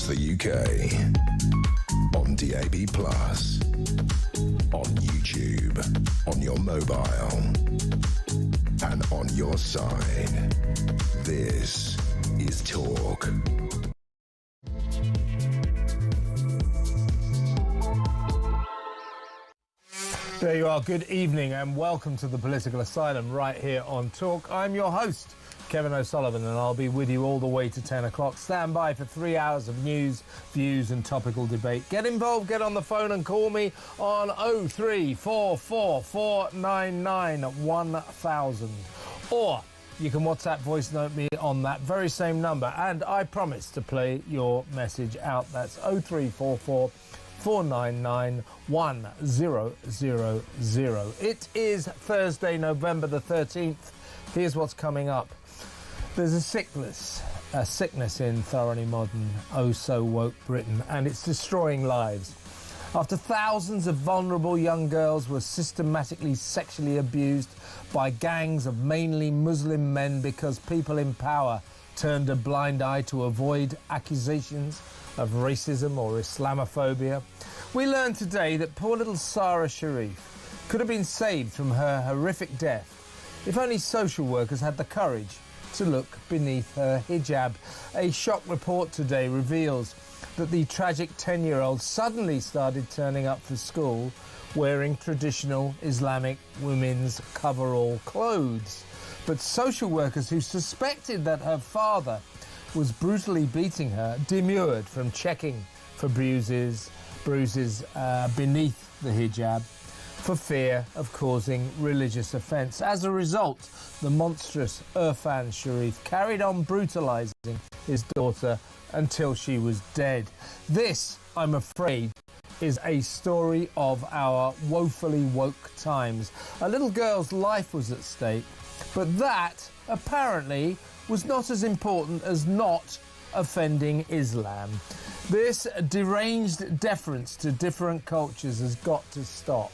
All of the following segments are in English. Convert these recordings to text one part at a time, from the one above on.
the UK. On DAB+, on YouTube, on your mobile, and on your side. This is Talk. There you are. Good evening and welcome to the Political Asylum right here on Talk. I'm your host, Kevin O'Sullivan, and I'll be with you all the way to 10 o'clock. Stand by for 3 hours of news, views and topical debate. Get involved, get on the phone and call me on 0344 499 1000. Or you can WhatsApp voice note me on that very same number, and I promise to play your message out. That's 0344 499 1000. It is Thursday, November the 13th. Here's what's coming up. There's a sickness in thoroughly modern, oh so woke Britain, and it's destroying lives. After thousands of vulnerable young girls were systematically sexually abused by gangs of mainly Muslim men because people in power turned a blind eye to avoid accusations of racism or Islamophobia, we learned today that poor little Sarah Sharif could have been saved from her horrific death if only social workers had the courage to look beneath her hijab. A shock report today reveals that the tragic 10-year-old suddenly started turning up for school wearing traditional Islamic women's coverall clothes. But social workers who suspected that her father was brutally beating her demurred from checking for bruises beneath the hijab for fear of causing religious offence. As a result, the monstrous Irfan Sharif carried on brutalising his daughter until she was dead. This, I'm afraid, is a story of our woefully woke times. A little girl's life was at stake, but that, apparently, was not as important as not offending Islam. This deranged deference to different cultures has got to stop.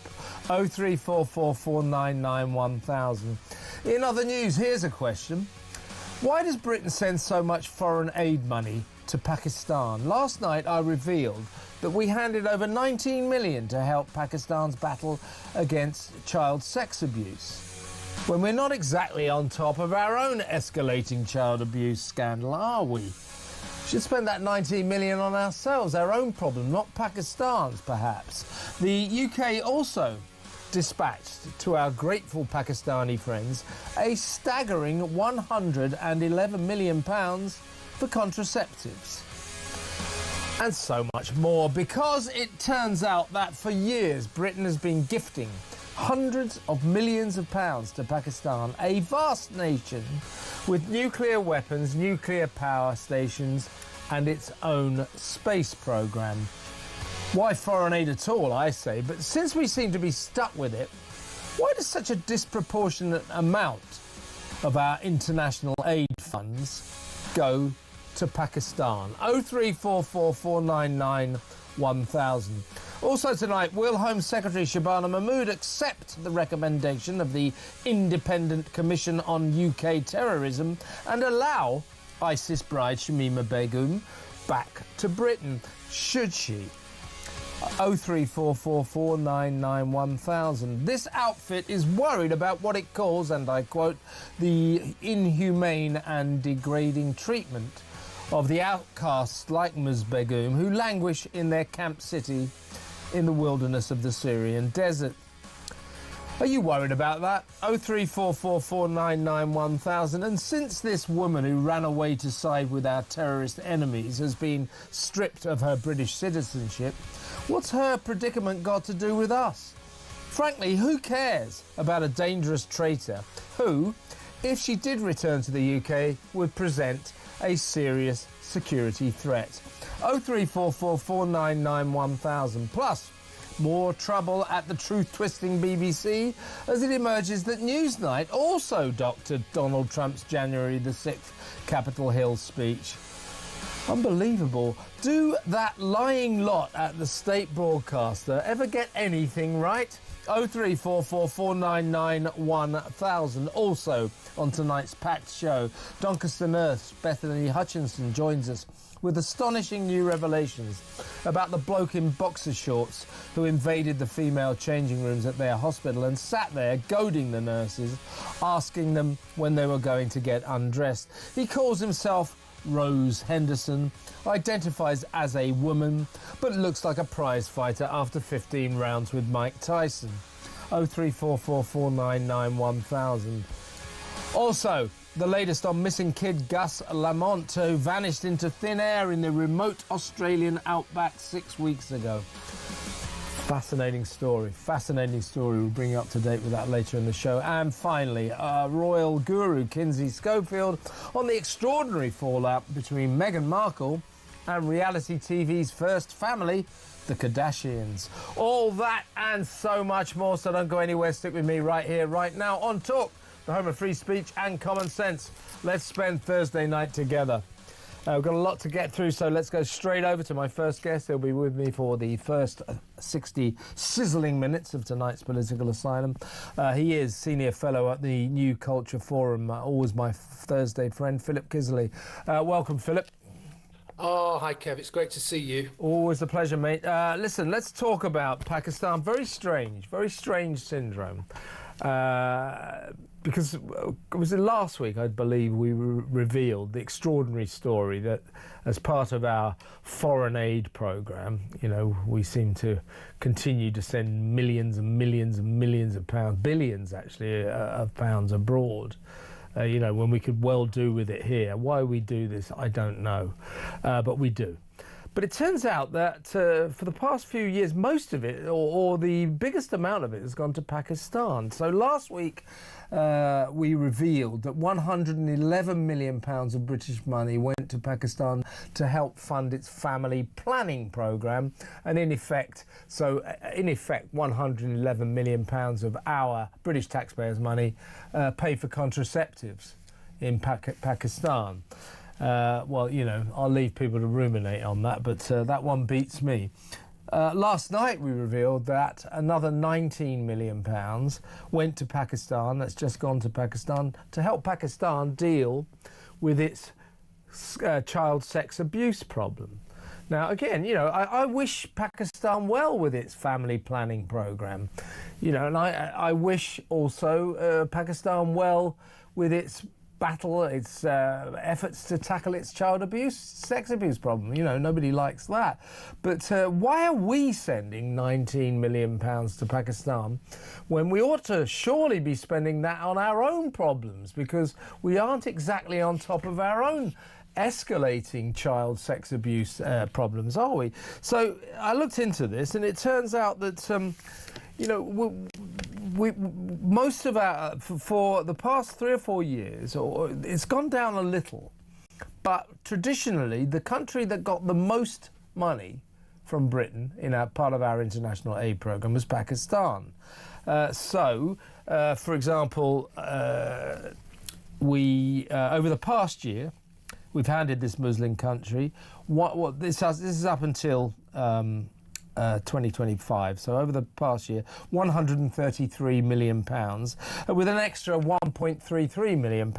0344 499 1000. In other news, here's a question. Why does Britain send so much foreign aid money to Pakistan? Last night I revealed that we handed over 19 million to help Pakistan's battle against child sex abuse, when we're not exactly on top of our own escalating child abuse scandal, are we? Should spend that 19 million on ourselves, our own problem, not Pakistan's, perhaps. The UK also dispatched to our grateful Pakistani friends a staggering £111 million for contraceptives. And so much more, because it turns out that for years Britain has been gifting hundreds of millions of pounds to Pakistan, a vast nation with nuclear weapons, nuclear power stations and its own space programme. Why foreign aid at all, I say, but since we seem to be stuck with it, why does such a disproportionate amount of our international aid funds go to Pakistan? 0344 499 1000. Also tonight, will Home Secretary Shabana Mahmood accept the recommendation of the Independent Commission on UK Terrorism and allow ISIS bride Shamima Begum back to Britain? Should she? 0344 499 1000. This outfit is worried about what it calls, and I quote, the inhumane and degrading treatment of the outcasts like Ms Begum who languish in their camp city in the wilderness of the Syrian desert. Are you worried about that? 0344 499 1000. And since this woman who ran away to side with our terrorist enemies has been stripped of her British citizenship, what's her predicament got to do with us? Frankly, who cares about a dangerous traitor who, if she did return to the UK, would present a serious security threat? 0344 499 1000. Plus, more trouble at the truth-twisting BBC as it emerges that Newsnight also doctored Donald Trump's January the 6th Capitol Hill speech. Unbelievable. Do that lying lot at the state broadcaster ever get anything right? 0344 499 1000. Also on tonight's packed show, Doncaster nurse Bethany Hutchinson joins us with astonishing new revelations about the bloke in boxer shorts who invaded the female changing rooms at their hospital and sat there goading the nurses, asking them when they were going to get undressed. He calls himself Rose Henderson, identifies as a woman, but looks like a prize fighter after 15 rounds with Mike Tyson. 03444991000. Also, the latest on missing kid Gus Lamont, who vanished into thin air in the remote Australian outback 6 weeks ago. Fascinating story. We'll bring you up to date with that later in the show. And finally, royal guru Kinsey Schofield on the extraordinary fallout between Meghan Markle and reality TV's first family, the Kardashians. All that and so much more, so don't go anywhere. Stick with me right here, right now on Talk, the home of free speech and common sense. Let's spend Thursday night together. We've got a lot to get through, so let's go straight over to my first guest. He'll be with me for the first 60 sizzling minutes of tonight's Political Asylum. He is Senior Fellow at the New Culture Forum, always my Thursday friend, Philip Kisley. Welcome, Philip. Oh, hi, Kev. It's great to see you. Always a pleasure, mate. Listen, let's talk about Pakistan. Very strange syndrome. Because it was last week, I believe, we revealed the extraordinary story that as part of our foreign aid programme, you know, we seem to continue to send millions and millions and millions of pounds, billions actually, of pounds abroad. You know, when we could well do with it here. Why we do this, I don't know, but we do. But it turns out that for the past few years, most of it, or the biggest amount of it, has gone to Pakistan. So last week, we revealed that £111 million of British money went to Pakistan to help fund its family planning programme. And in effect, £111 million of our British taxpayers' money paid for contraceptives in Pakistan. Well, you know, I'll leave people to ruminate on that, but that one beats me. Last night we revealed that another £19 million went to Pakistan, that's just gone to Pakistan, to help Pakistan deal with its child sex abuse problem. Now, again, you know, I wish Pakistan well with its family planning programme. You know, and I wish also Pakistan well with its efforts to tackle its sex abuse problem. You know, nobody likes that. But why are we sending £19 million to Pakistan when we ought to surely be spending that on our own problems? Because we aren't exactly on top of our own escalating child sex abuse problems, are we? So I looked into this, and it turns out that you know, most of our, for the past 3 or 4 years, or it's gone down a little, but traditionally the country that got the most money from Britain in part of our international aid programme was Pakistan. For example, we over the past year, we've handed this Muslim country this is up until 2025. So over the past year, £133 million, with an extra £1.33 million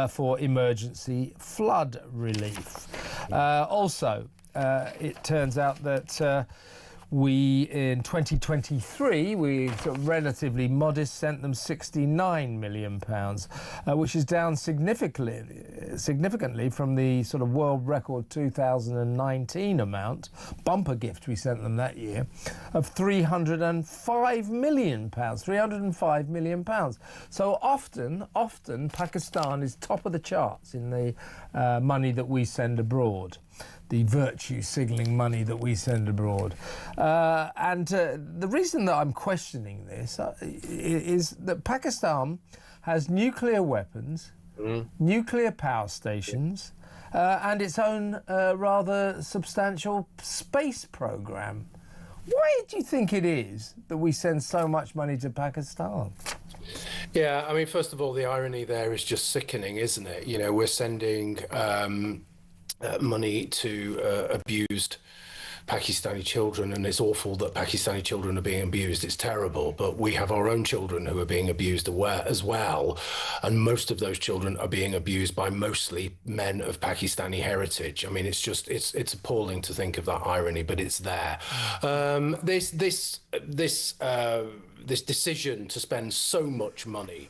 for emergency flood relief. Also, it turns out that we, in 2023, we sort of relatively modest, sent them £69 million, which is down significantly from the sort of world record 2019 amount, bumper gift we sent them that year, of £305 million. £305 million. So often Pakistan is top of the charts in the money that we send abroad, the virtue signalling money that we send abroad. The reason that I'm questioning this is that Pakistan has nuclear weapons, nuclear power stations, and its own rather substantial space program. Why do you think it is that we send so much money to Pakistan? Yeah, I mean, first of all, the irony there is just sickening, isn't it? You know, we're sending money to abused Pakistani children, and it's awful that Pakistani children are being abused. It's terrible, but we have our own children who are being abused as well, and most of those children are being abused by mostly men of Pakistani heritage. I mean, it's appalling to think of that irony, but it's there. This decision to spend so much money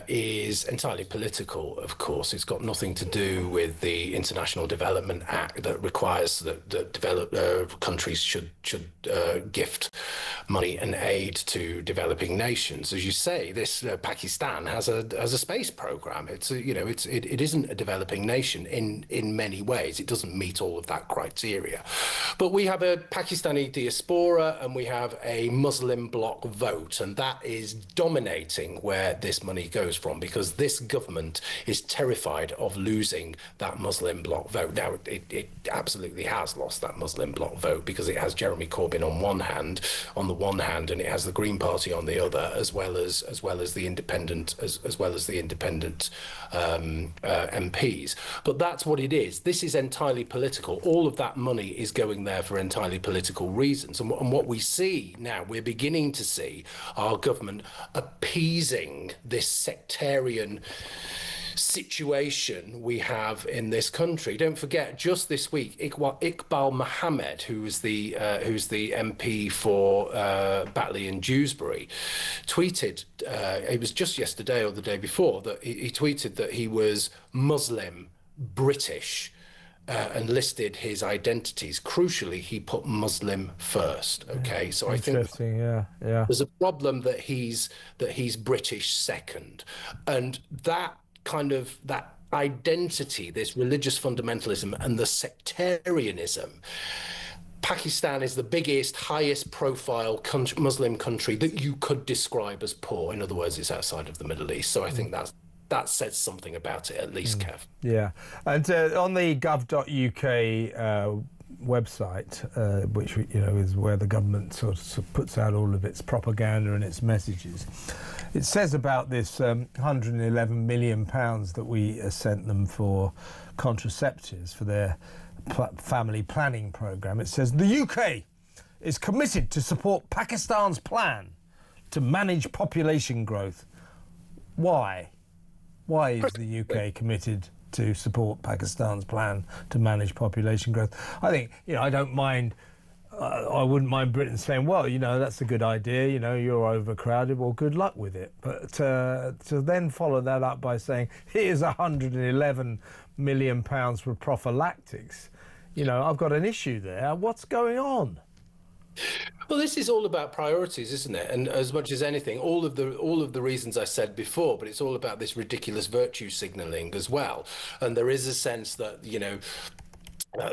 is entirely political, of course. It's got nothing to do with the International Development Act that requires that developed countries should gift money and aid to developing nations. As you say, this Pakistan has a space program. It isn't a developing nation in many ways. It doesn't meet all of that criteria. But we have a Pakistani diaspora and we have a Muslim bloc vote, and that is dominating where this money goes from, because this government is terrified of losing that Muslim bloc vote. Now, it absolutely has lost that Muslim bloc vote, because it has Jeremy Corbyn on the one hand, and it has the Green Party on the other, as well as the independent MPs. But that's what it is. This is entirely political. All of that money is going there for entirely political reasons. And what we see now, we're beginning to see our government appeasing this sectarian situation we have in this country. Don't forget, just this week, Iqbal Mohammed, who's the MP for Batley and Dewsbury, tweeted, it was just yesterday or the day before, that he tweeted that he was Muslim, British, and listed his identities. Crucially, he put Muslim first. Okay, so I think there's a problem that he's British second, and that identity, this religious fundamentalism and the sectarianism. Pakistan is the biggest, highest profile Muslim country that you could describe as poor. In other words, it's outside of the Middle East. So I think that says something about it, at least, Kev. Yeah, and on the gov.uk website, which is where the government sort of puts out all of its propaganda and its messages, it says about this £111 million that we sent them for contraceptives for their family planning programme. It says the UK is committed to support Pakistan's plan to manage population growth. Why? Why is the UK committed to support Pakistan's plan to manage population growth? I think, I don't mind, I wouldn't mind Britain saying, well, that's a good idea, you're overcrowded, well, good luck with it. But to then follow that up by saying, here's £111 million for prophylactics, I've got an issue there. What's going on? Well, this is all about priorities, isn't it? And as much as anything, all of the reasons I said before, but it's all about this ridiculous virtue signaling as well. And there is a sense that,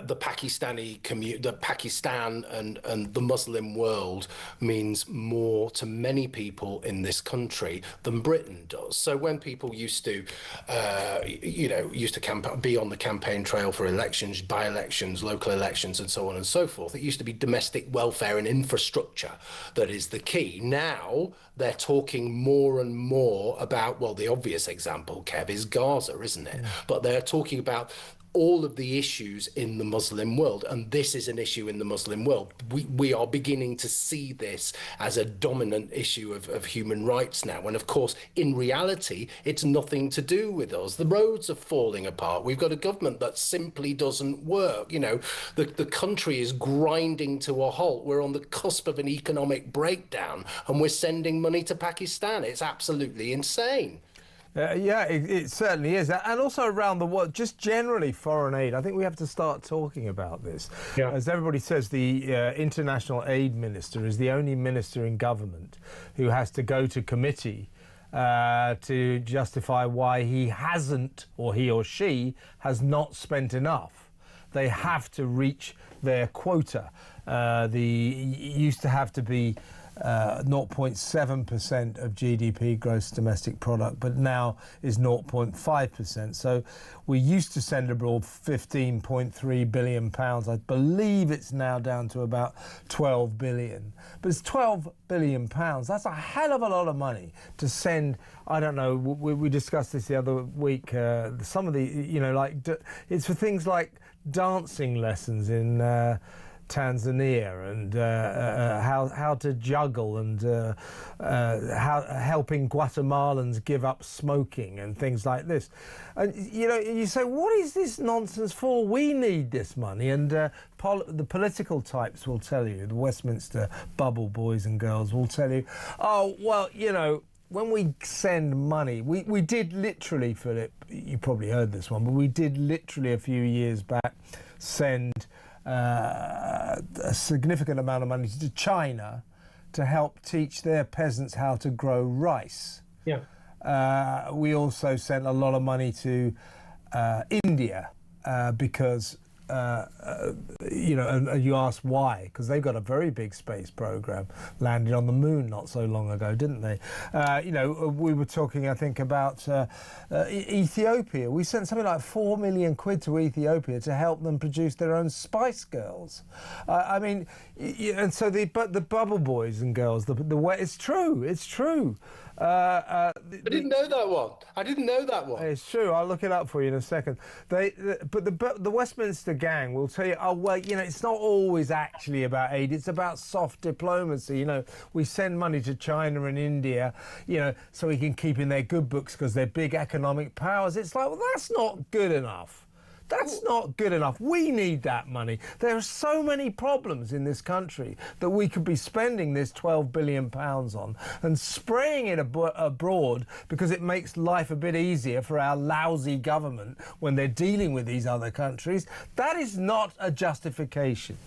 the Pakistani community, the Pakistan and the Muslim world means more to many people in this country than Britain does. So when people used to be on the campaign trail for elections, by-elections, local elections, and so on and so forth, it used to be domestic welfare and infrastructure that is the key. Now they're talking more and more about, well, the obvious example, Kev, is Gaza, isn't it? Yeah. But they're talking about all of the issues in the Muslim world, and this is an issue in the Muslim world. We are beginning to see this as a dominant issue of human rights now, and of course, in reality, it's nothing to do with us. The roads are falling apart. We've got a government that simply doesn't work. The country is grinding to a halt. We're on the cusp of an economic breakdown, and we're sending money to Pakistan. It's absolutely insane. It certainly is. And also around the world, just generally foreign aid. I think we have to start talking about this. Yeah. As everybody says, the international aid minister is the only minister in government who has to go to committee to justify why he hasn't, or he or she has not spent enough. They have to reach their quota. Used to have to be 0.7% of GDP, gross domestic product, but now is 0.5%. So we used to send abroad £15.3 billion. I believe it's now down to about 12 billion. But it's 12 billion pounds. That's a hell of a lot of money to send. I don't know. We discussed this the other week. Some of the, it's for things like dancing lessons in Tanzania, and how to juggle, and how helping Guatemalans give up smoking and things like this. And you say, what is this nonsense for? We need this money. And the political types will tell you, the Westminster bubble boys and girls will tell you, oh, well, when we send money, we did literally, Philip, you probably heard this one, but we did literally a few years back send a significant amount of money to China to help teach their peasants how to grow rice. Yeah. We also sent a lot of money to India because and you ask why, because they've got a very big space program, landed on the moon not so long ago, didn't they? We were talking, I think, about Ethiopia. We sent something like 4 million quid to Ethiopia to help them produce their own Spice Girls. And so the bubble boys and girls, it's true. I didn't know that one. It's true. I'll look it up for you in a second. But the Westminster gang will tell you, oh, well, it's not always actually about aid. It's about soft diplomacy. We send money to China and India, so we can keep in their good books because they're big economic powers. It's like, well, that's not good enough. That's not good enough. We need that money. There are so many problems in this country that we could be spending this £12 billion on and spraying it abroad because it makes life a bit easier for our lousy government when they're dealing with these other countries. That is not a justification.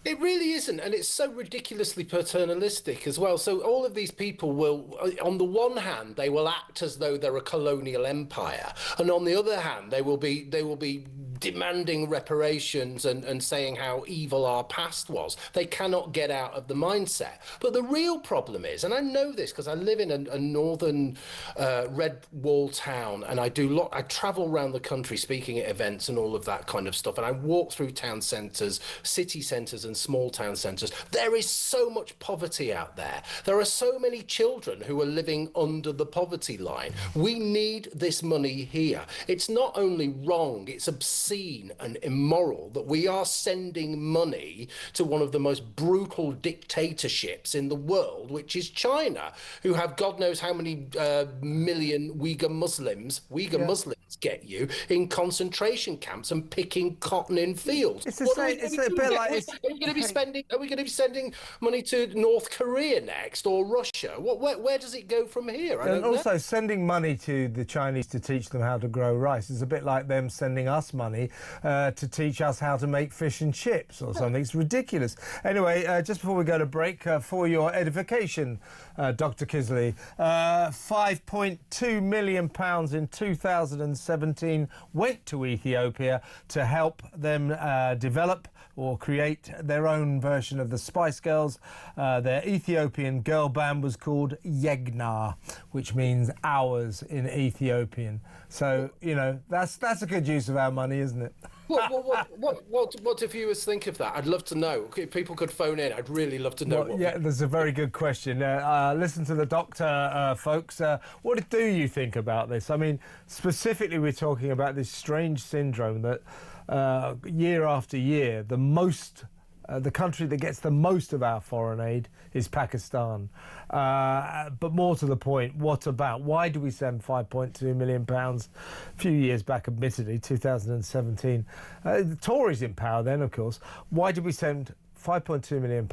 It really isn't, and it's so ridiculously paternalistic as well. So all of these people will, on the one hand, they will act as though they're a colonial empire, and on the other hand, they will be demanding reparations and saying how evil our past was. They cannot get out of the mindset. But the real problem is, and I know this because I live in a northern red wall town, and I travel around the country speaking at events and all of that kind of stuff, and I walk through town centres, city centres and small town centres. There is so much poverty out there. There are so many children who are living under the poverty line. We need this money here. It's not only wrong, it's obscene and immoral that we are sending money to one of the most brutal dictatorships in the world, which is China, who have God knows how many million Uyghur Muslims get you in concentration camps and picking cotton in fields. It's a bit like... Are we going to be sending money to North Korea next, or Russia? Where does it go from here? And also sending money to the Chinese to teach them how to grow rice is a bit like them sending us money to teach us how to make fish and chips or something. It's ridiculous. Anyway, just before we go to break, for your edification, Dr. Kisley, £5.2 million in 2017 went to Ethiopia to help them develop or create their own version of the Spice Girls. Their Ethiopian girl band was called Yegna, which means hours in Ethiopian. So, that's a good use of our money, isn't it? What do viewers think of that? I'd love to know. If people could phone in, I'd really love to know. That's a very good question. Listen to the doctor, folks. What do you think about this? I mean, specifically, we're talking about this strange syndrome that year after year, the country that gets the most of our foreign aid is Pakistan. But more to the point, what about? Why do we send £5.2 million? A few years back, admittedly, 2017. The Tories in power then, of course. Why did we send £5.2 million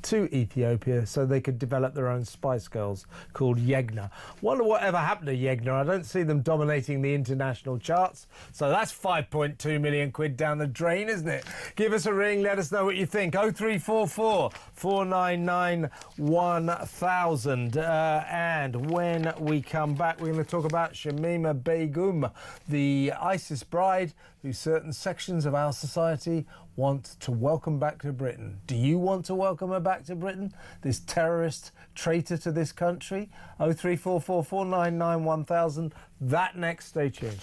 to Ethiopia so they could develop their own Spice Girls called Yegna? Wonder whatever happened to Yegna. I don't see them dominating the international charts. So that's 5.2 million quid down the drain, isn't it? Give us a ring. Let us know what you think. 0344 499 1000. And when we come back, we're going to talk about Shamima Begum, the ISIS bride who certain sections of our society want to welcome back to Britain. Do you want to welcome her back to Britain, this terrorist traitor to this country? 0344 499 1000. That next. Stay tuned.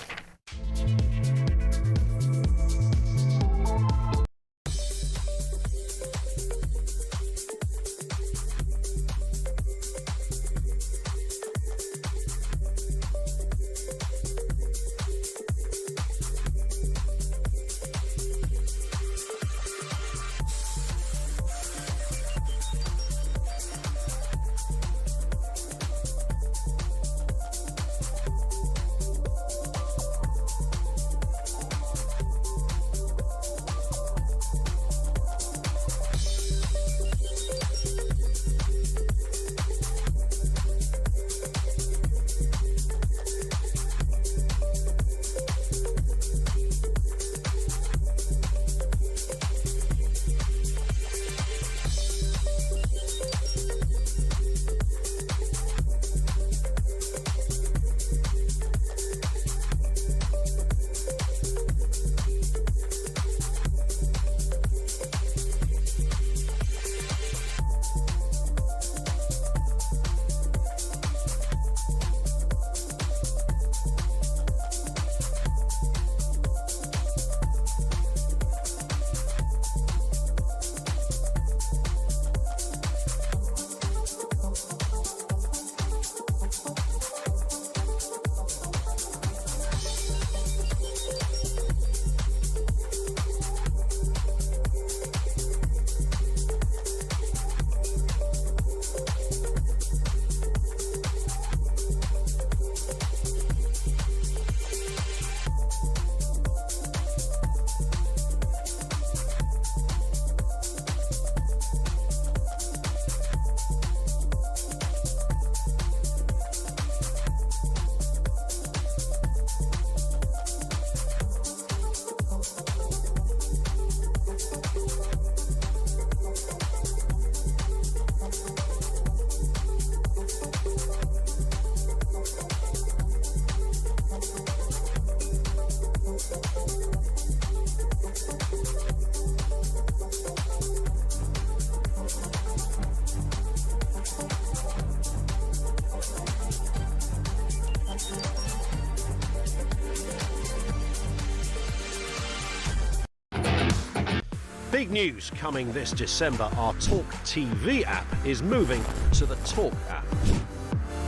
Big news coming this December. Our talkTV app is moving to the Talk app.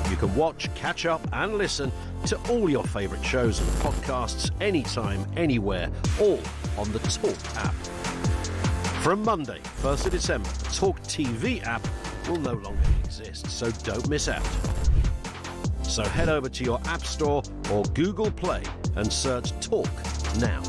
You can watch, catch up and listen to all your favourite shows and podcasts anytime, anywhere, all on the Talk app. From Monday, 1st of December, the talkTV app will no longer exist, so don't miss out. So head over to your App Store or Google Play and search Talk now.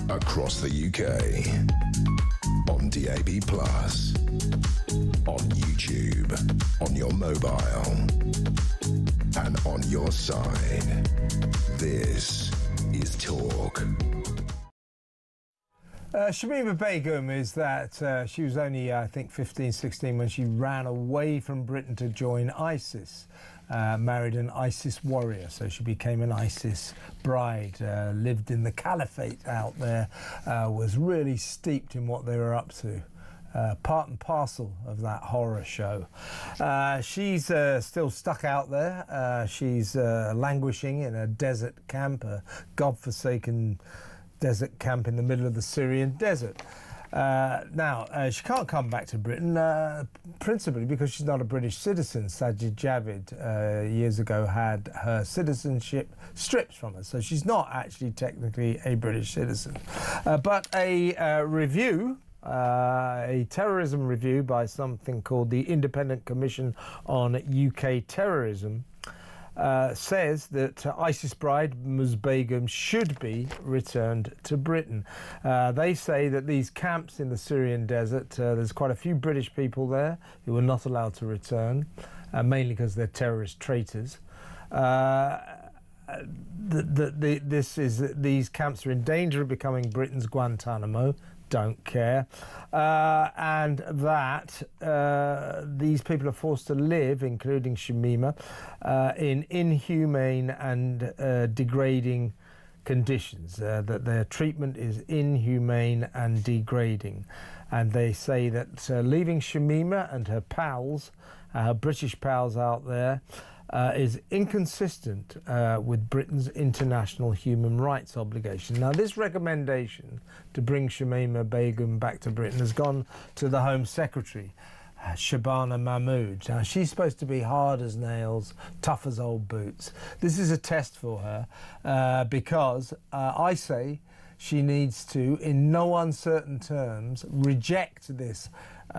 Across the UK, on DAB+, on YouTube, on your mobile, and on your side. This is Talk. Shamima Begum is that she was only, I think, 15, 16 when she ran away from Britain to join ISIS. Married an ISIS warrior, so she became an ISIS bride, lived in the caliphate out there, was really steeped in what they were up to. Part and parcel of that horror show. She's still stuck out there. She's languishing in a desert camp, a godforsaken desert camp in the middle of the Syrian desert. Now, she can't come back to Britain, principally because she's not a British citizen. Sajid Javid years ago had her citizenship stripped from her, so she's not actually technically a British citizen. But a review, a terrorism review by something called the Independent Commission on UK Terrorism, says that ISIS bride Ms Begum should be returned to Britain. They say that these camps in the Syrian desert, there's quite a few British people there who are not allowed to return, mainly because they're terrorist traitors. These camps are in danger of becoming Britain's Guantanamo. Don't care, and that these people are forced to live, including Shamima, in inhumane and degrading conditions, that their treatment is inhumane and degrading. And they say that leaving Shamima and her pals, her British pals out there, is inconsistent with Britain's international human rights obligation. Now, this recommendation to bring Shamima Begum back to Britain has gone to the Home Secretary, Shabana Mahmood. Now, she's supposed to be hard as nails, tough as old boots. This is a test for her because I say she needs to, in no uncertain terms, reject this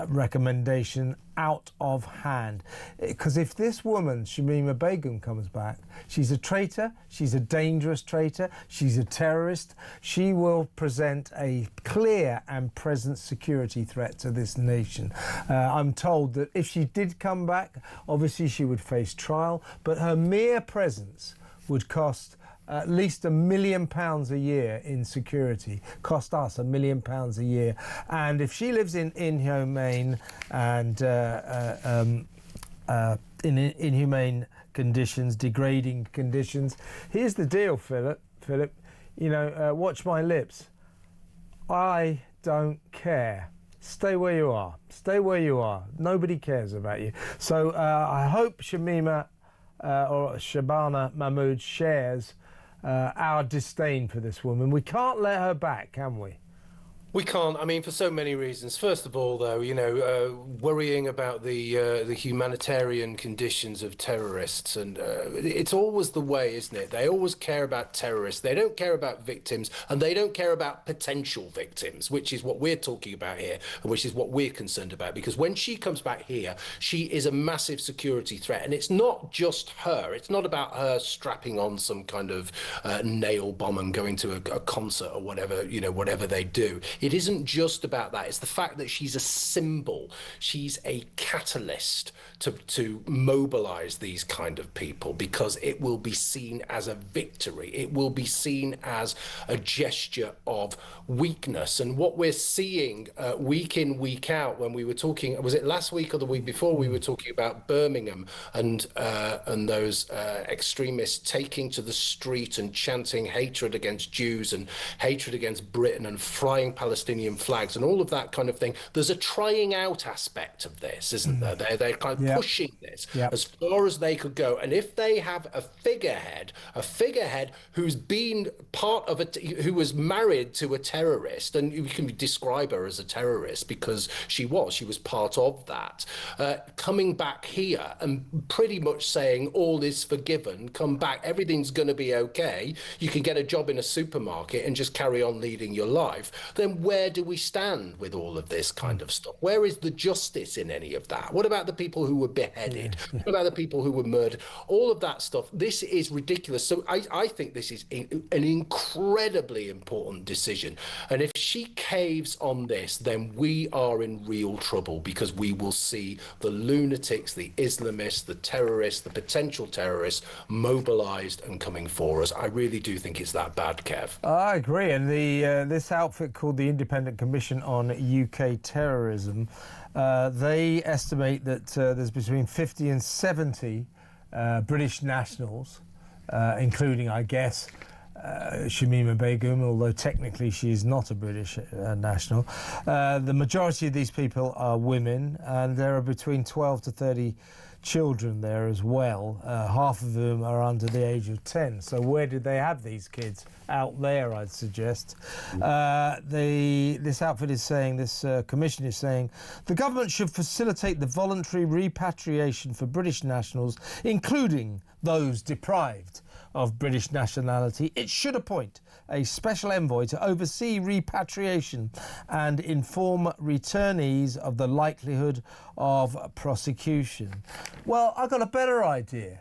recommendation out of hand. Because if this woman, Shamima Begum, comes back, she's a traitor, she's a dangerous traitor, she's a terrorist. She will present a clear and present security threat to this nation. I'm told that if she did come back, obviously she would face trial, but her mere presence would cost at least £1 million a year in security, cost us £1 million a year. And if she lives in inhumane and in inhumane conditions, degrading conditions, here's the deal, Philip. You know, watch my lips. I don't care. Stay where you are. Stay where you are. Nobody cares about you. So I hope Shamima or Shabana Mahmood shares our disdain for this woman. We can't let her back, can we? We can't. I mean, for so many reasons. First of all, though, you know, worrying about the humanitarian conditions of terrorists, and it's always the way, isn't it? They always care about terrorists. They don't care about victims, and they don't care about potential victims, which is what we're talking about here, and which is what we're concerned about. Because when she comes back here, she is a massive security threat, and it's not just her. It's not about her strapping on some kind of nail bomb and going to a concert or whatever, you know, whatever they do. It isn't just about that. It's the fact that she's a symbol. She's a catalyst to mobilize these kind of people, because it will be seen as a victory. It will be seen as a gesture of weakness. And what we're seeing week in, week out, when we were talking, was it last week or the week before, we were talking about Birmingham and those extremists taking to the street and chanting hatred against Jews and hatred against Britain and flying Palestinian flags and all of that kind of thing. There's a trying out aspect of this, isn't there? They're kind of pushing this as far as they could go. And if they have a figurehead who's been part of who was married to a terrorist, and you can describe her as a terrorist because she was part of that, coming back here and pretty much saying all is forgiven, come back, everything's going to be okay, you can get a job in a supermarket and just carry on leading your life, then where do we stand with all of this kind of stuff? Where is the justice in any of that? What about the people who were beheaded? What about the people who were murdered? All of that stuff. This is ridiculous. So I think this is an incredibly important decision. And if she caves on this, then we are in real trouble, because we will see the lunatics, the Islamists, the terrorists, the potential terrorists mobilized and coming for us. I really do think it's that bad, Kev. I agree. And this outfit called the Independent Commission on UK Terrorism, they estimate that there's between 50 and 70 British nationals, including, I guess, Shamima Begum, although technically she is not a British national. The majority of these people are women, and there are between 12 to 30 children there as well. Half of them are under the age of 10. So where did they have these kids? Out there, I'd suggest. This outfit is saying, this commission is saying, the government should facilitate the voluntary repatriation for British nationals, including those deprived of British nationality. It should appoint a special envoy to oversee repatriation and inform returnees of the likelihood of prosecution. Well, I've got a better idea.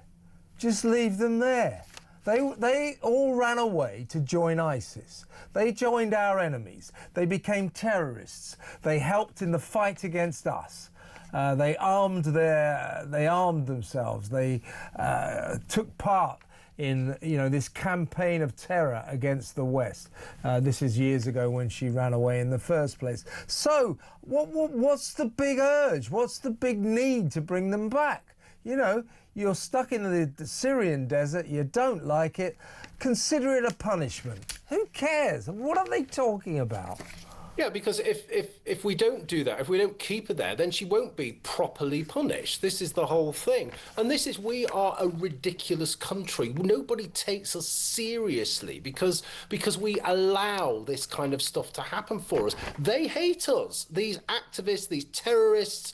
Just leave them there. They all ran away to join ISIS. They joined our enemies. They became terrorists. They helped in the fight against us. They armed themselves. They took part in this campaign of terror against the West. This is years ago when she ran away in the first place. So what's the big urge? What's the big need to bring them back? You're stuck in the Syrian desert, you don't like it, consider it a punishment. Who cares? What are they talking about? Yeah, because if we don't do that, if we don't keep her there, then she won't be properly punished. This is the whole thing. And we are a ridiculous country. Nobody takes us seriously because we allow this kind of stuff to happen for us. They hate us. These activists, these terrorists,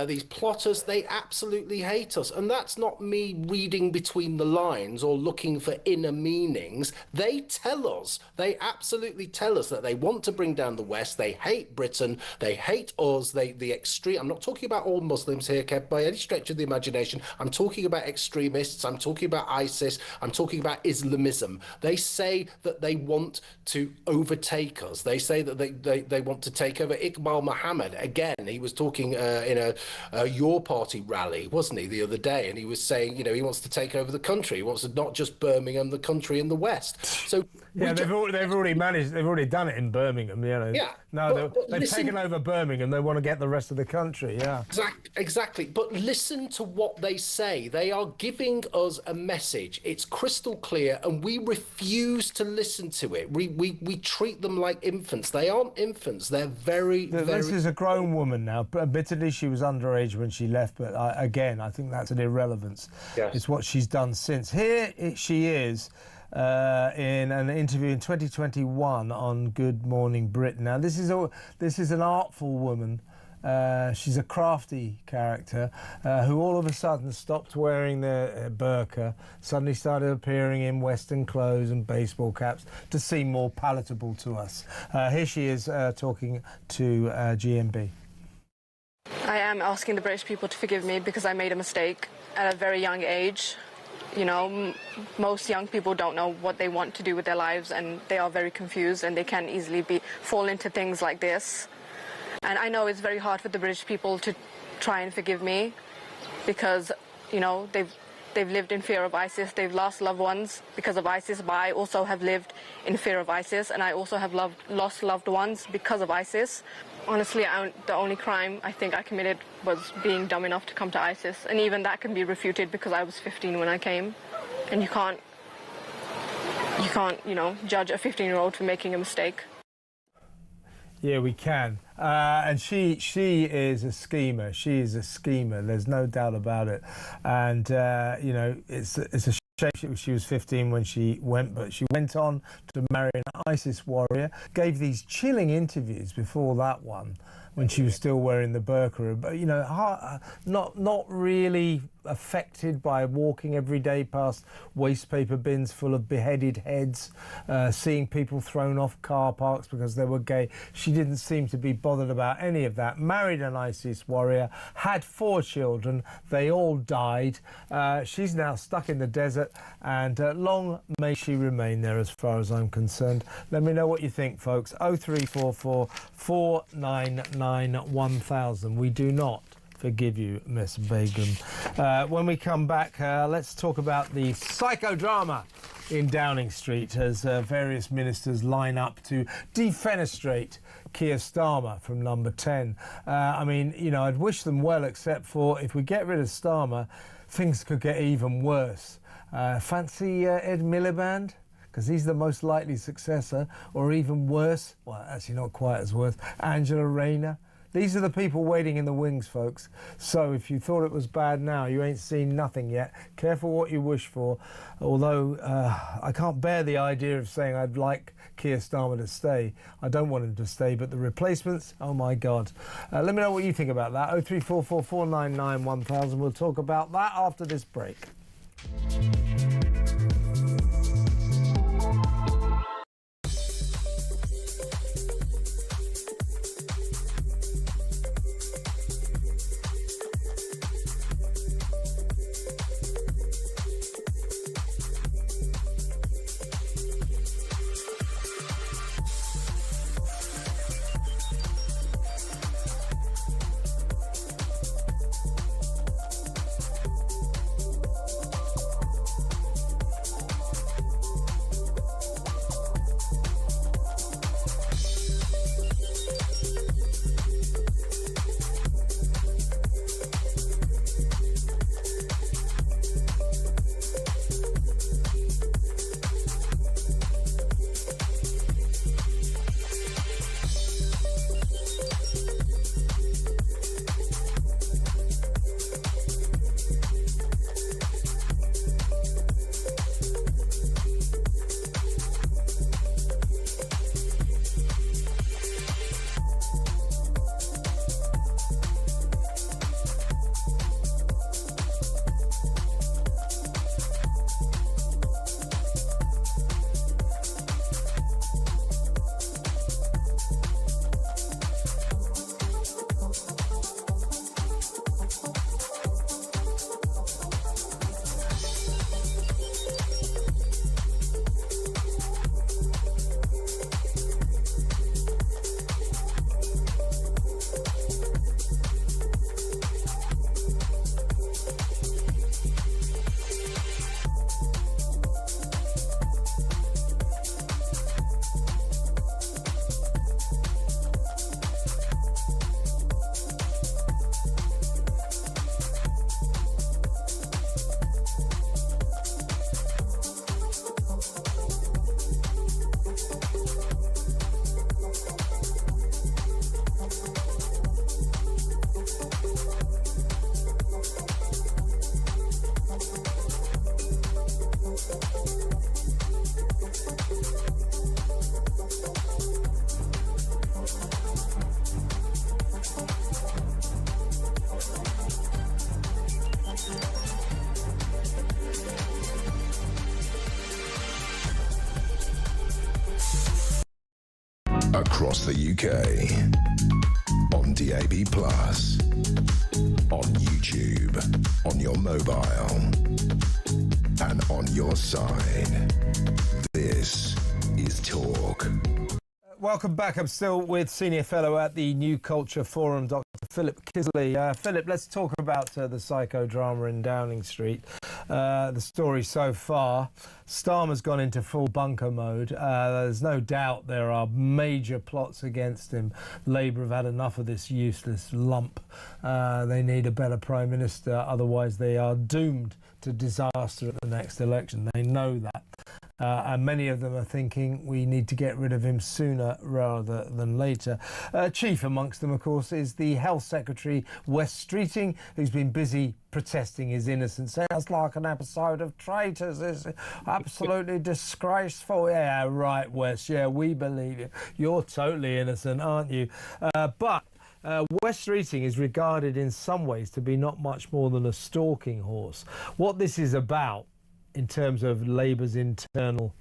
these plotters, they absolutely hate us. And that's not me reading between the lines or looking for inner meanings. They tell us, they absolutely tell us that they want to bring down the West. They hate Britain. They hate us. The extreme. I'm not talking about all Muslims here, Kev, by any stretch of the imagination. I'm talking about extremists. I'm talking about ISIS. I'm talking about Islamism. They say that they want to overtake us. They say that they want to take over. Iqbal Muhammad, again, he was talking in a Your Party rally, wasn't he, the other day? And he was saying, he wants to take over the country. He wants to not just Birmingham, the country in the West. So yeah, they've already managed. They've already done it in Birmingham. Yeah. No, they've taken over Birmingham. They want to get the rest of the country, yeah. Exactly. But listen to what they say. They are giving us a message. It's crystal clear, and we refuse to listen to it. We treat them like infants. They aren't infants. They're very... This is a grown woman now. Admittedly, she was underage when she left, but again, I think that's an irrelevance. Yes. It's what she's done since. Here she is... in an interview in 2021 on Good Morning Britain. Now, this is an artful woman. She's a crafty character who all of a sudden stopped wearing the burqa, suddenly started appearing in Western clothes and baseball caps to seem more palatable to us. Here she is talking to GMB. I am asking the British people to forgive me because I made a mistake at a very young age. You know, most young people don't know what they want to do with their lives, and they are very confused, and they can easily fall into things like this. And I know it's very hard for the British people to try and forgive me, because, you know, they've lived in fear of ISIS. They've lost loved ones because of ISIS, but I also have lived in fear of ISIS, and I also have lost loved ones because of ISIS. Honestly, the only crime I think I committed was being dumb enough to come to ISIS, and even that can be refuted because I was 15 when I came, and you can't, you know, judge a 15-year-old for making a mistake. Yeah, we can. And she is a schemer. She is a schemer. There's no doubt about it. And, you know, it's a shame she was 15 when she went, but she went on to marry an ISIS warrior, gave these chilling interviews before that one, when she was still wearing the burqa, but, you know, not really affected by walking every day past waste paper bins full of beheaded heads, seeing people thrown off car parks because they were gay. She didn't seem to be bothered about any of that. Married an ISIS warrior, had 4 children, they all died. She's now stuck in the desert, and long may she remain there as far as I'm concerned. Let me know what you think, folks. 0344 499 1000. We do not forgive you, Miss Begum. When we come back, let's talk about the psychodrama in Downing Street as various ministers line up to defenestrate Keir Starmer from number 10. I mean, you know, I'd wish them well, except for if we get rid of Starmer, things could get even worse. Fancy Ed Miliband? Because he's the most likely successor, or even worse, well, actually not quite as worse, Angela Rayner. These are the people waiting in the wings, folks. So if you thought it was bad now, you ain't seen nothing yet. Careful what you wish for. Although I can't bear the idea of saying I'd like Keir Starmer to stay. I don't want him to stay, but the replacements, oh my God. Let me know what you think about that. 0344 499 1000. We'll talk about that after this break. Across the UK, on DAB+, on YouTube, on your mobile, and on your side. This is Talk. Welcome back. I'm still with Senior Fellow at the New Culture Forum, Dr. Philip Kisley. Philip, let's talk about the psychodrama in Downing Street. The story so far, Starmer's gone into full bunker mode. There's no doubt there are major plots against him. Labour have had enough of this useless lump. They need a better Prime Minister, otherwise they are doomed to disaster at the next election. They know that. And many of them are thinking we need to get rid of him sooner rather than later. Chief amongst them, of course, is the Health Secretary, Wes Streeting, who's been busy protesting his innocence. Sounds like an episode of Traitors. It's absolutely disgraceful. Yeah, right, Wes. Yeah, we believe you. You're totally innocent, aren't you? But Wes Streeting is regarded in some ways to be not much more than a stalking horse. What this is about, in terms of Labour's internal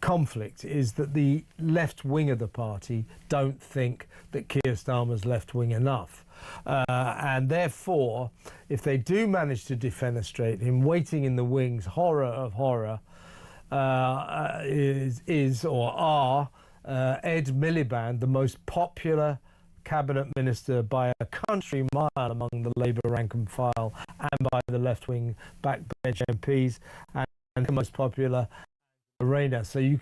conflict, is that the left wing of the party don't think that Keir Starmer's left wing enough. And therefore, if they do manage to defenestrate him, waiting in the wings, horror of horror, is or are Ed Miliband, the most popular cabinet minister by a country mile among the Labour rank and file and by the left-wing backbench MPs, and the most popular Arena. So you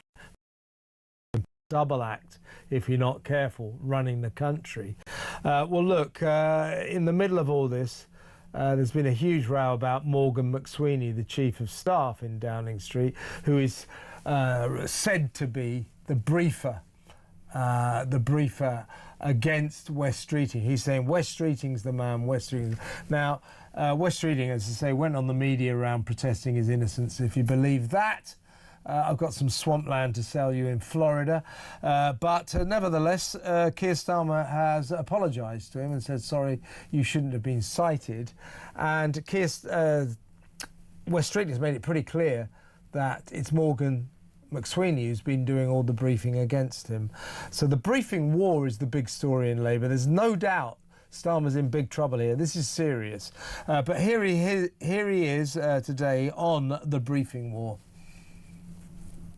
can double act if you're not careful running the country. Well, look, in the middle of all this, there's been a huge row about Morgan McSweeney, the Chief of Staff in Downing Street, who is said to be the briefer against Wes Streeting. He's saying Wes Streeting's the man, Wes Streeting. Now, Wes Streeting, as I say, went on the media round protesting his innocence. If you believe that, I've got some swampland to sell you in Florida. But nevertheless, Keir Starmer has apologised to him and said, sorry, you shouldn't have been cited. And Wes Streeting has made it pretty clear that it's Morgan McSweeney who's been doing all the briefing against him. So the briefing war is the big story in Labour. There's no doubt Starmer's in big trouble here. This is serious. But here he is today on the briefing war.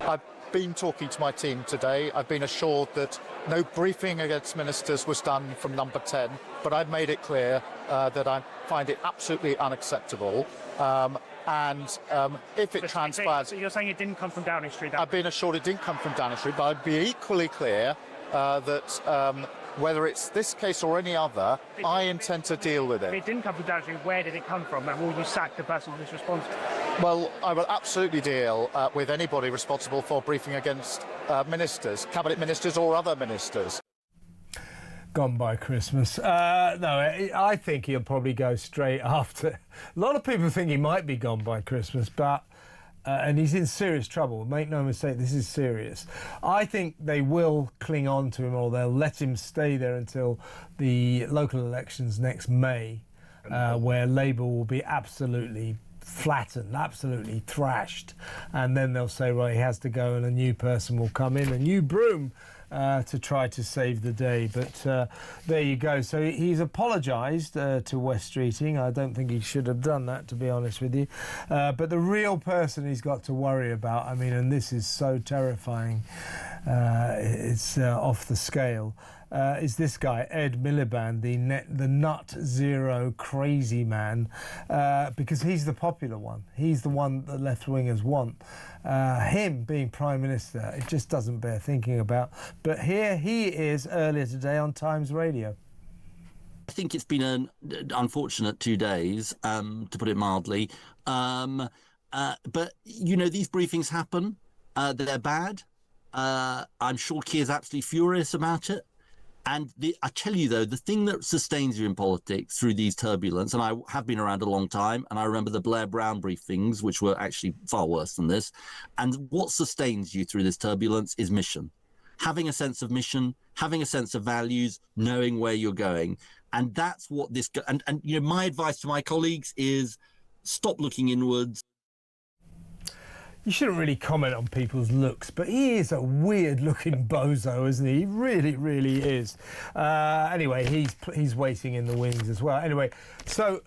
I've been talking to my team today. I've been assured that no briefing against ministers was done from number 10, but I've made it clear that I find it absolutely unacceptable. If it transpires... So you're saying it didn't come from Downing Street? I've been assured it didn't come from Downing Street, but I'd be equally clear that whether it's this case or any other, I intend to deal with it. If it didn't come from Downing Street, where did it come from? And will you sack the person who's responsible? Well, I will absolutely deal with anybody responsible for briefing against ministers, cabinet ministers or other ministers. Gone by Christmas. No, I think he'll probably go straight after. A lot of people think he might be gone by Christmas, but and he's in serious trouble. Make no mistake, this is serious. I think they will cling on to him, or they'll let him stay there until the local elections next May, where Labour will be absolutely flattened, absolutely thrashed, and then they'll say, right, he has to go, and a new person will come in, a new broom, to try to save the day. But there you go. So he's apologised to Wes Streeting. I don't think he should have done that, to be honest with you. But the real person he's got to worry about, I mean, and this is so terrifying, it's off the scale, is this guy, Ed Miliband, the nut zero crazy man, because he's the popular one. He's the one that left-wingers want. Him being Prime Minister, it just doesn't bear thinking about. But here he is earlier today on Times Radio. I think it's been an unfortunate 2 days, to put it mildly. But, you know, these briefings happen. They're bad. I'm sure Keir's absolutely furious about it. And I tell you, though, the thing that sustains you in politics through these turbulence, and I have been around a long time, and I remember the Blair Brown briefings, which were actually far worse than this. And what sustains you through this turbulence is mission. Having a sense of mission, having a sense of values, knowing where you're going. And that's what this... And you know, my advice to my colleagues is stop looking inwards. you shouldn't really comment on people's looks, but he is a weird-looking bozo, isn't he? He really, really is. Anyway, he's waiting in the wings as well. Anyway, so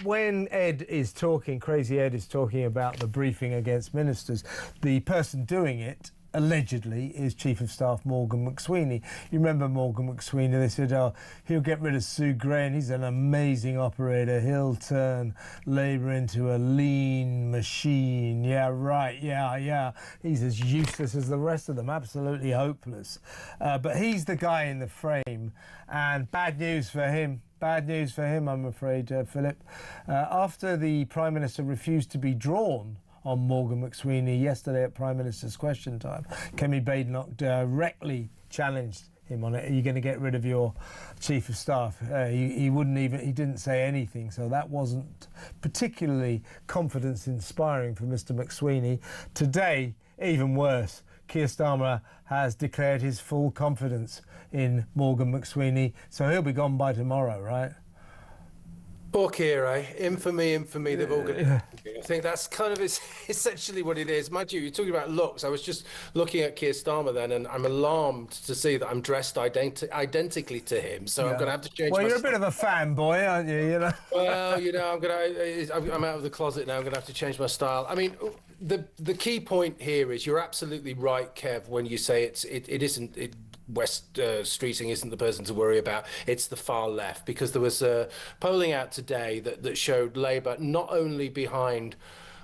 when Ed is talking, Crazy Ed is talking about the briefing against ministers, the person doing it allegedly is Chief of Staff Morgan McSweeney. You remember Morgan McSweeney? They said, oh, he'll get rid of Sue Gray and he's an amazing operator. He'll turn Labour into a lean machine. Yeah, right, yeah. He's as useless as the rest of them, absolutely hopeless. But he's the guy in the frame, and bad news for him. Bad news for him, I'm afraid, Philip. After the Prime Minister refused to be drawn on Morgan McSweeney yesterday at Prime Minister's Question Time, Kemi Badenoch directly challenged him on it. Are you going to get rid of your Chief of Staff? He didn't say anything, so that wasn't particularly confidence-inspiring for Mr McSweeney. Today, even worse, Keir Starmer has declared his full confidence in Morgan McSweeney, so he'll be gone by tomorrow, right? Poor Keir, eh? Infamy, they've all got. I think that's kind of essentially what it is. Mind you, you're talking about looks. I was just looking at Keir Starmer then, and I'm alarmed to see that I'm dressed identically to him. So I'm going to have to change. Well, you're a bit of a fanboy, aren't you? You know. Well, you know, I'm out of the closet now. I'm going to have to change my style. I mean, the key point here is you're absolutely right, Kev, when you say it isn't. West Streeting isn't the person to worry about. It's the far left, because there was polling out today that showed Labour not only behind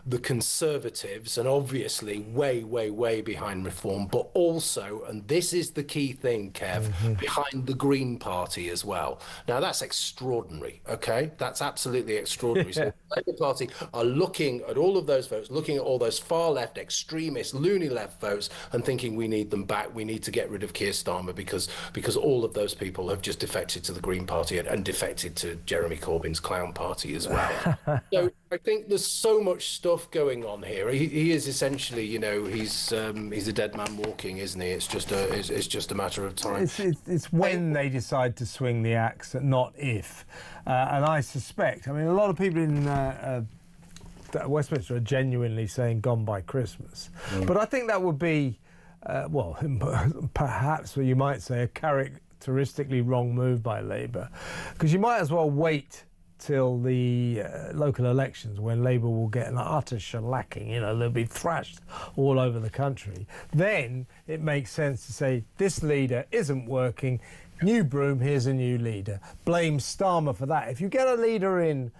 the Conservatives and obviously way behind Reform, but also, and this is the key thing, Kev, behind the Green Party as well. Now that's extraordinary, okay? That's absolutely extraordinary. So the Labour Party are looking at all of those votes, looking at all those far left, extremist, loony left votes, and thinking we need them back. We need to get rid of Keir Starmer because all of those people have just defected to the Green Party and defected to Jeremy Corbyn's clown party as well. So I think there's so much stuff going on here. He is essentially, you know, he's a dead man walking, isn't he? It's just a matter of time. It's when they decide to swing the axe, not if. And I suspect, I mean, a lot of people in Westminster are genuinely saying gone by Christmas. But I think that would be, well, perhaps you might say a characteristically wrong move by Labour, because you might as well wait till the local elections, when Labour will get an utter shellacking. You know, they'll be thrashed all over the country. Then it makes sense to say, this leader isn't working, new broom, here's a new leader. Blame Starmer for that. If you get a leader in,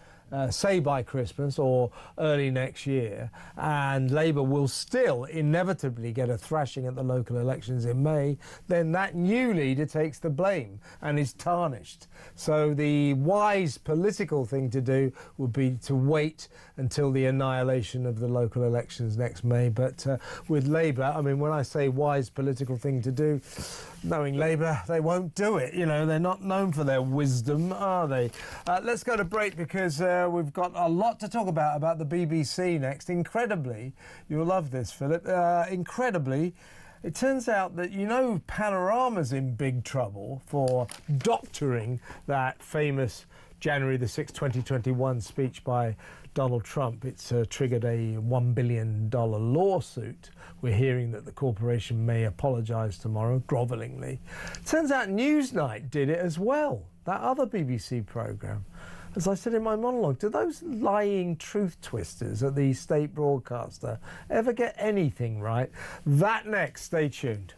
say by Christmas or early next year, and Labour will still inevitably get a thrashing at the local elections in May, then that new leader takes the blame and is tarnished. So the wise political thing to do would be to wait until the annihilation of the local elections next May. But with Labour, I mean, when I say wise political thing to do, knowing Labour, they won't do it. You know, they're not known for their wisdom, are they? Let's go to break, because we've got a lot to talk about the BBC next. Incredibly, you'll love this, Philip, incredibly, it turns out that, you know, Panorama's in big trouble for doctoring that famous January the 6th, 2021 speech by Donald Trump. It's triggered a $1 billion lawsuit. We're hearing that the corporation may apologise tomorrow, grovellingly. Turns out Newsnight did it as well, that other BBC programme. As I said in my monologue, do those lying truth twisters at the state broadcaster ever get anything right? That next, stay tuned.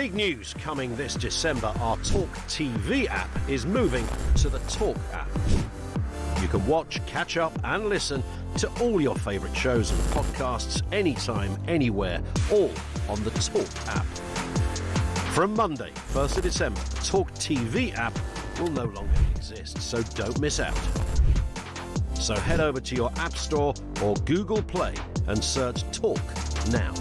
Big news coming this December. Our talkTV app is moving to the Talk app. You can watch, catch up and listen to all your favourite shows and podcasts anytime, anywhere, all on the Talk app. From Monday, 1st of December, the talkTV app will no longer exist, so don't miss out. So head over to your App Store or Google Play and search Talk now.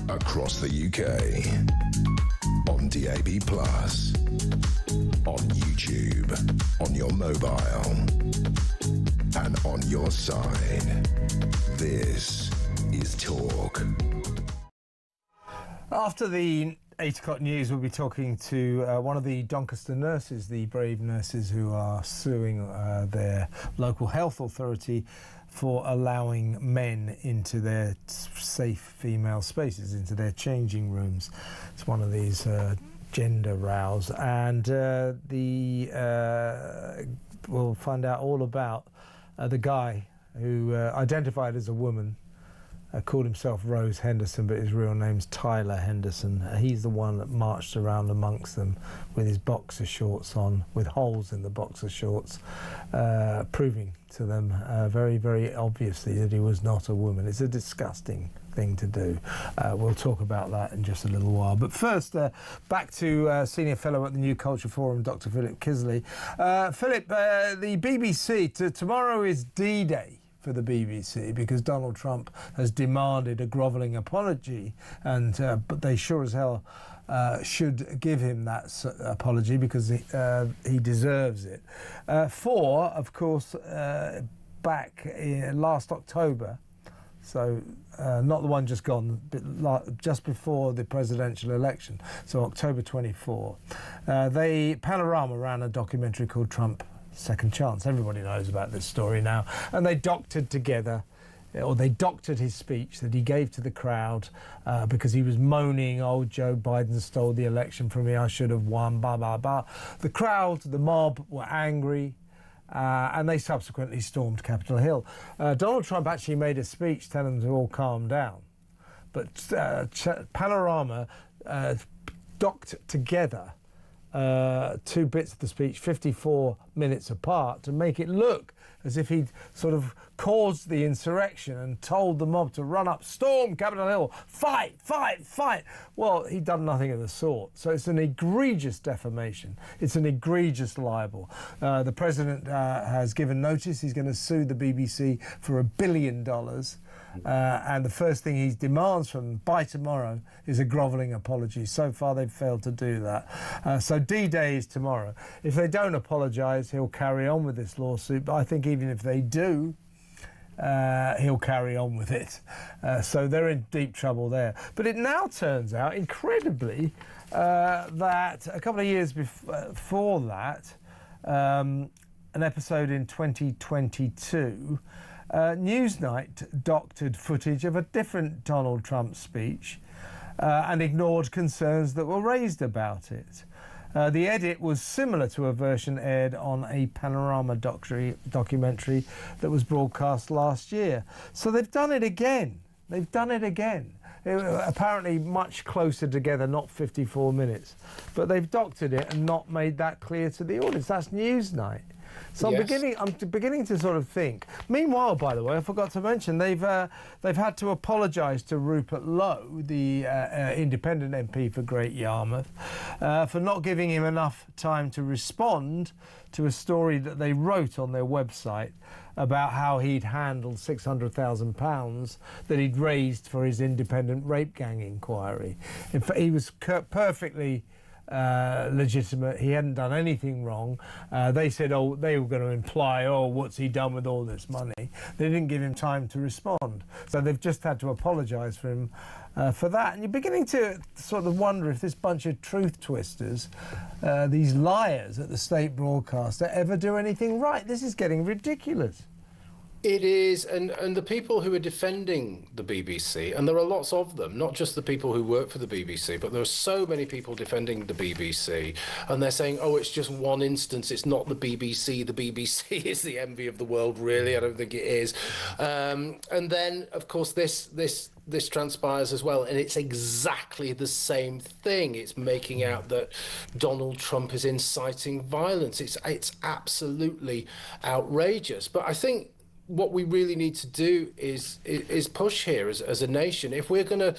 Across the UK, on DAB+, on YouTube, on your mobile, and on your side. This is Talk. After the 8 o'clock news, we'll be talking to one of the Doncaster nurses, the brave nurses who are suing their local health authority for allowing men into their safe female spaces, into their changing rooms. It's one of these gender rows, and we'll find out all about the guy who identified as a woman, called himself Rose Henderson, but his real name's Tyler Henderson. He's the one that marched around amongst them with his boxer shorts on, with holes in the boxer shorts, proving to them very, very obviously that he was not a woman. It's a disgusting thing to do. We'll talk about that in just a little while. But first, back to Senior Fellow at the New Culture Forum, Dr. Philip Kisley. Philip, the BBC, tomorrow is D-Day for the BBC, because Donald Trump has demanded a grovelling apology, and but they sure as hell should give him that apology, because he deserves it. Of course, back in last October, so not the one just gone, but just before the presidential election, so October 24, Panorama ran a documentary called Trump Second Chance. Everybody knows about this story now. And they doctored together, or they doctored his speech that he gave to the crowd because he was moaning, "Oh, Joe Biden stole the election from me, I should have won, blah, blah, blah." The crowd, the mob, were angry, and they subsequently stormed Capitol Hill. Donald Trump actually made a speech telling them to all calm down. But Panorama docked together two bits of the speech 54 minutes apart to make it look as if he'd sort of caused the insurrection and told the mob to run up, storm Capitol Hill, fight, fight, fight. Well, he'd done nothing of the sort. So it's an egregious defamation. It's an egregious libel. The president has given notice. He's going to sue the BBC for $1 billion. And the first thing he demands from them by tomorrow is a grovelling apology. So far, they've failed to do that. So D-Day is tomorrow. If they don't apologise, he'll carry on with this lawsuit. But I think even if they do, he'll carry on with it. So they're in deep trouble there. But it now turns out, incredibly, that a couple of years before that, an episode in 2022, Newsnight doctored footage of a different Donald Trump speech and ignored concerns that were raised about it. The edit was similar to a version aired on a Panorama documentary that was broadcast last year. So they've done it again. They've done it again. Apparently much closer together, not 54 minutes. But they've doctored it and not made that clear to the audience. That's Newsnight. So Yes. I'm beginning to sort of think. Meanwhile, by the way, I forgot to mention they've had to apologise to Rupert Lowe, the independent MP for Great Yarmouth, for not giving him enough time to respond to a story that they wrote on their website about how he'd handled £600,000 that he'd raised for his independent rape gang inquiry. In fact, he was perfectly legitimate. He hadn't done anything wrong. They said, oh, they were going to imply, oh, what's he done with all this money? They didn't give him time to respond. So they've just had to apologise for him for that. And you're beginning to sort of wonder if this bunch of truth twisters, these liars at the state broadcaster, ever do anything right. This is getting ridiculous. It is, and the people who are defending the BBC, and there are lots of them, not just the people who work for the BBC, but there are so many people defending the BBC, and they're saying, oh, it's just one instance, it's not the BBC. The BBC is the envy of the world, really. I don't think it is. And then, of course, this transpires as well, and it's exactly the same thing. It's making out that Donald Trump is inciting violence. It's absolutely outrageous. But I think what we really need to do is push here as a nation. If we're going to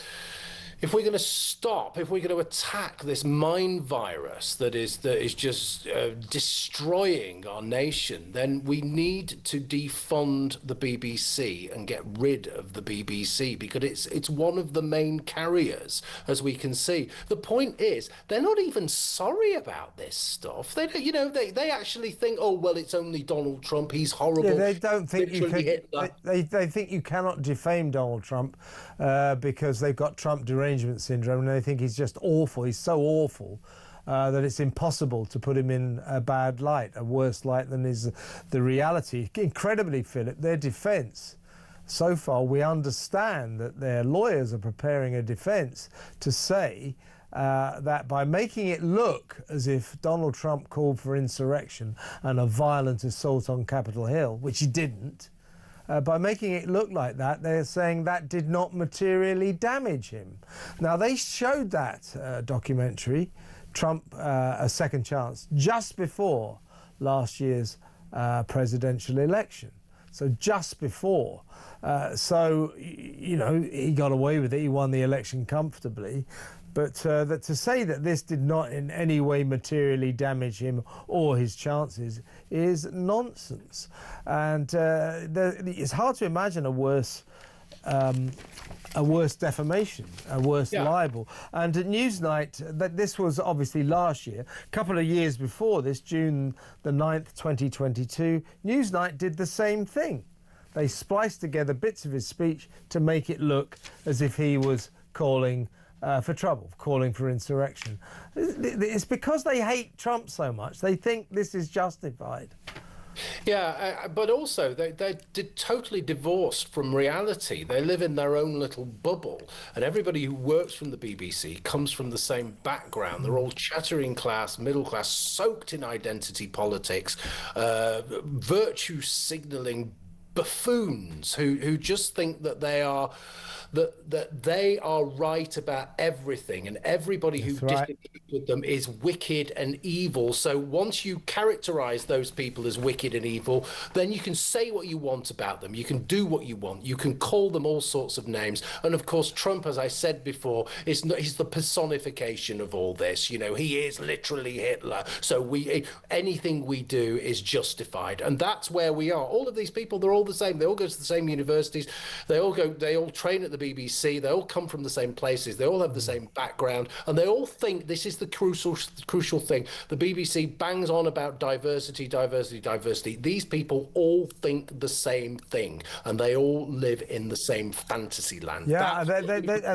stop, if we're going to attack this mind virus that is just destroying our nation, then we need to defund the BBC and get rid of the BBC, because it's one of the main carriers, as we can see. The point is, they're not even sorry about this stuff. They don't, they actually think, oh well, it's only Donald Trump. He's horrible. Yeah, they don't think you can. Hitler. They think you cannot defame Donald Trump because they've got Trump derangement syndrome, and they think he's just awful. He's so awful that it's impossible to put him in a bad light, a worse light than is the reality. Incredibly, Philip, their defence, so far we understand that their lawyers are preparing a defence to say that by making it look as if Donald Trump called for insurrection and a violent assault on Capitol Hill, which he didn't, by making it look like that, they're saying that did not materially damage him. Now, they showed that documentary, Trump, A Second Chance, just before last year's presidential election. So just before. So, he got away with it. He won the election comfortably. But to say that this did not in any way materially damage him or his chances is nonsense. And it's hard to imagine a worse defamation, a worse libel. And at Newsnight, this was obviously last year, a couple of years before this, June the 9th, 2022, Newsnight did the same thing. They spliced together bits of his speech to make it look as if he was calling for trouble, calling for insurrection. It's because they hate Trump so much. They think this is justified. Yeah, but also they're totally divorced from reality. They live in their own little bubble, and everybody who works from the BBC comes from the same background. They're all chattering class, middle class, soaked in identity politics, virtue signalling buffoons who just think that they are right about everything, and everybody who disagrees with them is wicked and evil. So once you characterize those people as wicked and evil, then you can say what you want about them. You can do what you want. You can call them all sorts of names. And of course, Trump, as I said before, he's the personification of all this. He is literally Hitler. So anything we do is justified. And that's where we are. All of these people, they're all the same. They all go to the same universities. They all train at the BBC. They all come from the same places. They all have the same background, and they all think this is the crucial thing. The BBC bangs on about diversity. These people all think the same thing, and they all live in the same fantasy land. Yeah,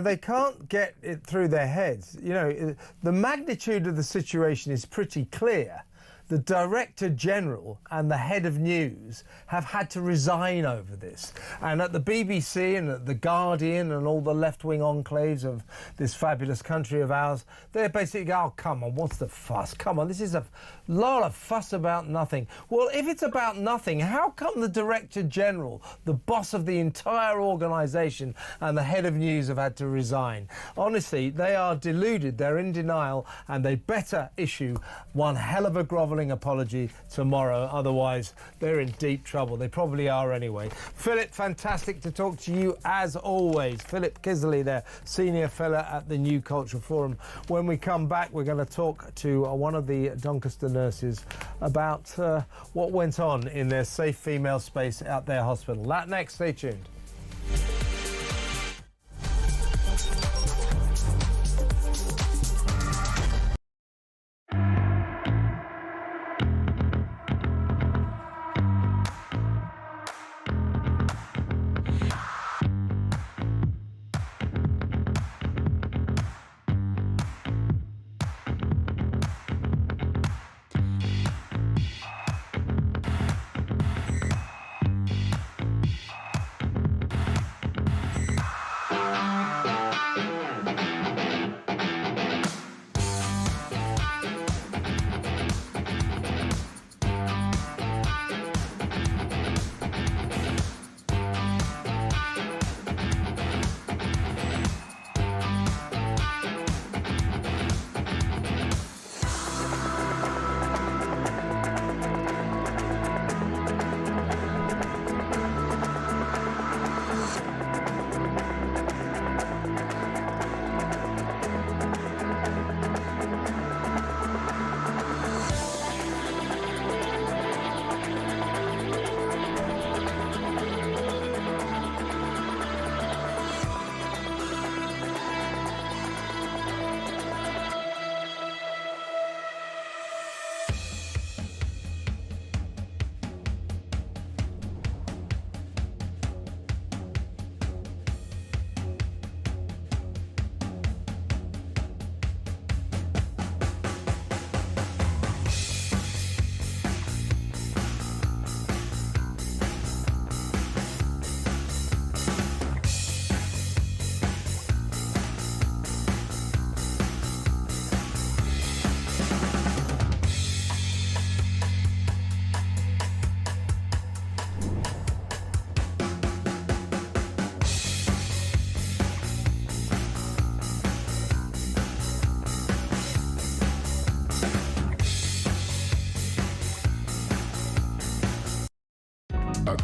they can't get it through their heads. The magnitude of the situation is pretty clear. The Director General and the head of news have had to resign over this. And at the BBC and at The Guardian and all the left-wing enclaves of this fabulous country of ours, they're basically going, oh, come on, what's the fuss? Come on, this is a lot of fuss about nothing. Well, if it's about nothing, how come the Director General, the boss of the entire organisation, and the head of news have had to resign? Honestly, they are deluded, they're in denial, and they better issue one hell of a grovelling apology tomorrow, otherwise they're in deep trouble. They probably are anyway. Philip, fantastic to talk to you as always. Philip Kisley there, senior fellow at the New Cultural Forum. When we come back, we're going to talk to one of the Doncaster nurses about what went on in their safe female space at their hospital. That next, stay tuned.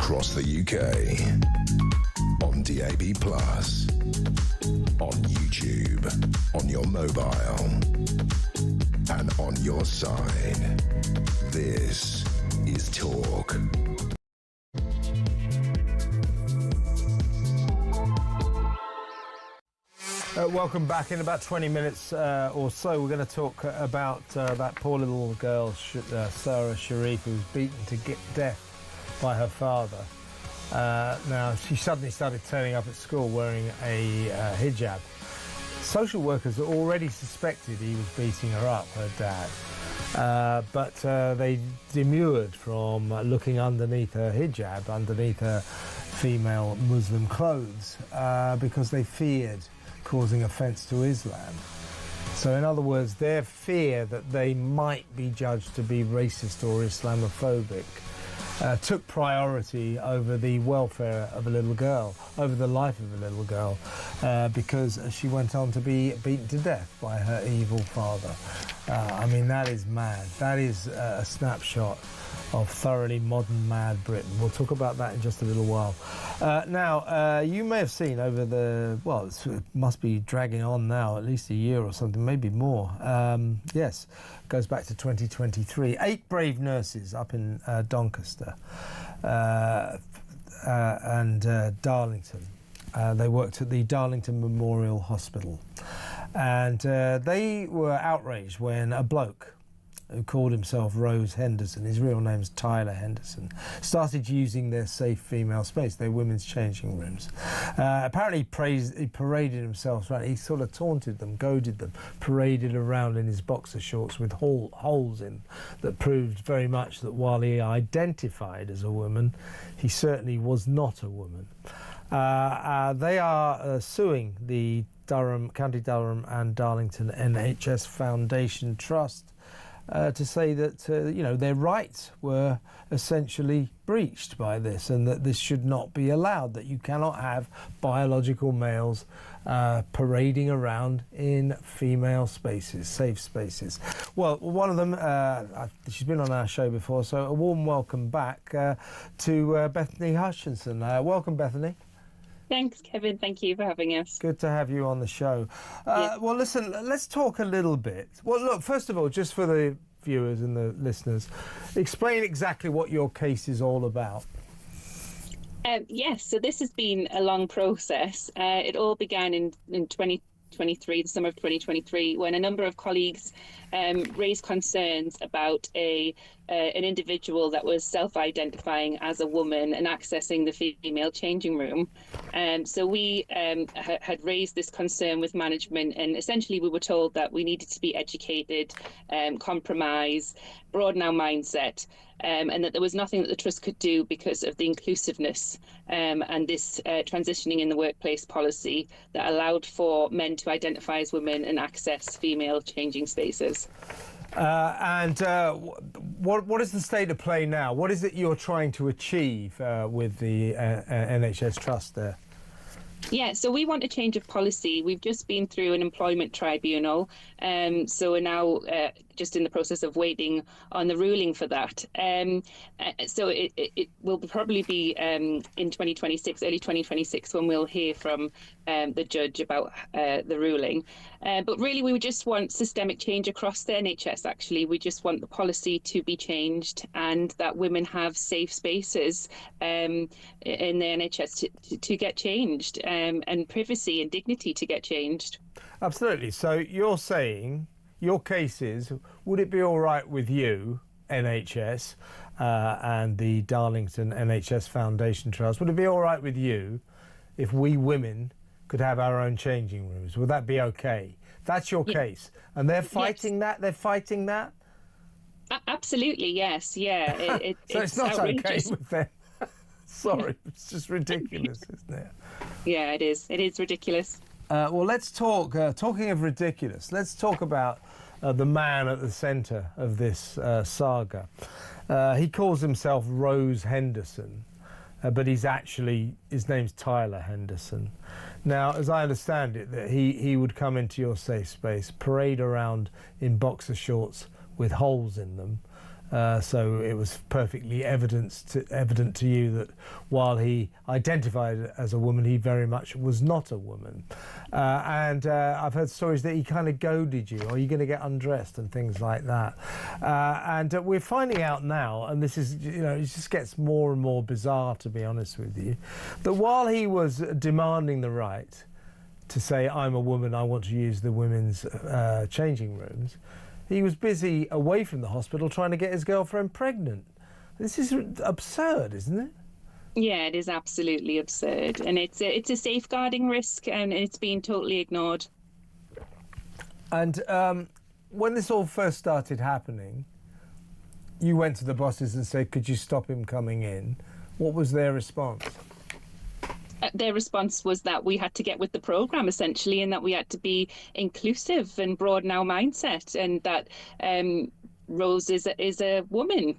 across the UK. On DAB+, on YouTube, on your mobile, and on your side. This is Talk. Welcome back. In about 20 minutes or so, we're going to talk about that poor little girl, Sarah Sharif, who was beaten to death by her father. Now, she suddenly started turning up at school wearing a hijab. Social workers already suspected he was beating her up, her dad. But they demurred from looking underneath her hijab, underneath her female Muslim clothes, because they feared causing offence to Islam. So in other words, their fear that they might be judged to be racist or Islamophobic took priority over the welfare of a little girl, over the life of a little girl, because she went on to be beaten to death by her evil father. I mean, that is mad. That is a snapshot of thoroughly modern mad Britain. We'll talk about that in just a little while. Now, you may have seen over the, well, it must be dragging on now, at least a year or something, maybe more. Yes, goes back to 2023. 8 brave nurses up in Doncaster and Darlington. They worked at the Darlington Memorial Hospital. And they were outraged when a bloke who called himself Rose Henderson, his real name's Tyler Henderson, started using their safe female space, their women's changing rooms. Apparently he paraded himself around, he sort of taunted them, goaded them, paraded around in his boxer shorts with holes in that proved very much that while he identified as a woman, he certainly was not a woman. They are suing the County Durham and Darlington NHS Foundation Trust to say that you know, their rights were essentially breached by this, and that this should not be allowed, that you cannot have biological males parading around in female spaces, safe spaces. Well, one of them, she's been on our show before, so a warm welcome back to Bethany Hutchinson. Welcome, Bethany. Thanks, Kevin. Thank you for having us. Good to have you on the show. Well, listen, let's talk a little bit. Well, look, first of all, just for the viewers and the listeners, explain exactly what your case is all about. Yes, so this has been a long process. It all began in 2023, the summer of 2023, when a number of colleagues raised concerns about an individual that was self-identifying as a woman and accessing the female changing room. So we had raised this concern with management, and essentially we were told that we needed to be educated, compromise, broaden our mindset, and that there was nothing that the Trust could do because of the inclusiveness and this transitioning in the workplace policy that allowed for men to identify as women and access female changing spaces. What is the state of play now? What is it you're trying to achieve with the NHS Trust there? Yeah, so we want a change of policy. We've just been through an employment tribunal, so we're now just in the process of waiting on the ruling for that. So it will probably be in 2026, early 2026, when we'll hear from the judge about the ruling. But really, we just want systemic change across the NHS, actually. We just want the policy to be changed and that women have safe spaces in the NHS to get changed, and privacy and dignity to get changed. Absolutely. So you're saying, your case is, would it be all right with you, NHS, and the Darlington NHS Foundation Trust, would it be all right with you if we women could have our own changing rooms? Would that be okay? That's your case. And they're fighting that? They're fighting that? Absolutely, yes. Yeah. So it's not outrageous. okay with them? Sorry, it's just ridiculous, isn't it? Yeah, it is. It is ridiculous. Well, let's talk, talking of ridiculous, let's talk about the man at the centre of this saga. He calls himself Rose Henderson, but his name's Tyler Henderson. Now, as I understand it, that he would come into your safe space, parade around in boxer shorts with holes in them, So it was perfectly evident to you that while he identified as a woman, he very much was not a woman. And I've heard stories that he kind of goaded you, or you're going to get undressed and things like that. And we're finding out now, and this is, it just gets more and more bizarre, to be honest with you, that while he was demanding the right to say, I'm a woman, I want to use the women's changing rooms, he was busy away from the hospital trying to get his girlfriend pregnant. This is absurd, isn't it? Yeah, it is absolutely absurd, and it's a safeguarding risk, and it's being totally ignored. And when this all first started happening, you went to the bosses and said, could you stop him coming in? What was their response? Their response was that we had to get with the program, essentially, and that we had to be inclusive and broaden our mindset, and that Rose is a woman.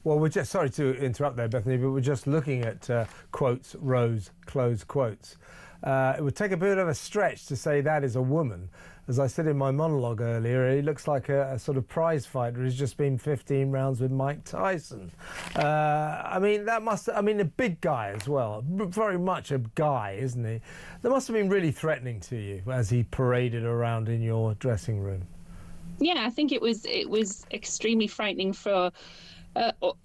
Well, we're just, sorry to interrupt there, Bethany, but we're just looking at quotes, Rose, close quotes. It would take a bit of a stretch to say that is a woman. As I said in my monologue earlier, he looks like a sort of prize fighter who's just been 15 rounds with Mike Tyson. I mean, a big guy as well, very much a guy, isn't he? That must have been really threatening to you as he paraded around in your dressing room. Yeah, I think it was extremely frightening for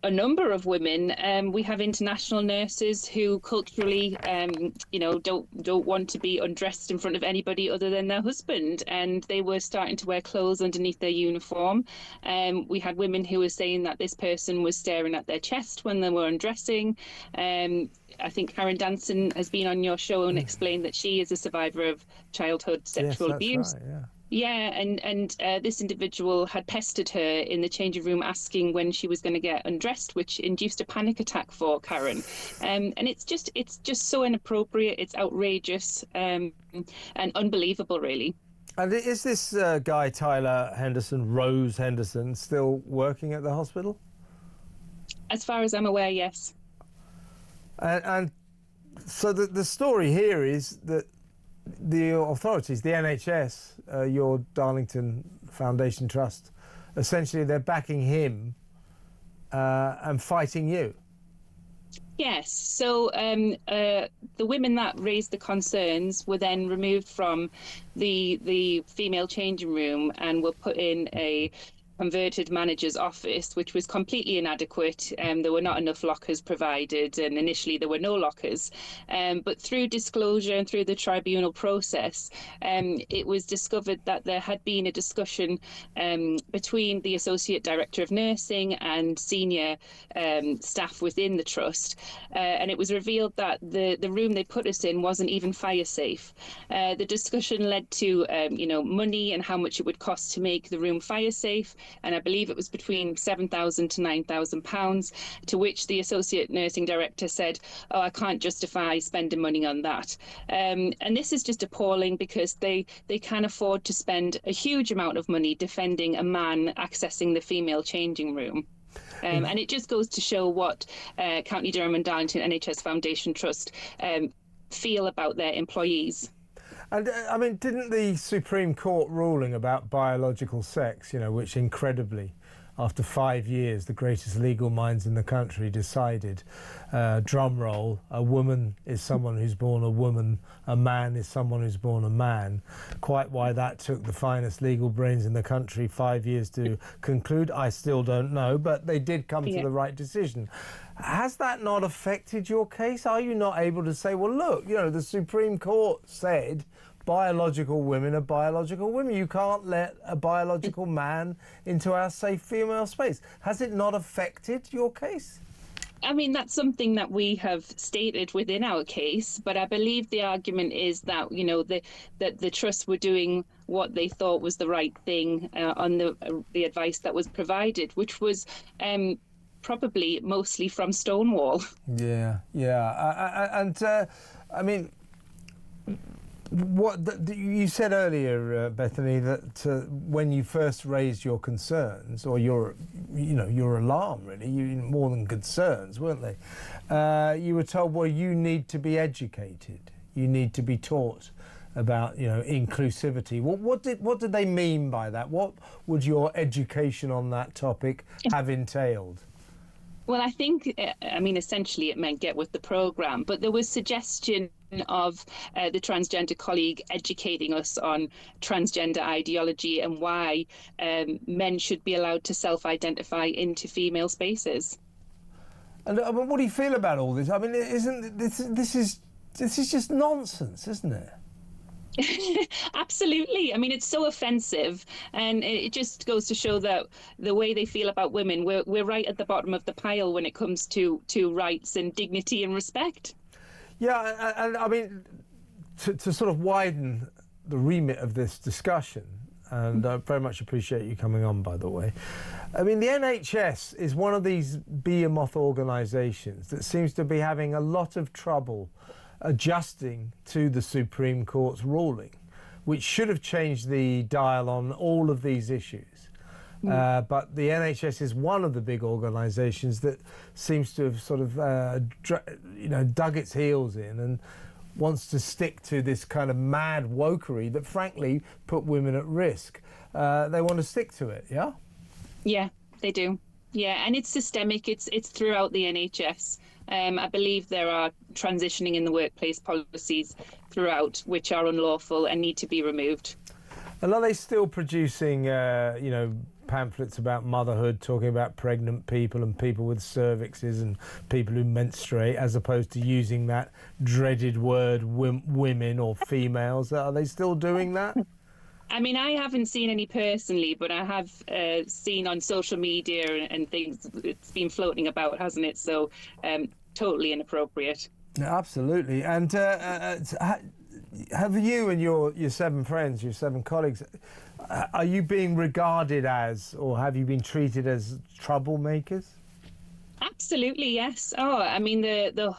a number of women. We have international nurses who culturally, don't want to be undressed in front of anybody other than their husband, and they were starting to wear clothes underneath their uniform. We had women who were saying that this person was staring at their chest when they were undressing. I think Karen Danson has been on your show and explained that she is a survivor of childhood sexual abuse. Right, yeah. Yeah, and this individual had pestered her in the changing room, asking when she was going to get undressed, which induced a panic attack for Karen. And it's just so inappropriate. It's outrageous and unbelievable, really. And is this guy, Tyler Henderson, Rose Henderson, still working at the hospital? As far as I'm aware, yes. And so the story here is that the authorities, the NHS, your Darlington Foundation Trust, essentially they're backing him and fighting you. Yes. So the women that raised the concerns were then removed from the female changing room and were put in a converted manager's office, which was completely inadequate. There were not enough lockers provided, and initially there were no lockers. But through disclosure and through the tribunal process, it was discovered that there had been a discussion between the Associate Director of Nursing and senior staff within the trust. And it was revealed that the room they put us in wasn't even fire safe. The discussion led to money and how much it would cost to make the room fire safe. And I believe it was between £7,000 to £9,000, to which the Associate Nursing Director said, oh, I can't justify spending money on that. And this is just appalling, because they can afford to spend a huge amount of money defending a man accessing the female changing room. And it just goes to show what County Durham and Darlington NHS Foundation Trust feel about their employees. And I mean, didn't the Supreme Court ruling about biological sex, which incredibly, after 5 years, the greatest legal minds in the country decided, drum roll, a woman is someone who's born a woman, a man is someone who's born a man. Quite why that took the finest legal brains in the country 5 years to conclude, I still don't know, but they did come to the right decision. Has that not affected your case? Are you not able to say, well, look, the Supreme Court said biological women are biological women. You can't let a biological man into our safe female space. Has it not affected your case? I mean, that's something that we have stated within our case, but I believe the argument is that, that the trusts were doing what they thought was the right thing on the advice that was provided, which was probably mostly from Stonewall. Yeah. And I mean, you said earlier, Bethany, that when you first raised your concerns, or your alarm, really, more than concerns, weren't they? You were told, well, you need to be educated, you need to be taught about, you know, inclusivity. What did they mean by that? What would your education on that topic have entailed? Well, I think, I mean, essentially it meant get with the programme, but there was suggestion of the transgender colleague educating us on transgender ideology and why men should be allowed to self-identify into female spaces. And I mean, what do you feel about all this? I mean, isn't this is just nonsense, isn't it? Absolutely. I mean, it's so offensive, and it just goes to show that the way they feel about women, we're right at the bottom of the pile when it comes to rights and dignity and respect. Yeah, and I mean, to sort of widen the remit of this discussion, and I very much appreciate you coming on, by the way. I mean, the NHS is one of these behemoth organisations that seems to be having a lot of trouble adjusting to the Supreme Court's ruling, which should have changed the dial on all of these issues. But the NHS is one of the big organisations that seems to have sort of, dug its heels in and wants to stick to this kind of mad wokery that, frankly, put women at risk. They want to stick to it, yeah? Yeah, they do. Yeah, and it's systemic. It's throughout the NHS. I believe there are transitioning in the workplace policies throughout which are unlawful and need to be removed. And are they still producing, pamphlets about motherhood, talking about pregnant people and people with cervixes and people who menstruate, as opposed to using that dreaded word women or females? Are they still doing that? I mean, I haven't seen any personally, but I have seen on social media and things. It's been floating about, hasn't it? So, totally inappropriate. Absolutely. And have you and your 7 friends, your 7 colleagues, are you being regarded as, or have you been treated as troublemakers? Absolutely, yes. Oh, I mean, the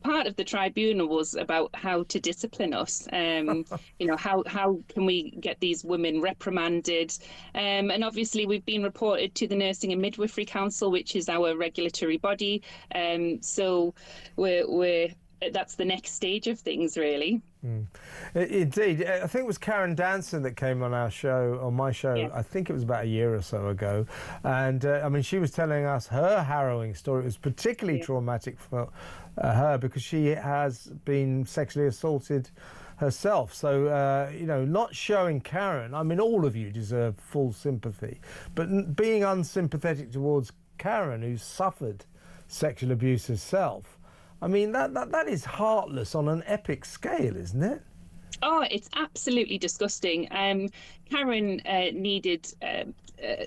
part of the tribunal was about how to discipline us. How can we get these women reprimanded? And obviously we've been reported to the Nursing and Midwifery Council, which is our regulatory body. So that's the next stage of things, really. Indeed. I think it was Karen Danson that came on my show, yeah. I think it was about a year or so ago. And I mean, she was telling us her harrowing story. It was particularly traumatic for her because she has been sexually assaulted herself. So, not showing Karen, I mean, all of you deserve full sympathy, but being unsympathetic towards Karen, who's suffered sexual abuse herself, I mean, that is heartless on an epic scale, isn't it? Oh, it's absolutely disgusting. Karen needed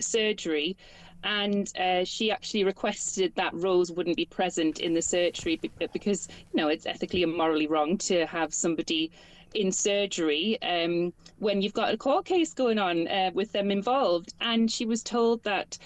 surgery, and she actually requested that Rose wouldn't be present in the surgery because, it's ethically and morally wrong to have somebody in surgery when you've got a court case going on with them involved. And she was told that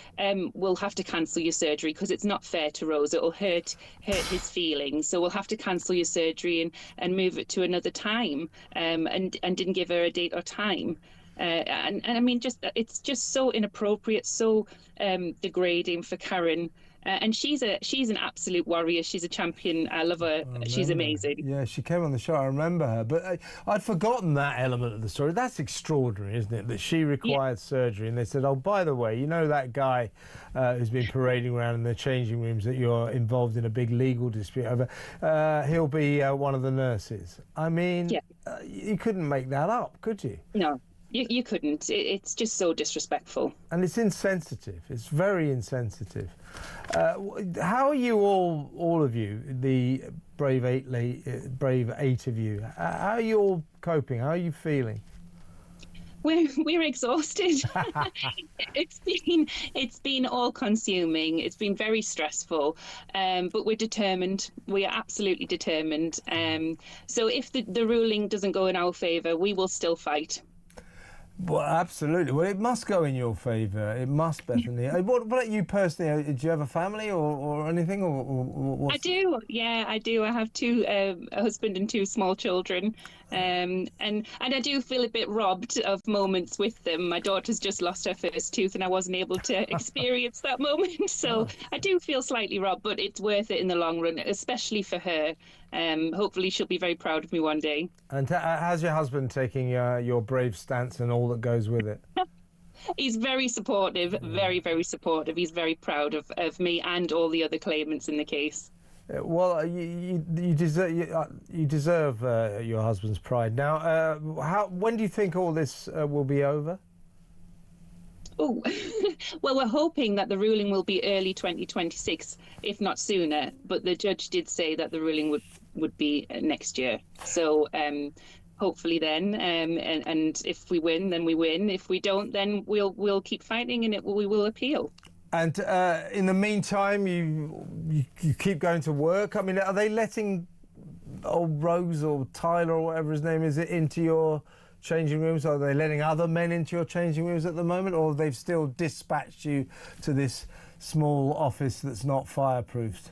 we'll have to cancel your surgery because it's not fair to Rose. It'll hurt his feelings. So we'll have to cancel your surgery and move it to another time, and didn't give her a date or time. And I mean, it's just so inappropriate, so degrading for Karen. And she's an absolute warrior. She's a champion. I love her. She's amazing. Yeah, she came on the show. I remember her. But I'd forgotten that element of the story. That's extraordinary, isn't it? That she required surgery. And they said, oh, by the way, that guy who's been parading around in the changing rooms that you're involved in a big legal dispute over, he'll be one of the nurses. I mean, you couldn't make that up, could you? No. You couldn't. It's just so disrespectful. And it's insensitive. It's very insensitive. How are you all of you, the brave eight of you, how are you all coping? How are you feeling? We're exhausted. It's been all-consuming. It's been very stressful, but we're determined. We are absolutely determined. So if the ruling doesn't go in our favour, we will still fight. Well, absolutely. Well, it must go in your favour. It must, Bethany. What about you personally? Do you have a family or anything? Or I do. Yeah, I do. I have a husband and 2 small children. And I do feel a bit robbed of moments with them. My daughter's just lost her first tooth and I wasn't able to experience that moment. So I do feel slightly robbed, but it's worth it in the long run, especially for her. Hopefully she'll be very proud of me one day. And how's your husband taking your brave stance and all that goes with it? He's very supportive, very, very supportive. He's very proud of me and all the other claimants in the case. Well, you deserve your husband's pride. Now, when do you think all this will be over? Oh, well, we're hoping that the ruling will be early 2026, if not sooner. But the judge did say that the ruling would be next year. So hopefully then, and if we win, then we win. If we don't, then we'll keep fighting, and we will appeal. And in the meantime, you keep going to work. I mean, are they letting old Rose or Tyler or whatever his name is into your changing rooms? Are they letting other men into your changing rooms at the moment, or they've still dispatched you to this small office that's not fireproofed?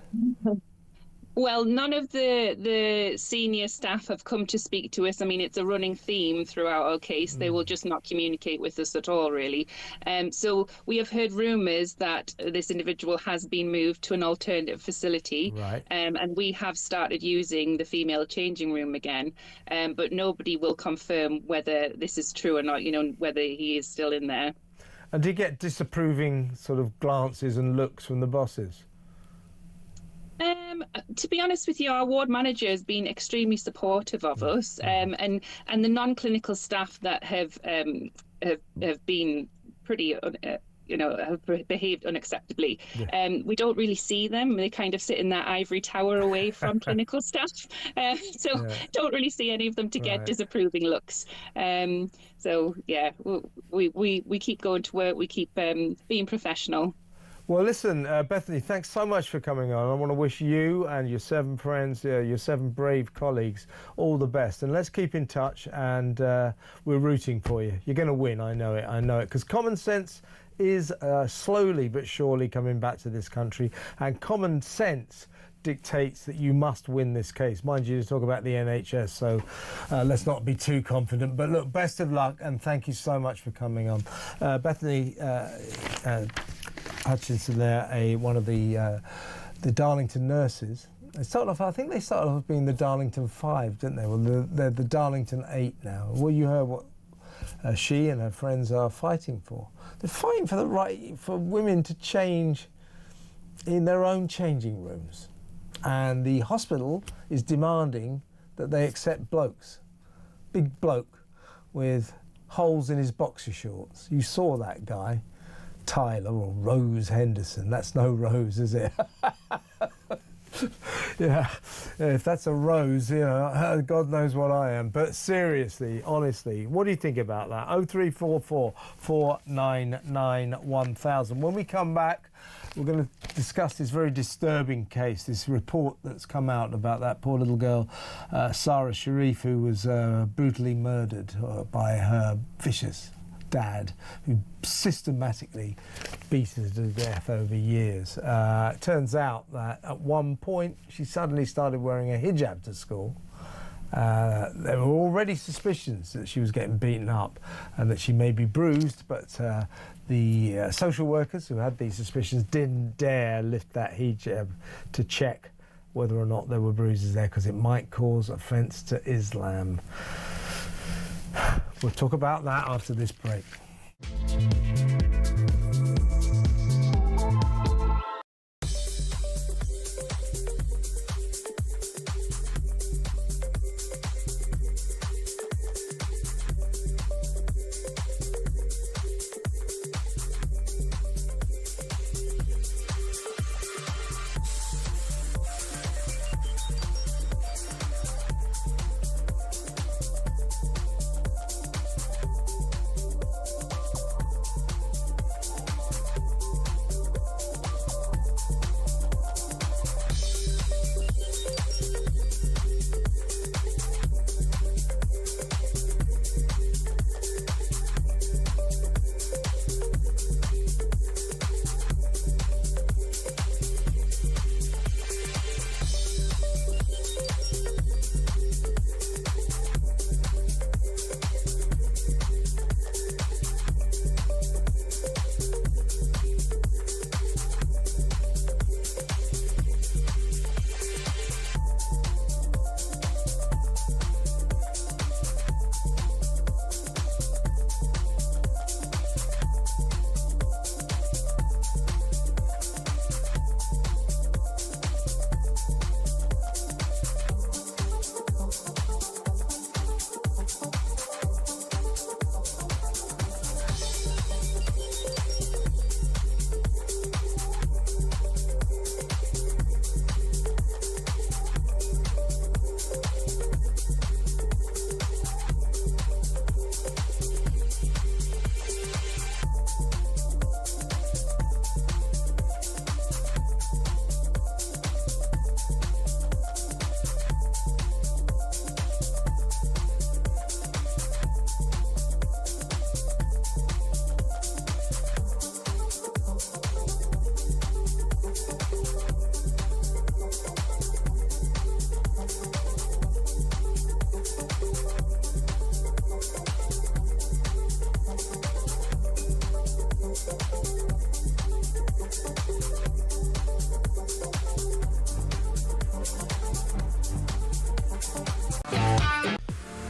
Well, none of the senior staff have come to speak to us. I mean, it's a running theme throughout our case. They will just not communicate with us at all, really. So we have heard rumours that this individual has been moved to an alternative facility. Right. And we have started using the female changing room again. But nobody will confirm whether this is true or not, whether he is still in there. And do you get disapproving sort of glances and looks from the bosses? To be honest with you, our ward manager has been extremely supportive of us, and the non-clinical staff that have been pretty, have behaved unacceptably. Yeah. We don't really see them. They kind of sit in that ivory tower away from clinical staff, don't really see any of them to get disapproving looks. So yeah, we keep going to work. We keep being professional. Well, listen, Bethany, thanks so much for coming on. I want to wish you and your 7 friends, your 7 brave colleagues, all the best. And let's keep in touch, and we're rooting for you. You're going to win, I know it, because common sense is slowly but surely coming back to this country, and common sense dictates that you must win this case. Mind you, to talk about the NHS, so let's not be too confident. But look, best of luck, and thank you so much for coming on. Bethany Hutchinson there, one of the Darlington nurses. They started off, I think they started off being the Darlington 5, didn't they? Well, they're the Darlington 8 now. Well, you heard what she and her friends are fighting for. They're fighting for the right for women to change in their own changing rooms. And the hospital is demanding that they accept blokes. Big bloke with holes in his boxer shorts. You saw that guy. Tyler or Rose Henderson. That's no Rose, is it? Yeah, if that's a Rose, God knows what I am. But seriously, honestly, what do you think about that? 0344 499 1000. When we come back, we're going to discuss this very disturbing case, this report that's come out about that poor little girl, Sarah Sharif, who was brutally murdered by her vicious dad, who systematically beat her to death over years. It turns out that at one point she suddenly started wearing a hijab to school. There were already suspicions that she was getting beaten up and that she may be bruised, but the social workers who had these suspicions didn't dare lift that hijab to check whether or not there were bruises there, because it might cause offence to Islam. We'll talk about that after this break.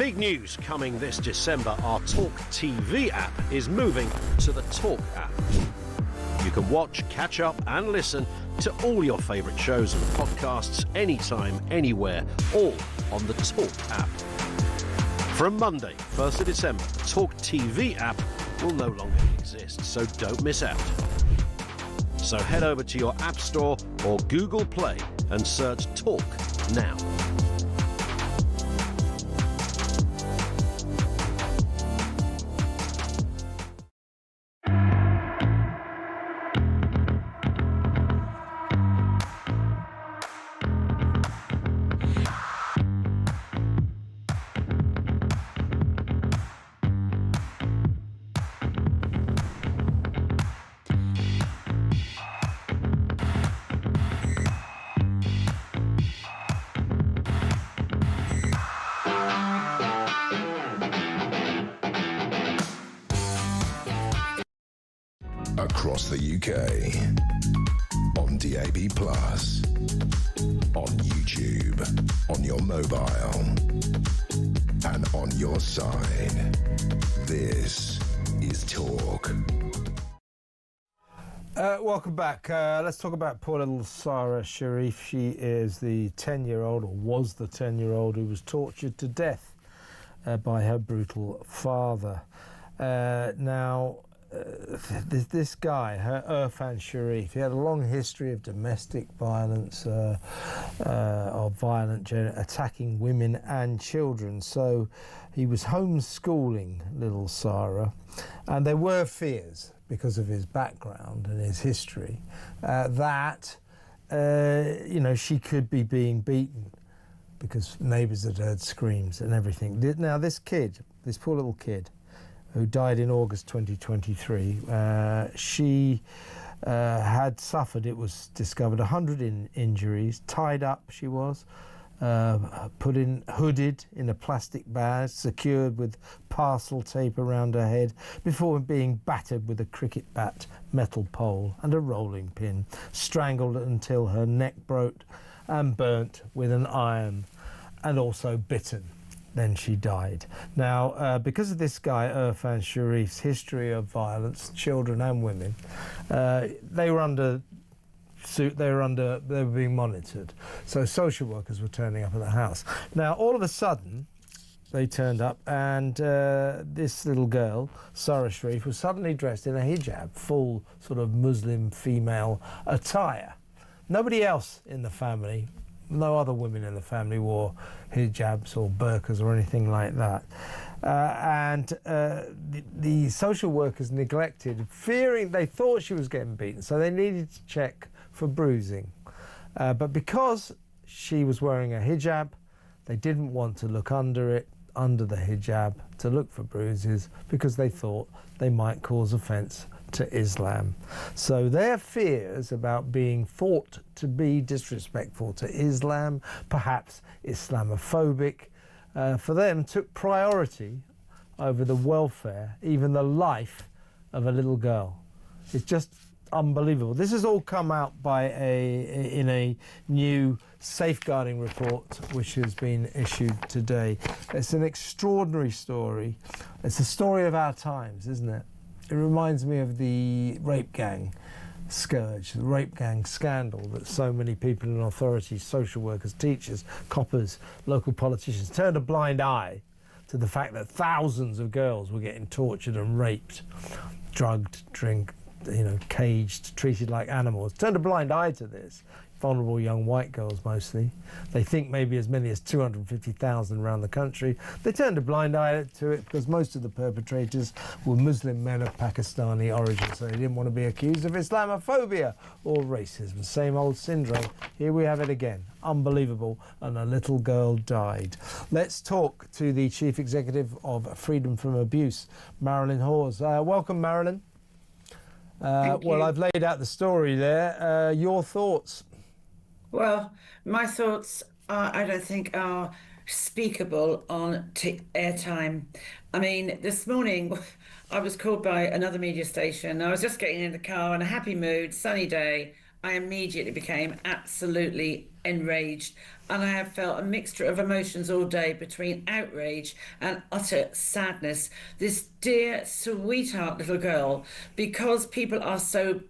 Big news coming this December. Our talkTV app is moving to the Talk app. You can watch, catch up and listen to all your favourite shows and podcasts anytime, anywhere, all on the Talk app. From Monday, 1st of December, the talkTV app will no longer exist, so don't miss out. So head over to your App Store or Google Play and search Talk now. Across the UK, on DAB+, on YouTube, on your mobile, and on your side. This is Talk. Welcome back. Let's talk about poor little Sarah Sharif. She is the 10-year-old, or was the 10-year-old, who was tortured to death by her brutal father. This guy, Irfan Sharif, he had a long history of domestic violence, attacking women and children. So he was homeschooling little Sarah, and there were fears, because of his background and his history, that she could be being beaten because neighbours had heard screams and everything. Now this poor little kid, who died in August 2023, she had suffered, it was discovered, 100 injuries, tied up she was, hooded in a plastic bag, secured with parcel tape around her head, before being battered with a cricket bat, metal pole and a rolling pin, strangled until her neck broke and burnt with an iron, and also bitten. Then she died. Now, because of this guy, Irfan Sharif's history of violence, children and women, they were being monitored. So social workers were turning up at the house. Now, all of a sudden, they turned up, and this little girl, Sarah Sharif, was suddenly dressed in a hijab, full sort of Muslim female attire. Nobody else in the family, no other women in the family, wore hijabs or burqas or anything like that. The social workers neglected, fearing, they thought she was getting beaten, so they needed to check for bruising. But because she was wearing a hijab, they didn't want to look under the hijab, to look for bruises, because they thought they might cause offence to Islam. So their fears about being thought to be disrespectful to Islam, perhaps Islamophobic, for them took priority over the welfare, even the life of a little girl. It's just unbelievable. This has all come out in a new safeguarding report which has been issued today. It's an extraordinary story. It's a story of our times, isn't it? It reminds me of the rape gang scourge, the rape gang scandal that so many people in authorities, social workers, teachers, coppers, local politicians turned a blind eye to the fact that thousands of girls were getting tortured and raped, drugged, caged, treated like animals. Turned a blind eye to this. Vulnerable young white girls mostly. They think maybe as many as 250,000 around the country. They turned a blind eye to it because most of the perpetrators were Muslim men of Pakistani origin, so they didn't want to be accused of Islamophobia or racism. Same old syndrome. Here we have it again. Unbelievable. And a little girl died. Let's talk to the Chief Executive of Freedom from Abuse, Marilyn Hawes. Welcome, Marilyn. Well, I've laid out the story there. Your thoughts? Well, my thoughts I don't think are speakable on airtime. I mean, this morning I was called by another media station. I was just getting in the car in a happy mood, sunny day. I immediately became absolutely enraged, and I have felt a mixture of emotions all day between outrage and utter sadness. This dear, sweetheart little girl, because people are so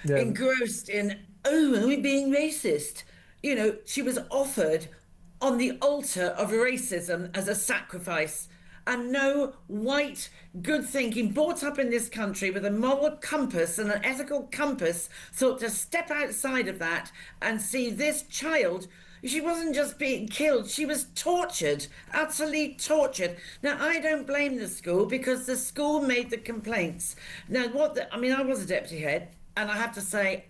engrossed in, oh, are we being racist? You know, she was offered on the altar of racism as a sacrifice. And no white, good thinking, brought up in this country with a moral compass and an ethical compass, thought to step outside of that and see this child. She wasn't just being killed, she was tortured, utterly tortured. Now, I don't blame the school because the school made the complaints. Now, I was a deputy head, and I have to say,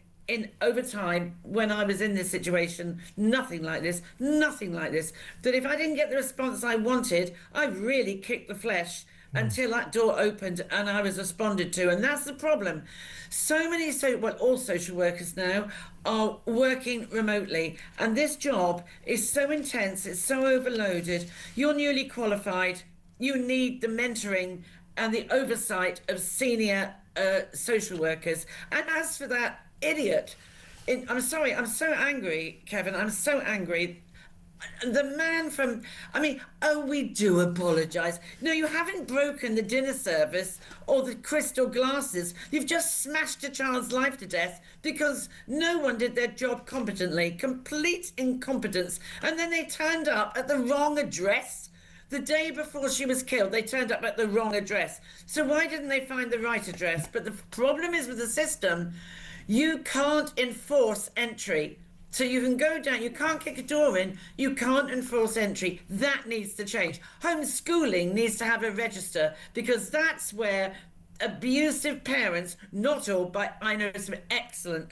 over time, when I was in this situation, nothing like this. That if I didn't get the response I wanted, I really kicked the flesh until that door opened and I was responded to. And that's the problem. So many, all social workers now are working remotely. And this job is so intense, it's so overloaded. You're newly qualified. You need the mentoring and the oversight of senior social workers. And as for that idiot, I'm sorry, I'm so angry, Kevin, I'm so angry. The man from, we do apologise. No, you haven't broken the dinner service or the crystal glasses. You've just smashed a child's life to death because no one did their job competently. Complete incompetence. And then they turned up at the wrong address. The day before she was killed, they turned up at the wrong address. So why didn't they find the right address? But the problem is with the system, you can't enforce entry. So you can go down, you can't kick a door in, you can't enforce entry. That needs to change. Homeschooling needs to have a register because that's where abusive parents, not all, but I know some excellent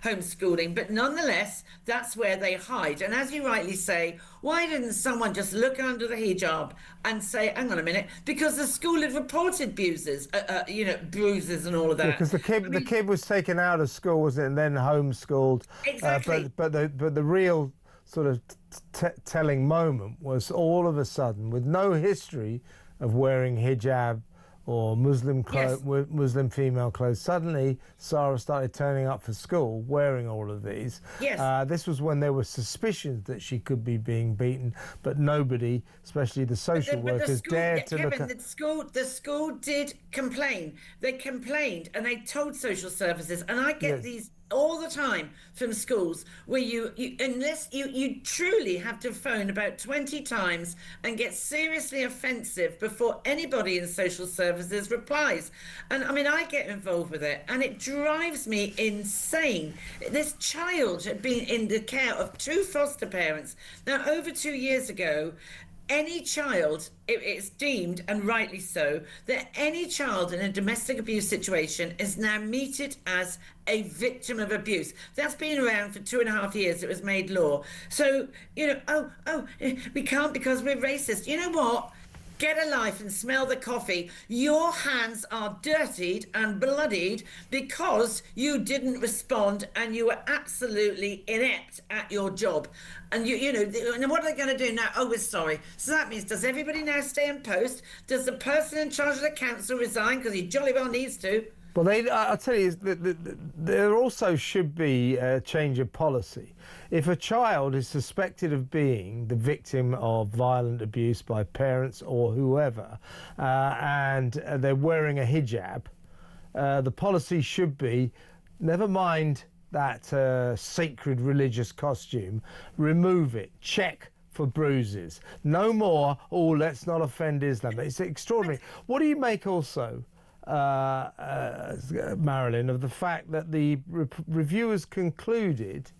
homeschooling, but nonetheless, that's where they hide. And as you rightly say, why didn't someone just look under the hijab and say, hang on a minute, because the school had reported bruises and all of that. Because the kid was taken out of school, wasn't it, and then homeschooled. Exactly. But the real sort of telling moment was all of a sudden, with no history of wearing hijab or Muslim female clothes, suddenly Sarah started turning up for school wearing all of these. Yes. This was when there were suspicions that she could be being beaten, but nobody, especially the social workers, dared to look at... The school did complain. They complained and they told social services, and I get these all the time from schools where you truly have to phone about 20 times and get seriously offensive before anybody in social services replies. And I get involved with it and it drives me insane. This child had been in the care of 2 foster parents. Now, over 2 years ago, any child, it's deemed, and rightly so, that any child in a domestic abuse situation is now meted as a victim of abuse. That's been around for 2.5 years. It was made law. So, we can't because we're racist. You know what? Get a life and smell the coffee. Your hands are dirtied and bloodied because you didn't respond and you were absolutely inept at your job. And and what are they going to do now? Oh, we're sorry. So that means, does everybody now stay in post? Does the person in charge of the council resign because he jolly well needs to? Well, I'll tell you, there also should be a change of policy. If a child is suspected of being the victim of violent abuse by parents or whoever, and they're wearing a hijab, the policy should be, never mind that sacred religious costume, remove it, check for bruises. No more, let's not offend Islam. It's extraordinary. What do you make also, Marilyn, of the fact that the reviewers concluded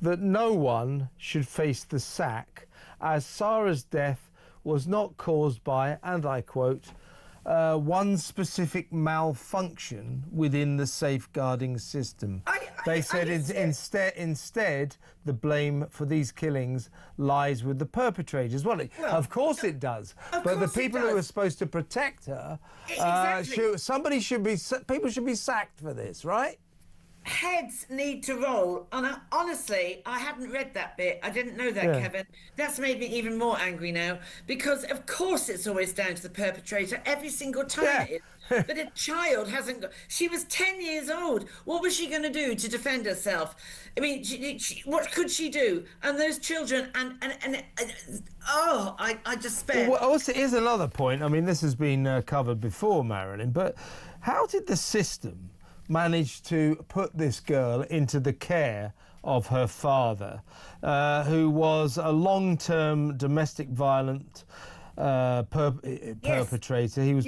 that no one should face the sack, as Sarah's death was not caused by, and I quote, one specific malfunction within the safeguarding system. They said instead the blame for these killings lies with the perpetrators. Well, of course it does. But the people who are supposed to protect her, people should be sacked for this, right? heads need to roll. And honestly, I hadn't read that bit. I didn't know that, Yeah. Kevin. That's made me even more angry now, because of course it's always down to the perpetrator every single time Yeah. it is. But a child hasn't got. She was 10 years old. What was she going to do to defend herself? I mean, what could she do? And those children, I despair. Well, also, here's another point. I mean, this has been covered before, Marilyn, but how did the system manage to put this girl into the care of her father, who was a long-term domestic violent perpetrator? He was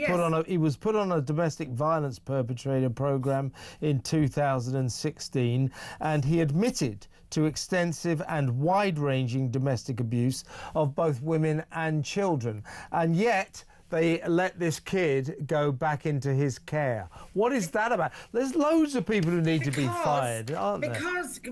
put on a domestic violence perpetrator program in 2016, and he admitted to extensive and wide-ranging domestic abuse of both women and children, and yet they let this kid go back into his care. What is that about? There's loads of people who need to be fired, aren't there?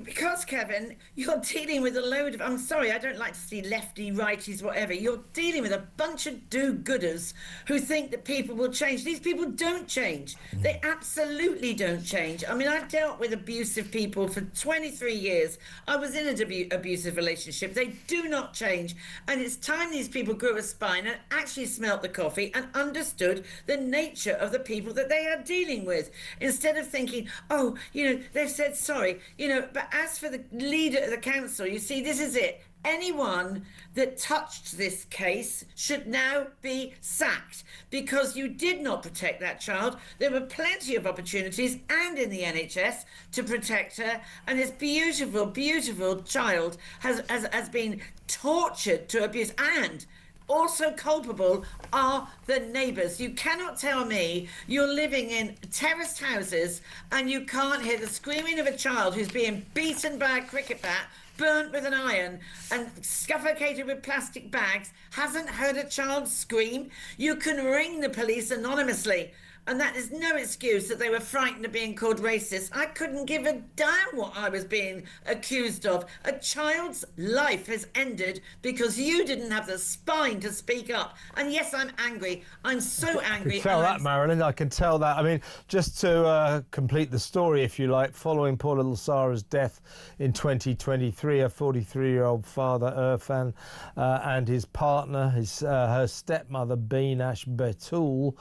Because, Kevin, you're dealing with a load of... I'm sorry, I don't like to see lefty, righties, whatever. You're dealing with a bunch of do-gooders who think that people will change. These people don't change. They absolutely don't change. I mean, I've dealt with abusive people for 23 years. I was in an abusive relationship. They do not change. And it's time these people grew a spine and actually smelt the coffee and understood the nature of the people that they are dealing with, instead of thinking, oh, you know, they've said sorry, you know. But as for the leader of the council, you see, this is it. Anyone that touched this case should now be sacked, because you did not protect that child. There were plenty of opportunities, and in the NHS, to protect her. And this beautiful, beautiful child has been tortured to abuse. And also culpable are the neighbours. You cannot tell me you're living in terraced houses and you can't hear the screaming of a child who's being beaten by a cricket bat, burnt with an iron and suffocated with plastic bags, hasn't heard a child scream. You can ring the police anonymously, and that is no excuse that they were frightened of being called racist. I couldn't give a damn what I was being accused of. A child's life has ended because you didn't have the spine to speak up. And yes, I'm angry. I'm so angry. I can tell that, Marilyn. I can tell that. I mean, just to complete the story, if you like, following poor little Sarah's death in 2023, her 43-year-old father, Irfan, and his partner, her stepmother, Beinash Betul,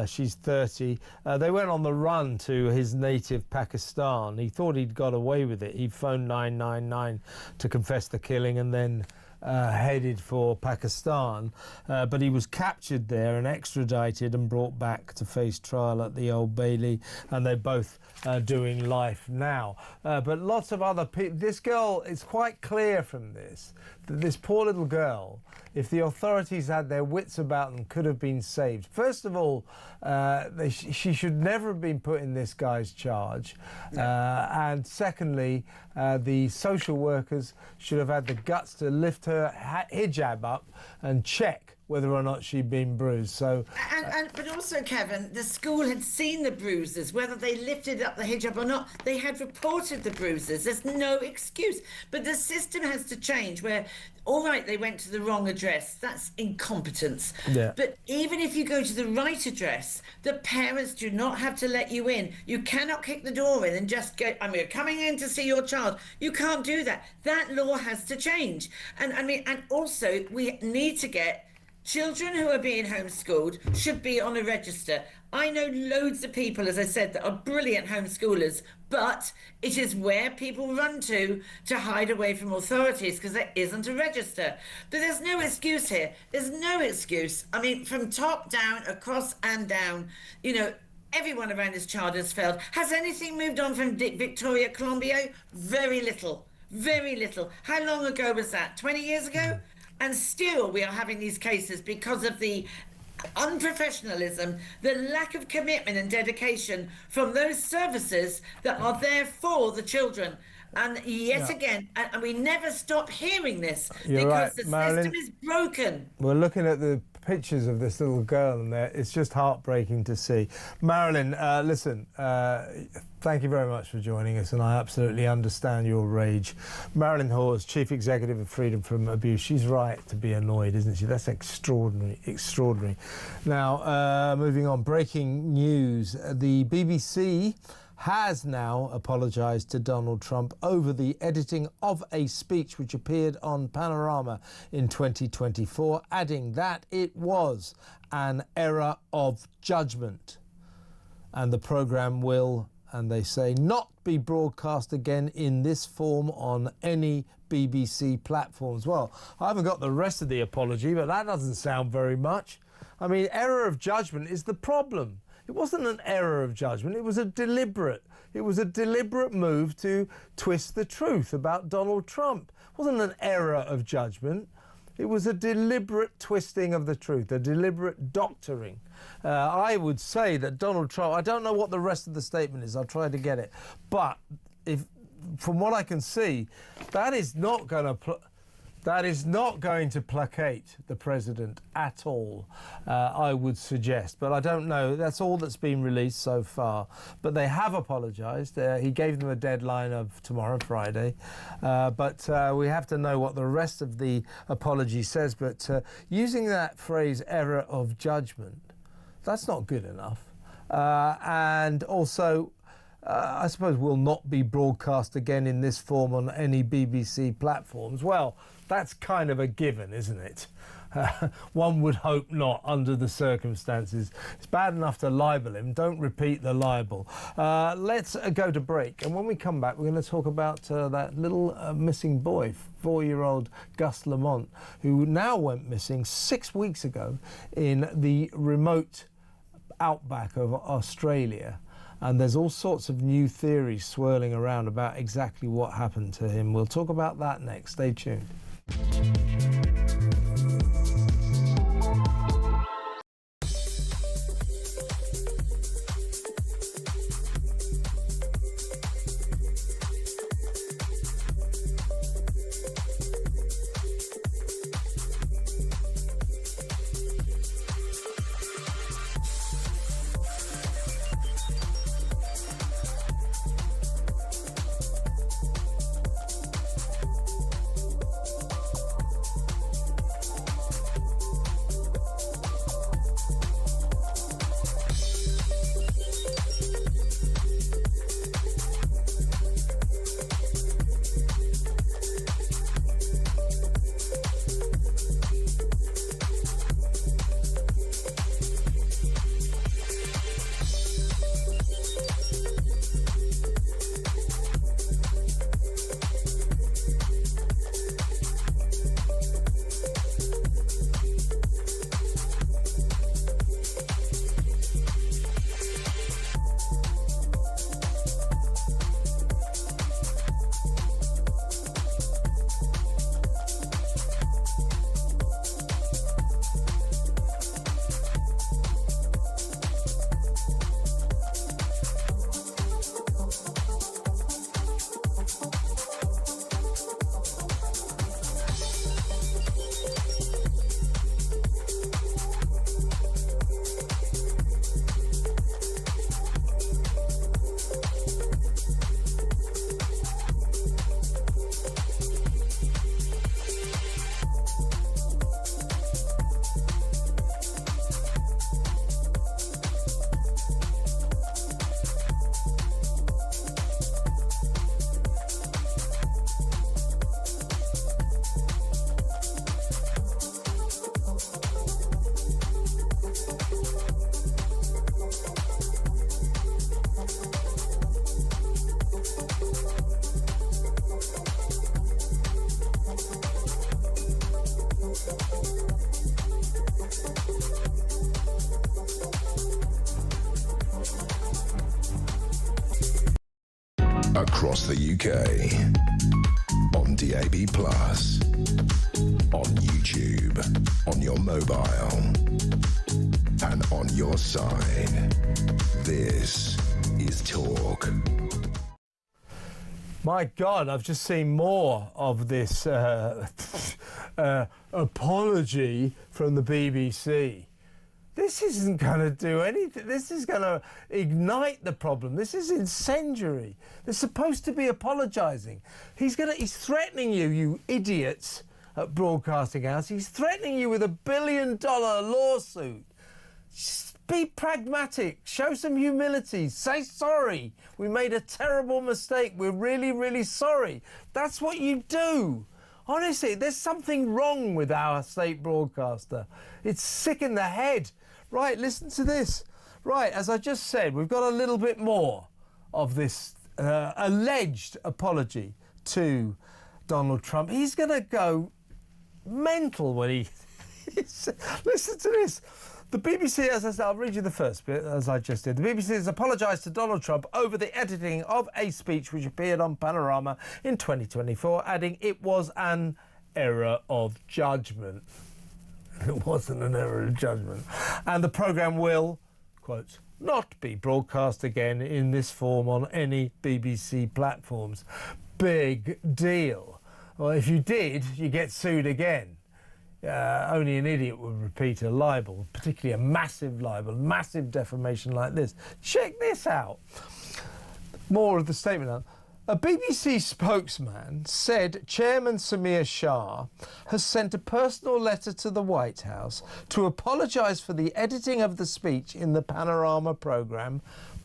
she's 30. They went on the run to his native Pakistan. He thought he'd got away with it. He phoned 999 to confess the killing and then headed for Pakistan. But he was captured there and extradited and brought back to face trial at the Old Bailey, and they're both doing life now. But lots of other people... This girl, it's quite clear from this that this poor little girl, if the authorities had their wits about them, could have been saved. First of all, she should never have been put in this guy's charge. And secondly, the social workers should have had the guts to lift her hijab up and check whether or not she'd been bruised. So, but also, Kevin, the school had seen the bruises, whether they lifted up the hijab or not. They had reported the bruises. There's no excuse. But the system has to change, where, all right, they went to the wrong address. That's incompetence. Yeah. But even if you go to the right address, the parents do not have to let you in. You cannot kick the door in and just go, we're coming in to see your child. You can't do that. That law has to change. And also we need to get... Children who are being homeschooled should be on a register. I know loads of people, as I said, that are brilliant homeschoolers, but it is where people run to hide away from authorities, because there isn't a register. But there's no excuse here. There's no excuse. I mean, from top down, across and down, you know, everyone around this child has failed. Has anything moved on from Victoria Colombo? Very little. Very little. How long ago was that? 20 years ago? And still we are having these cases because of the unprofessionalism, the lack of commitment and dedication from those services that are there for the children. And yet again, and we never stop hearing this, because the system is broken. We're looking at the pictures of this little girl, and it's just heartbreaking to see. Marilyn, listen, thank you very much for joining us, and I absolutely understand your rage. Marilyn Hawes, Chief Executive of Freedom from Abuse, she's right to be annoyed, isn't she? That's extraordinary, extraordinary. Now, moving on, breaking news. The BBC has now apologised to Donald Trump over the editing of a speech which appeared on Panorama in 2024, adding that it was an error of judgment. And the programme will, and they say, not be broadcast again in this form on any BBC platforms. Well, I haven't got the rest of the apology, but that doesn't sound very much. I mean, error of judgment is the problem. It wasn't an error of judgment. It was a deliberate move to twist the truth about Donald Trump. It wasn't an error of judgment. It was a deliberate twisting of the truth, a deliberate doctoring. I would say that Donald Trump, I don't know what the rest of the statement is, I'll try to get it. But from what I can see, that is not going to placate the president at all, I would suggest. But I don't know. That's all that's been released so far. But they have apologised. He gave them a deadline of tomorrow, Friday. But we have to know what the rest of the apology says. But using that phrase, error of judgment, that's not good enough. And also, I suppose will not be broadcast again in this form on any BBC platforms. Well, that's kind of a given, isn't it? One would hope not under the circumstances. It's bad enough to libel him. Don't repeat the libel. Let's go to break. And when we come back, we're going to talk about that little missing boy, 4-year-old Gus Lamont, who now went missing 6 weeks ago in the remote outback of Australia. And there's all sorts of new theories swirling around about exactly what happened to him. We'll talk about that next. Stay tuned. Across the UK, on DAB+, on YouTube, on your mobile, and on your side. This is Talk. My God, I've just seen more of this apology from the BBC. This isn't going to do anything. This is going to ignite the problem. This is incendiary. They're supposed to be apologising. He's threatening you, you idiots at Broadcasting House. He's threatening you with $1 billion lawsuit. be pragmatic. Show some humility. Say sorry. We made a terrible mistake. We're really, really sorry. That's what you do. Honestly, there's something wrong with our state broadcaster. It's sick in the head. Right, listen to this. Right, as I just said, we've got a little bit more of this alleged apology to Donald Trump. He's going to go mental when he... Listen to this. The BBC, as I said, I'll read you the first bit, as I just did. The BBC has apologised to Donald Trump over the editing of a speech which appeared on Panorama in 2024, adding it was an error of judgment. It wasn't an error of judgment. And the programme will, quote, not be broadcast again in this form on any BBC platforms. Big deal. Well, if you did, you get sued again. Only an idiot would repeat a libel, particularly a massive libel, massive defamation like this. Check this out. More of the statement now. A BBC spokesman said Chairman Samir Shah has sent a personal letter to the White House to apologise for the editing of the speech in the Panorama programme,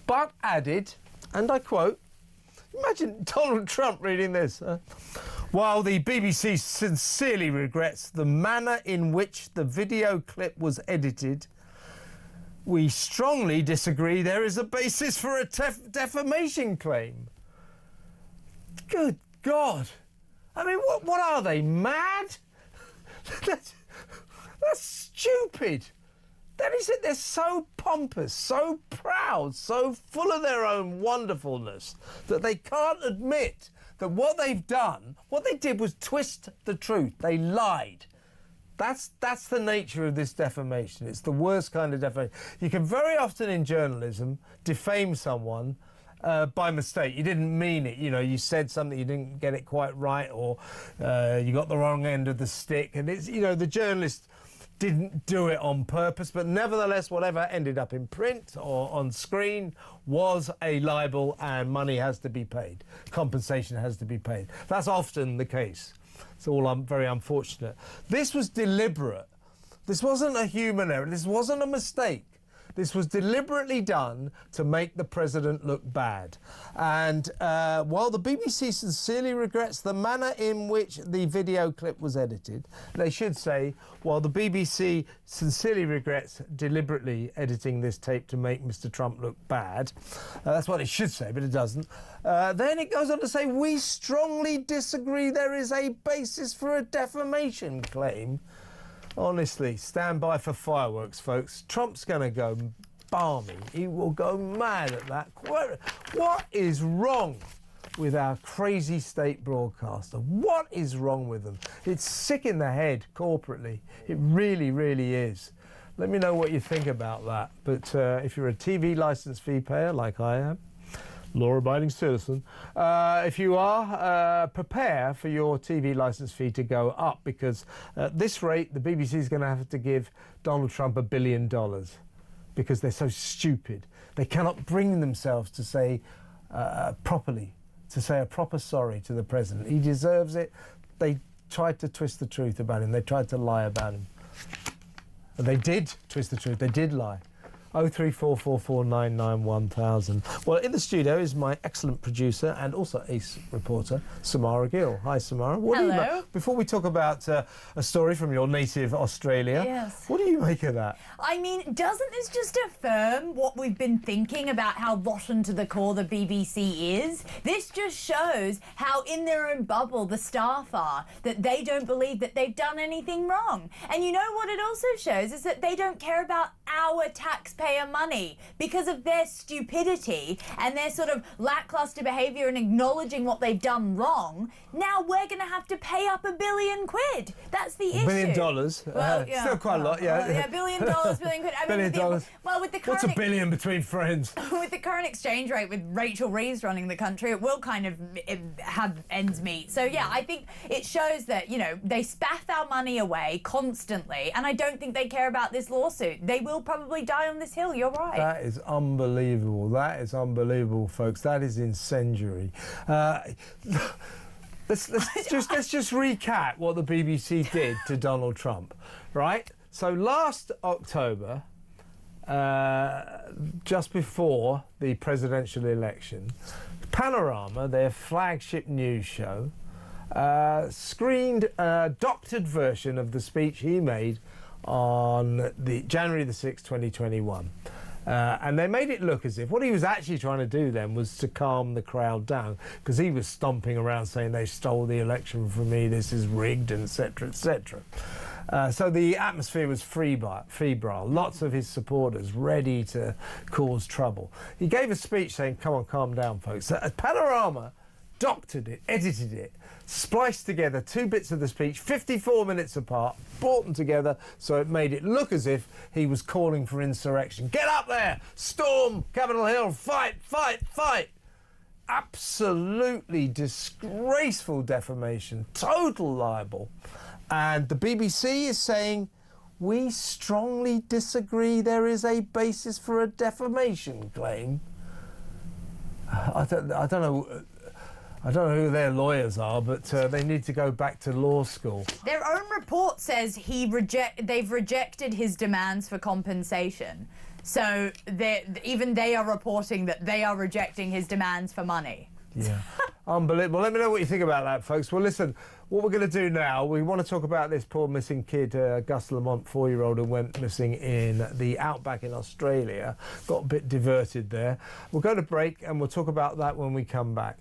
but added, and I quote, imagine Donald Trump reading this. While the BBC sincerely regrets the manner in which the video clip was edited, we strongly disagree there is a basis for a defamation claim. Good God. I mean, what are they, mad? That's stupid. That is it. They're so pompous, so proud, so full of their own wonderfulness that they can't admit that what they've done, what they did was twist the truth. They lied. That's the nature of this defamation. It's the worst kind of defamation. You can very often in journalism defame someone by mistake. You didn't mean it. You know, you said something, you didn't get it quite right, or you got the wrong end of the stick. And it's, you know, the journalist didn't do it on purpose, but nevertheless, whatever ended up in print or on screen was a libel, and money has to be paid. Compensation has to be paid. That's often the case. It's all very unfortunate. This was deliberate. This wasn't a human error. This wasn't a mistake. This was deliberately done to make the president look bad. And while the BBC sincerely regrets the manner in which the video clip was edited, they should say, while the BBC sincerely regrets deliberately editing this tape to make Mr. Trump look bad, that's what it should say, but it doesn't. Then it goes on to say, we strongly disagree there is a basis for a defamation claim. Honestly, stand by for fireworks, folks. Trump's going to go balmy. He will go mad at that. What is wrong with our crazy state broadcaster? What is wrong with them? It's sick in the head corporately. It really, really is. Let me know what you think about that. But if you're a TV licence fee payer, like I am, law-abiding citizen, if you are, prepare for your TV licence fee to go up, because at this rate the BBC is going to have to give Donald Trump $1 billion because they're so stupid. They cannot bring themselves to say properly, to say a proper sorry to the president. He deserves it. They tried to twist the truth about him. They tried to lie about him. And they did twist the truth. They did lie. 03444991000. Well, in the studio is my excellent producer and also ace reporter, Samara Gill. Hi, Samara. Hello. Before we talk about a story from your native Australia, yes, what do you make of that? I mean, doesn't this just affirm what we've been thinking about how rotten to the core the BBC is? This just shows how in their own bubble the staff are, that they don't believe that they've done anything wrong. And you know what it also shows is that they don't care about our taxpayer money because of their stupidity and their sort of lackluster behaviour and acknowledging what they've done wrong. Now we're going to have to pay up $1 billion. That's the issue. $1 billion. Well, yeah, still quite a lot, yeah. Yeah, $1 billion, $1 billion. I mean, $1 billion. Well, with the current, what's $1 billion between friends? With the current exchange rate, with Rachel Reeves running the country, it will kind of have ends meet. So yeah, I think it shows that, you know, they spaff our money away constantly, and I don't think they care about this lawsuit. They will probably die on this hill. You're right. That is unbelievable. That is unbelievable, folks. That is incendiary. Let's just recap what the BBC did to Donald Trump, right? So last October, just before the presidential election, Panorama, their flagship news show, screened a doctored version of the speech he made on the January the 6th, 2021. And they made it look as if what he was actually trying to do then was to calm the crowd down, because he was stomping around saying they stole the election from me, this is rigged, and etc., etc. So the atmosphere was febrile. Lots of his supporters ready to cause trouble. He gave a speech saying, come on, calm down, folks. Panorama doctored it, edited it, spliced together two bits of the speech, 54 minutes apart, brought them together so it made it look as if he was calling for insurrection. Get up there! Storm Capitol Hill! Fight! Fight! Fight! Absolutely disgraceful defamation, total libel. And the BBC is saying, we strongly disagree there is a basis for a defamation claim. I don't know who their lawyers are, but they need to go back to law school. Their own report says they've rejected his demands for compensation. So even they are reporting that they are rejecting his demands for money. Yeah, unbelievable. Let me know what you think about that, folks. Well, listen, what we're going to do now, we want to talk about this poor missing kid, Gus Lamont, 4-year-old, who went missing in the outback in Australia. Got a bit diverted there. We'll go to break and we'll talk about that when we come back.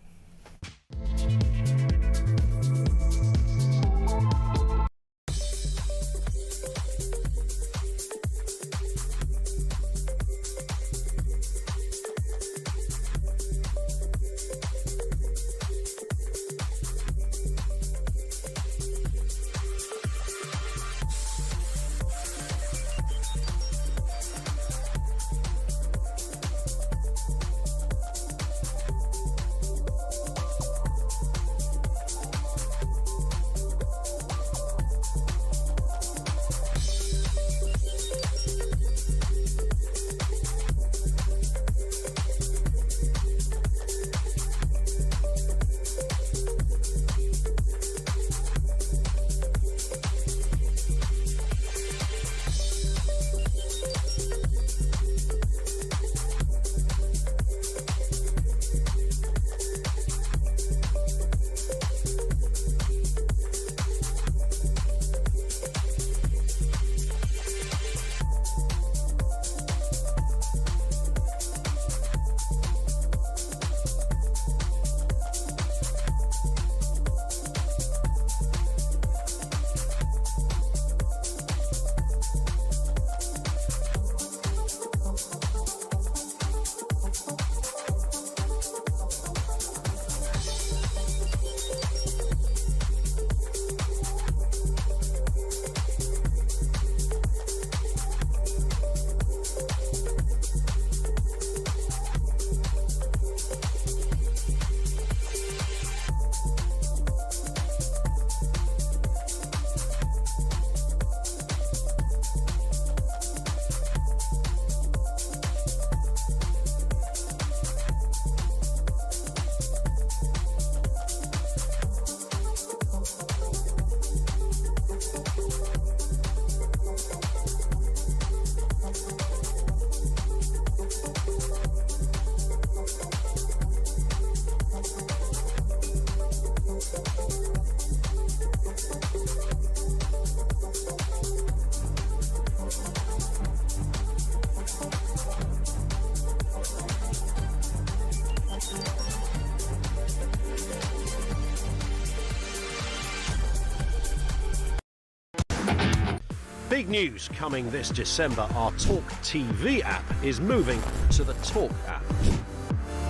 Big news coming this December. Our talkTV app is moving to the Talk app.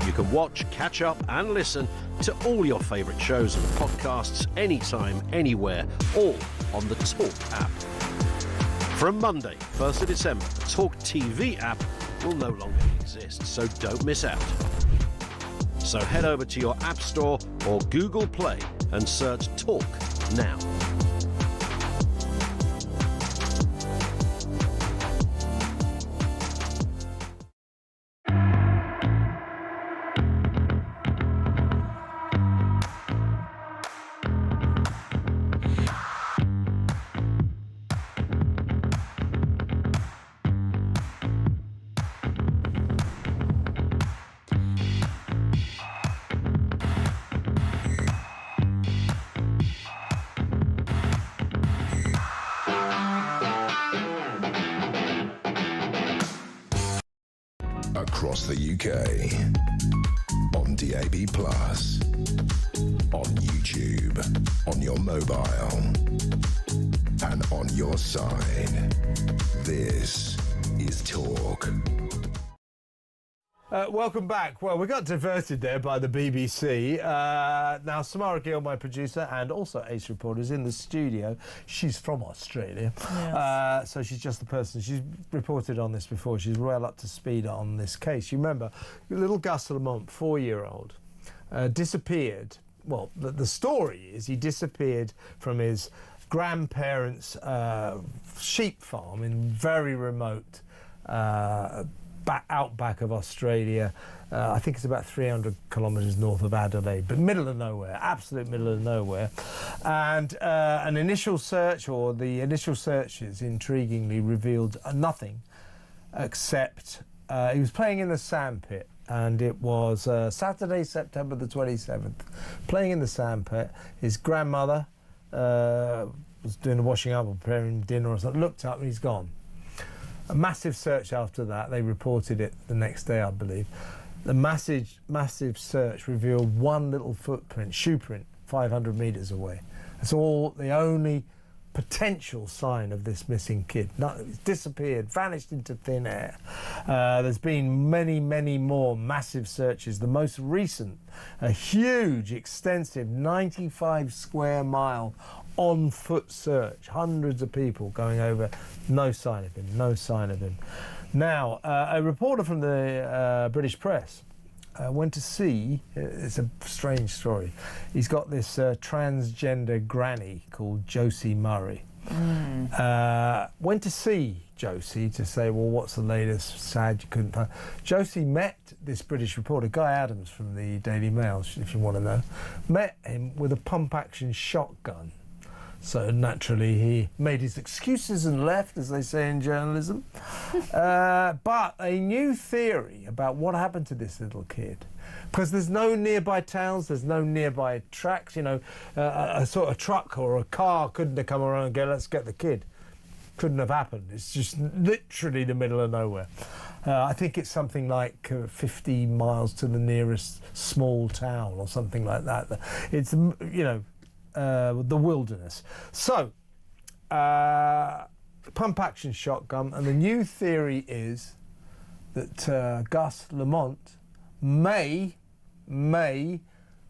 You can watch, catch up and listen to all your favourite shows and podcasts anytime, anywhere, all on the Talk app. From Monday, 1st of December, the talkTV app will no longer exist, so don't miss out. So head over to your App Store or Google Play and search Talk now. across the UK. On DAB+, on YouTube, on your mobile, and on your side. This is Talk. Welcome back. Well, we got diverted there by the BBC. Now, Samara Gill, my producer, and also Ace reporter, is in the studio. She's from Australia. Yes. So she's just the person. She's reported on this before. She's well up to speed on this case. You remember, little Gus Lamont, 4-year-old, disappeared. Well, the story is he disappeared from his grandparents' sheep farm in very remote outback of Australia. I think it's about 300 kilometres north of Adelaide, but middle of nowhere, absolute middle of nowhere. And an initial search, or the initial searches, intriguingly revealed nothing except he was playing in the sandpit, and it was Saturday, September the 27th, playing in the sandpit. His grandmother was doing the washing up or preparing dinner or something, looked up and he's gone. A massive search after that. They reported it the next day, I believe. The massive search revealed one little footprint, shoe print, 500 metres away. It's all the only potential sign of this missing kid. It's disappeared, vanished into thin air. There's been many, many more massive searches. The most recent, a huge, extensive 95 square mile on-foot search, hundreds of people going over, no sign of him, no sign of him. Now, a reporter from the British press went to see, it's a strange story, he's got this transgender granny called Josie Murray. Went to see Josie to say, well, what's the latest? Sad you couldn't find. Josie met this British reporter, Guy Adams from the Daily Mail, if you want to know, met him with a pump-action shotgun. So naturally he made his excuses and left, as they say in journalism. But a new theory about what happened to this little kid, because there's no nearby towns, there's no nearby tracks, you know, a sort of truck or a car couldn't have come around and go, let's get the kid. Couldn't have happened. It's just literally the middle of nowhere. I think it's something like 50 miles to the nearest small town or something like that. It's, you know, the wilderness. So, pump-action shotgun, and the new theory is that Gus Lamont may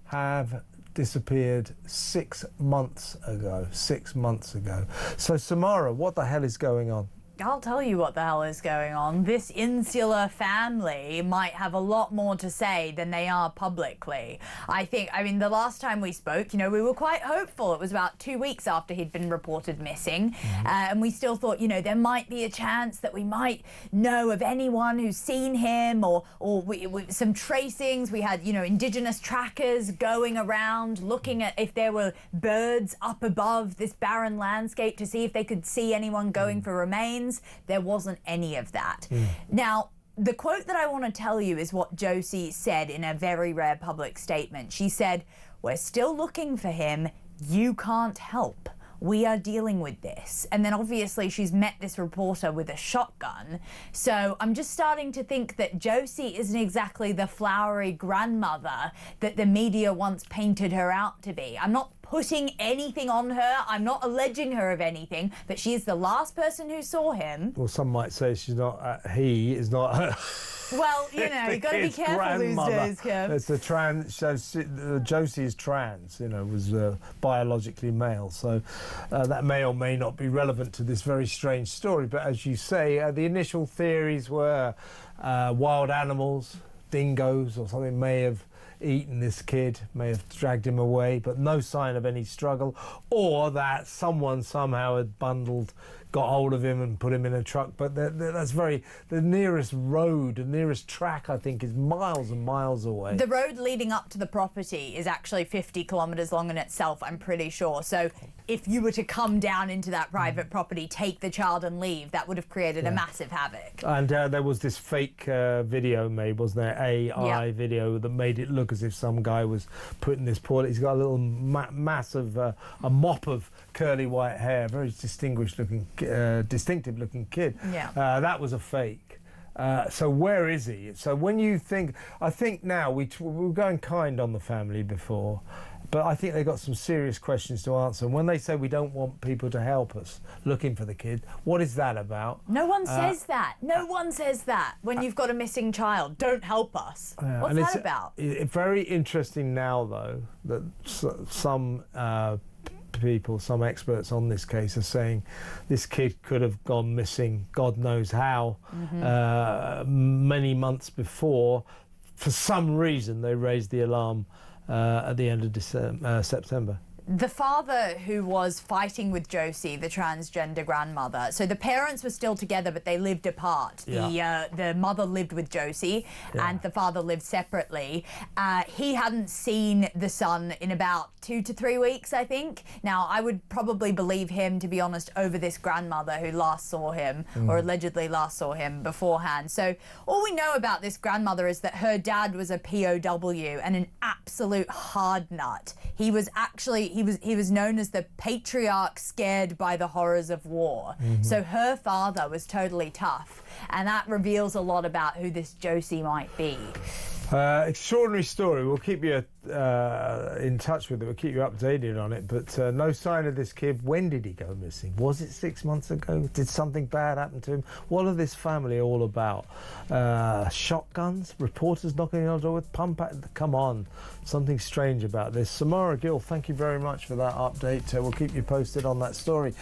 have disappeared 6 months ago. 6 months ago. So, Samara, what the hell is going on? I'll tell you what the hell is going on. This insular family might have a lot more to say than they are publicly. I mean, the last time we spoke, you know, we were quite hopeful. It was about 2 weeks after he'd been reported missing. And we still thought, you know, there might be a chance that we might know of anyone who's seen him, or some tracings. We had, you know, Indigenous trackers going around looking at if there were birds up above this barren landscape to see if they could see anyone going for remains. There wasn't any of that. Now, the quote that I want to tell you is what Josie said in a very rare public statement. She said, "We're still looking for him. You can't help. We are dealing with this." And then obviously she's met this reporter with a shotgun. So I'm just starting to think that Josie isn't exactly the flowery grandmother that the media once painted her out to be. I'm not putting anything on her. I'm not alleging her of anything, but she is the last person who saw him. Well, some might say she's not, he is not her. Well, you know, you've got to be careful these days, Kev. It's a trans, so Josie is trans, you know, was biologically male, so that may or may not be relevant to this very strange story. But as you say, the initial theories were wild animals, dingoes or something may have eaten this kid, may have dragged him away, but no sign of any struggle, or that someone somehow had got hold of him and put him in a truck. But that's the nearest road, the nearest track, I think, is miles and miles away. The road leading up to the property is actually 50 kilometres long in itself, I'm pretty sure. So if you were to come down into that private property, take the child and leave, that would have created a massive havoc. And there was this fake video made, wasn't there? AI video that made it look as if some guy was putting this poor... He's got a little massive, a mop of curly white hair, very distinctive looking kid. That was a fake. So where is he? So when you think, I think now we were going kind on the family before, but I think they've got some serious questions to answer. And when they say we don't want people to help us looking for the kid, what is that about? No one says that. No one says that when you've got a missing child. Don't help us. What's that about? It's very interesting now, though, that some people, some experts on this case are saying this kid could have gone missing, God knows how, many months before. For some reason, they raised the alarm at the end of September. The father who was fighting with Josie, the transgender grandmother, so the parents were still together, but they lived apart. Yeah. The mother lived with Josie, and the father lived separately. He hadn't seen the son in about 2 to 3 weeks, I think. Now, I would probably believe him, to be honest, over this grandmother who last saw him, or allegedly last saw him beforehand. So all we know about this grandmother is that her dad was a POW and an absolute hard nut. He was actually, he was known as the patriarch scared by the horrors of war. So her father was totally tough, and that reveals a lot about who this Josie might be. Extraordinary story. We'll keep you in touch with it. We'll keep you updated on it. But no sign of this kid. When did he go missing? Was it 6 months ago? Did something bad happen to him? What are this family all about? Shotguns? Reporters knocking on the door with pump? Come on. Something strange about this. Samara Gill, thank you very much for that update. We'll keep you posted on that story.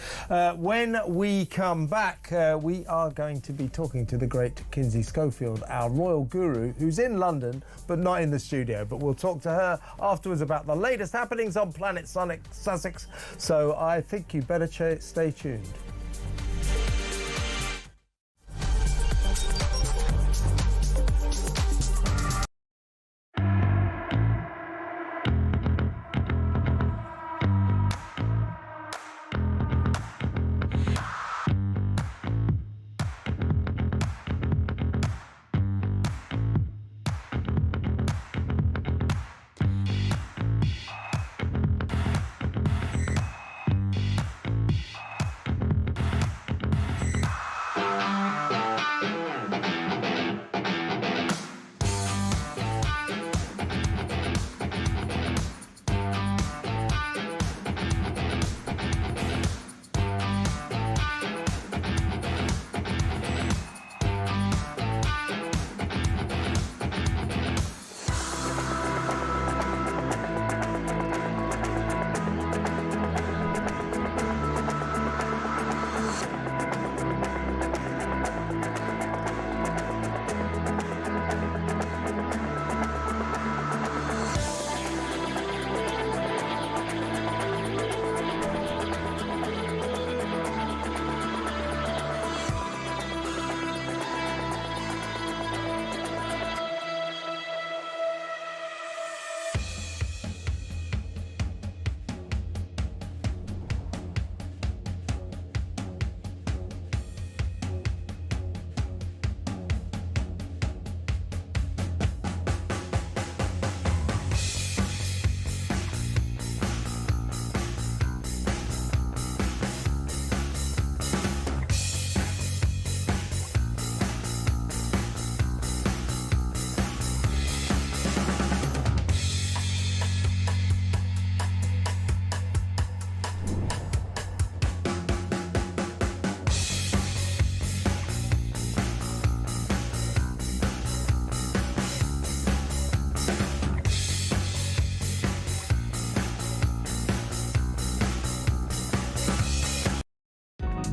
When we come back, we are going to be talking to the great Kinsey Schofield, our royal guru, who's in London, but not in the studio. But we'll talk to her afterwards about the latest happenings on Planet Sussex. So I think you better stay tuned.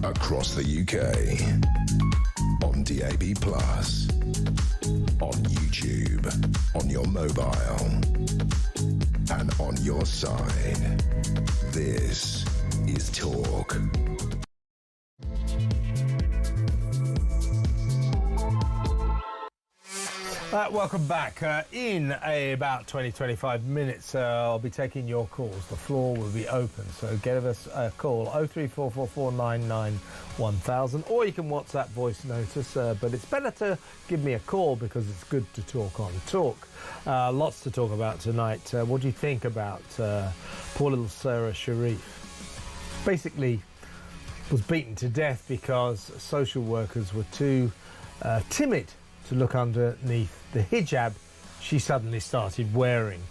Across the UK, on DAB+, on YouTube, on your mobile, and on your side. This is Talk. Welcome back. In about 20-25 minutes, I'll be taking your calls. The floor will be open, so give us a call, 03444991000, or you can WhatsApp voice notice, but it's better to give me a call because it's good to talk on Talk. Lots to talk about tonight. What do you think about poor little Sarah Sharif? Basically was beaten to death because social workers were too timid to look underneath the hijab she suddenly started wearing.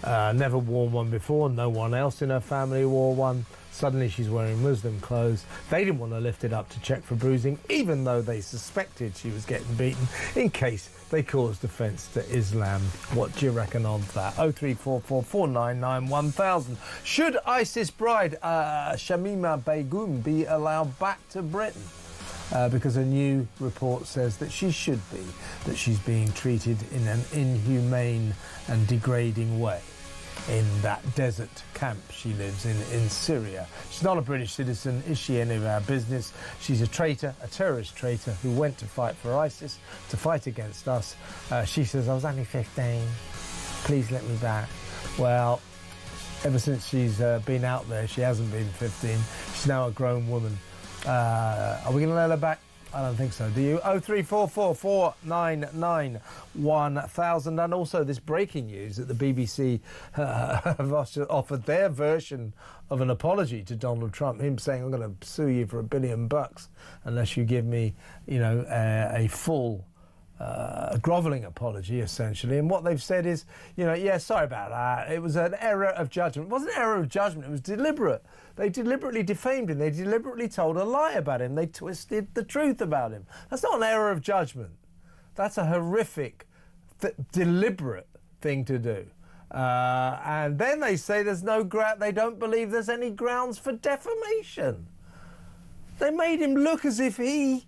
Never worn one before, no one else in her family wore one. Suddenly she's wearing Muslim clothes. They didn't want to lift it up to check for bruising, even though they suspected she was getting beaten, in case they caused offence to Islam. What do you reckon on that? 0344 499 1000. Should ISIS bride Shamima Begum be allowed back to Britain? Because a new report says that she should be, that she's being treated in an inhumane and degrading way in that desert camp she lives in Syria. She's not a British citizen. Is she any of our business? She's a traitor, a terrorist traitor who went to fight for ISIS, to fight against us. She says, I was only 15. Please let me back. Well, ever since she's been out there, she hasn't been 15. She's now a grown woman. Are we going to let her back? I don't think so. Do you? 0344 499 1000. And also this breaking news that the BBC have offered their version of an apology to Donald Trump. Him saying, I'm going to sue you for $1 billion unless you give me, a full grovelling apology, essentially. And what they've said is, yeah, sorry about that. It was an error of judgment. It wasn't an error of judgment. It was deliberate. They deliberately defamed him. They deliberately told a lie about him. They twisted the truth about him. That's not an error of judgment. That's a horrific, deliberate thing to do. And then they say there's no they don't believe there's any grounds for defamation. They made him look as if he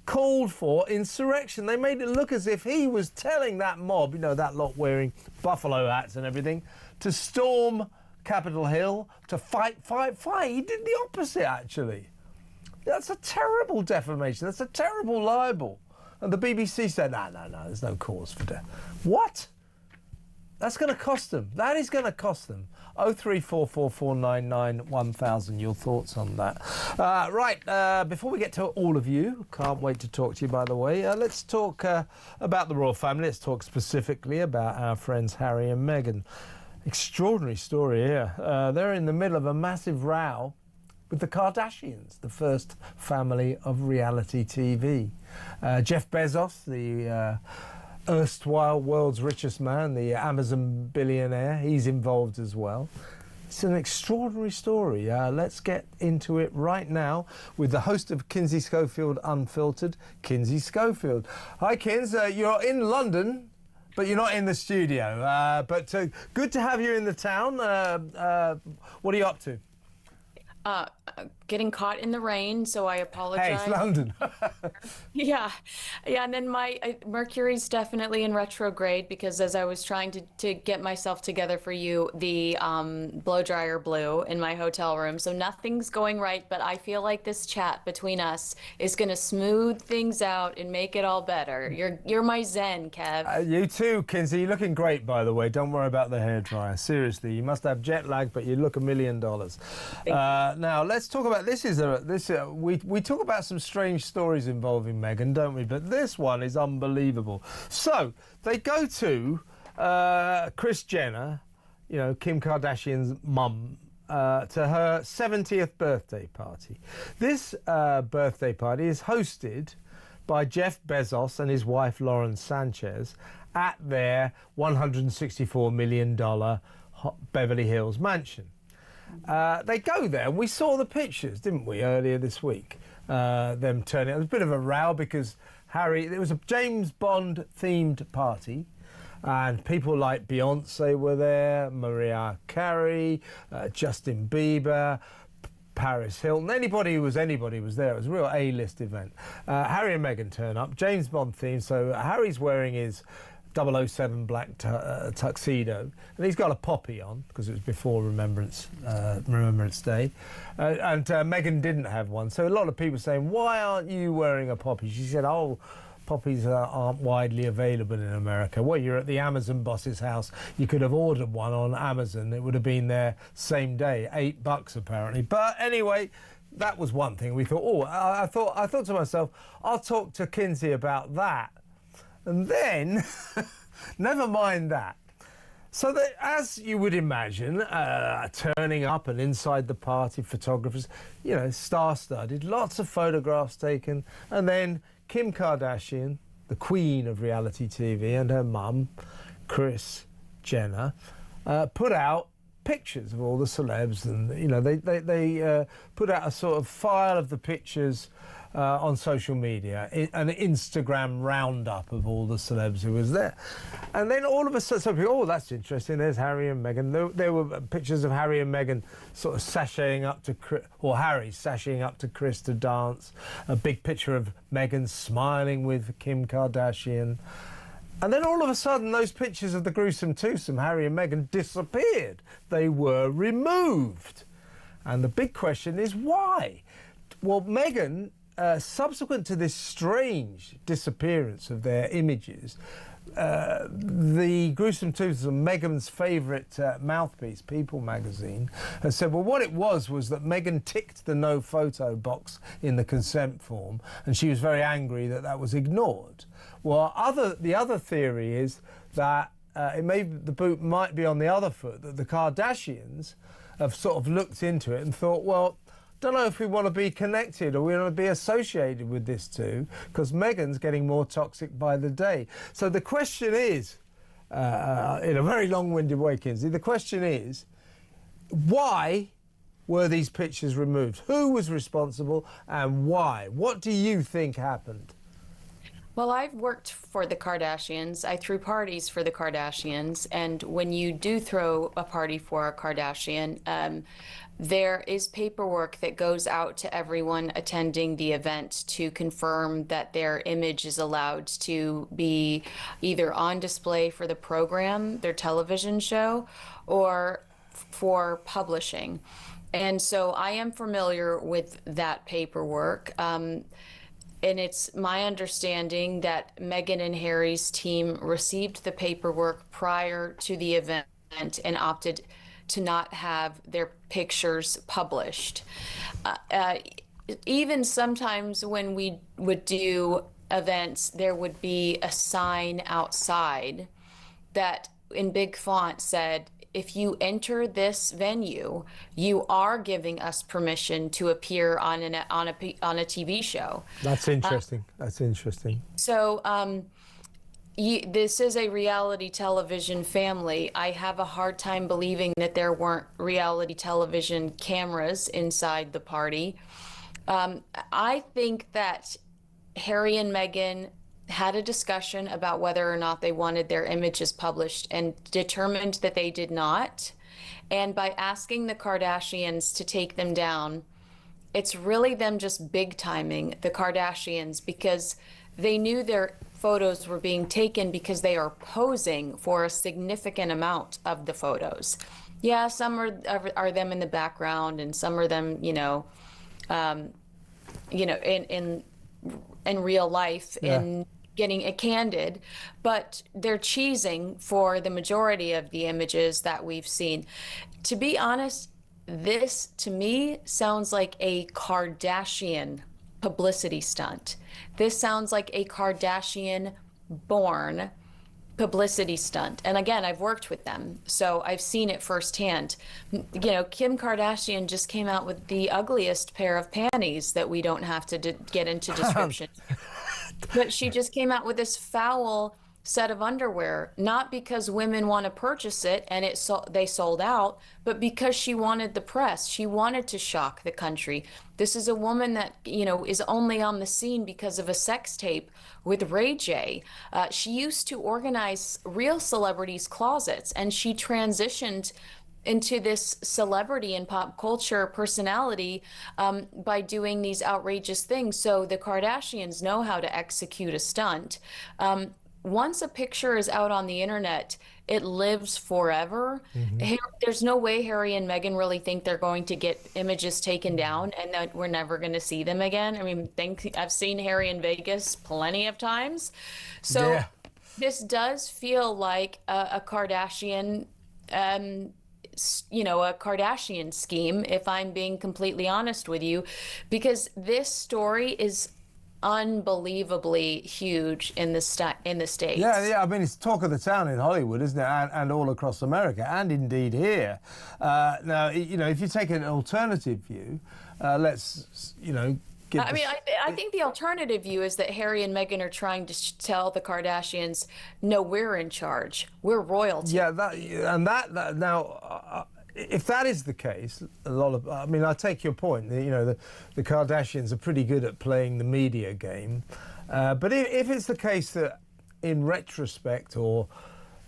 called for insurrection. They made it look as if he was telling that mob, that lot wearing buffalo hats and everything, to storm Capitol Hill, to fight. He did the opposite, actually. That's a terrible defamation. That's a terrible libel. And the BBC said, no, there's no cause for that. What? That's going to cost them. That is going to cost them. 0344 499 1000. Your thoughts on that? Right, before we get to all of you, can't wait to talk to you, by the way, let's talk about the royal family. Let's talk specifically about our friends Harry and Meghan. Extraordinary story here. They're in the middle of a massive row with the Kardashians, the first family of reality TV. Jeff Bezos, the erstwhile world's richest man, the Amazon billionaire, he's involved as well. It's an extraordinary story. Let's get into it right now with the host of Kinsey Schofield Unfiltered, Kinsey Schofield. Hi, Kins. You're in London, but you're not in the studio. But good to have you in the town. What are you up to? Getting caught in the rain, so I apologize. Hey, it's London. Yeah, and then my Mercury's definitely in retrograde because as I was trying to get myself together for you, the blow dryer blew in my hotel room, so nothing's going right, but I feel like this chat between us is going to smooth things out and make it all better. You're my zen, Kev. You too, Kinsey. You're looking great, by the way. Don't worry about the hairdryer. Seriously, you must have jet lag, but you look $1 million. Now, let's talk about we talk about some strange stories involving Meghan, don't we? But this one is unbelievable. So they go to Kris Jenner, Kim Kardashian's mum, to her 70th birthday party. This birthday party is hosted by Jeff Bezos and his wife Lauren Sanchez at their $164 million Beverly Hills mansion. They go there, and we saw the pictures, didn't we, earlier this week? Them turning. It was a bit of a row because it was a James Bond themed party, and people like Beyonce were there, Mariah Carey, Justin Bieber, Paris Hilton, anybody who was anybody was there. It was a real A-list event. Harry and Meghan turn up, James Bond themed, so Harry's wearing his 007 black tuxedo, and he's got a poppy on because it was before Remembrance Day, and Meghan didn't have one. So a lot of people saying, "Why aren't you wearing a poppy?" She said, "Oh, poppies aren't widely available in America. Well, you're at the Amazon boss's house. You could have ordered one on Amazon. It would have been there same day, $8 apparently." But anyway, that was one thing. We thought, I thought to myself, I'll talk to Kinsey about that. And then, never mind that. So that, as you would imagine, turning up and inside the party, photographers, you know, star-studded, lots of photographs taken, and then Kim Kardashian, the queen of reality TV, and her mum, Kris Jenner, put out pictures of all the celebs, and you know they put out a sort of file of the pictures on social media, an Instagram roundup of all the celebs who was there. And then all of a sudden, some people, oh, that's interesting, there's Harry and Meghan. There were pictures of Harry and Meghan sort of sashaying up to Kris, or Harry sashaying up to Kris to dance. A big picture of Meghan smiling with Kim Kardashian. And then all of a sudden, those pictures of the gruesome twosome, Harry and Meghan, disappeared. They were removed. And the big question is why? Well, Meghan, subsequent to this strange disappearance of their images, the gruesome twosome, Meghan's favourite mouthpiece, People magazine, has said, well, what it was that Meghan ticked the no photo box in the consent form, and she was very angry that that was ignored. Well, the other theory is that the boot might be on the other foot, that the Kardashians have sort of looked into it and thought, well, don't know if we want to be connected or we want to be associated with this too, because Meghan's getting more toxic by the day. So the question is, in a very long-winded way, Kinsey, the question is, why were these pictures removed? Who was responsible and why? What do you think happened? Well, I've worked for the Kardashians. I threw parties for the Kardashians. And when you do throw a party for a Kardashian, there is paperwork that goes out to everyone attending the event to confirm that their image is allowed to be either on display for the program, their television show, or for publishing. And so I am familiar with that paperwork. And it's my understanding that Meghan and Harry's team received the paperwork prior to the event and opted to not have their pictures published. Even sometimes when we would do events, there would be a sign outside that in big font said, if you enter this venue, you are giving us permission to appear on a TV show. That's interesting. That's interesting. So this is a reality television family. I have a hard time believing that there weren't reality television cameras inside the party. I think that Harry and Meghan had a discussion about whether or not they wanted their images published and determined that they did not. And by asking the Kardashians to take them down, it's really them just big timing the Kardashians, because they knew their photos were being taken because they are posing for a significant amount of the photos. Yeah, some are them in the background, and some are them, in real life, in getting it candid, but they're cheesing for the majority of the images that we've seen. To be honest, this to me sounds like a Kardashian publicity stunt. This sounds like a Kardashian-born publicity stunt. And again, I've worked with them, so I've seen it firsthand. Kim Kardashian just came out with the ugliest pair of panties that we don't have to get into description. But she just came out with this foul set of underwear, not because women want to purchase it and they sold out, but because she wanted the press. She wanted to shock the country. This is a woman that, is only on the scene because of a sex tape with Ray J. She used to organize real celebrities' closets, and she transitioned into this celebrity and pop culture personality by doing these outrageous things. So the Kardashians know how to execute a stunt. Once a picture is out on the internet, it lives forever. Mm-hmm. There's no way Harry and Meghan really think they're going to get images taken down and that we're never going to see them again. I mean, I've seen Harry in Vegas plenty of times. So this does feel like a Kardashian a Kardashian scheme, if I'm being completely honest with you, because this story is unbelievably huge in the States. Yeah. I mean, it's talk of the town in Hollywood, isn't it? And all across America, and indeed here. Now, you know, if you take an alternative view, let's, you know, I think the alternative view is that Harry and Meghan are trying to tell the Kardashians, no, we're in charge. We're royalty. Yeah, that now, if that is the case, I mean, I take your point. You know, the Kardashians are pretty good at playing the media game. But if it's the case that, in retrospect, or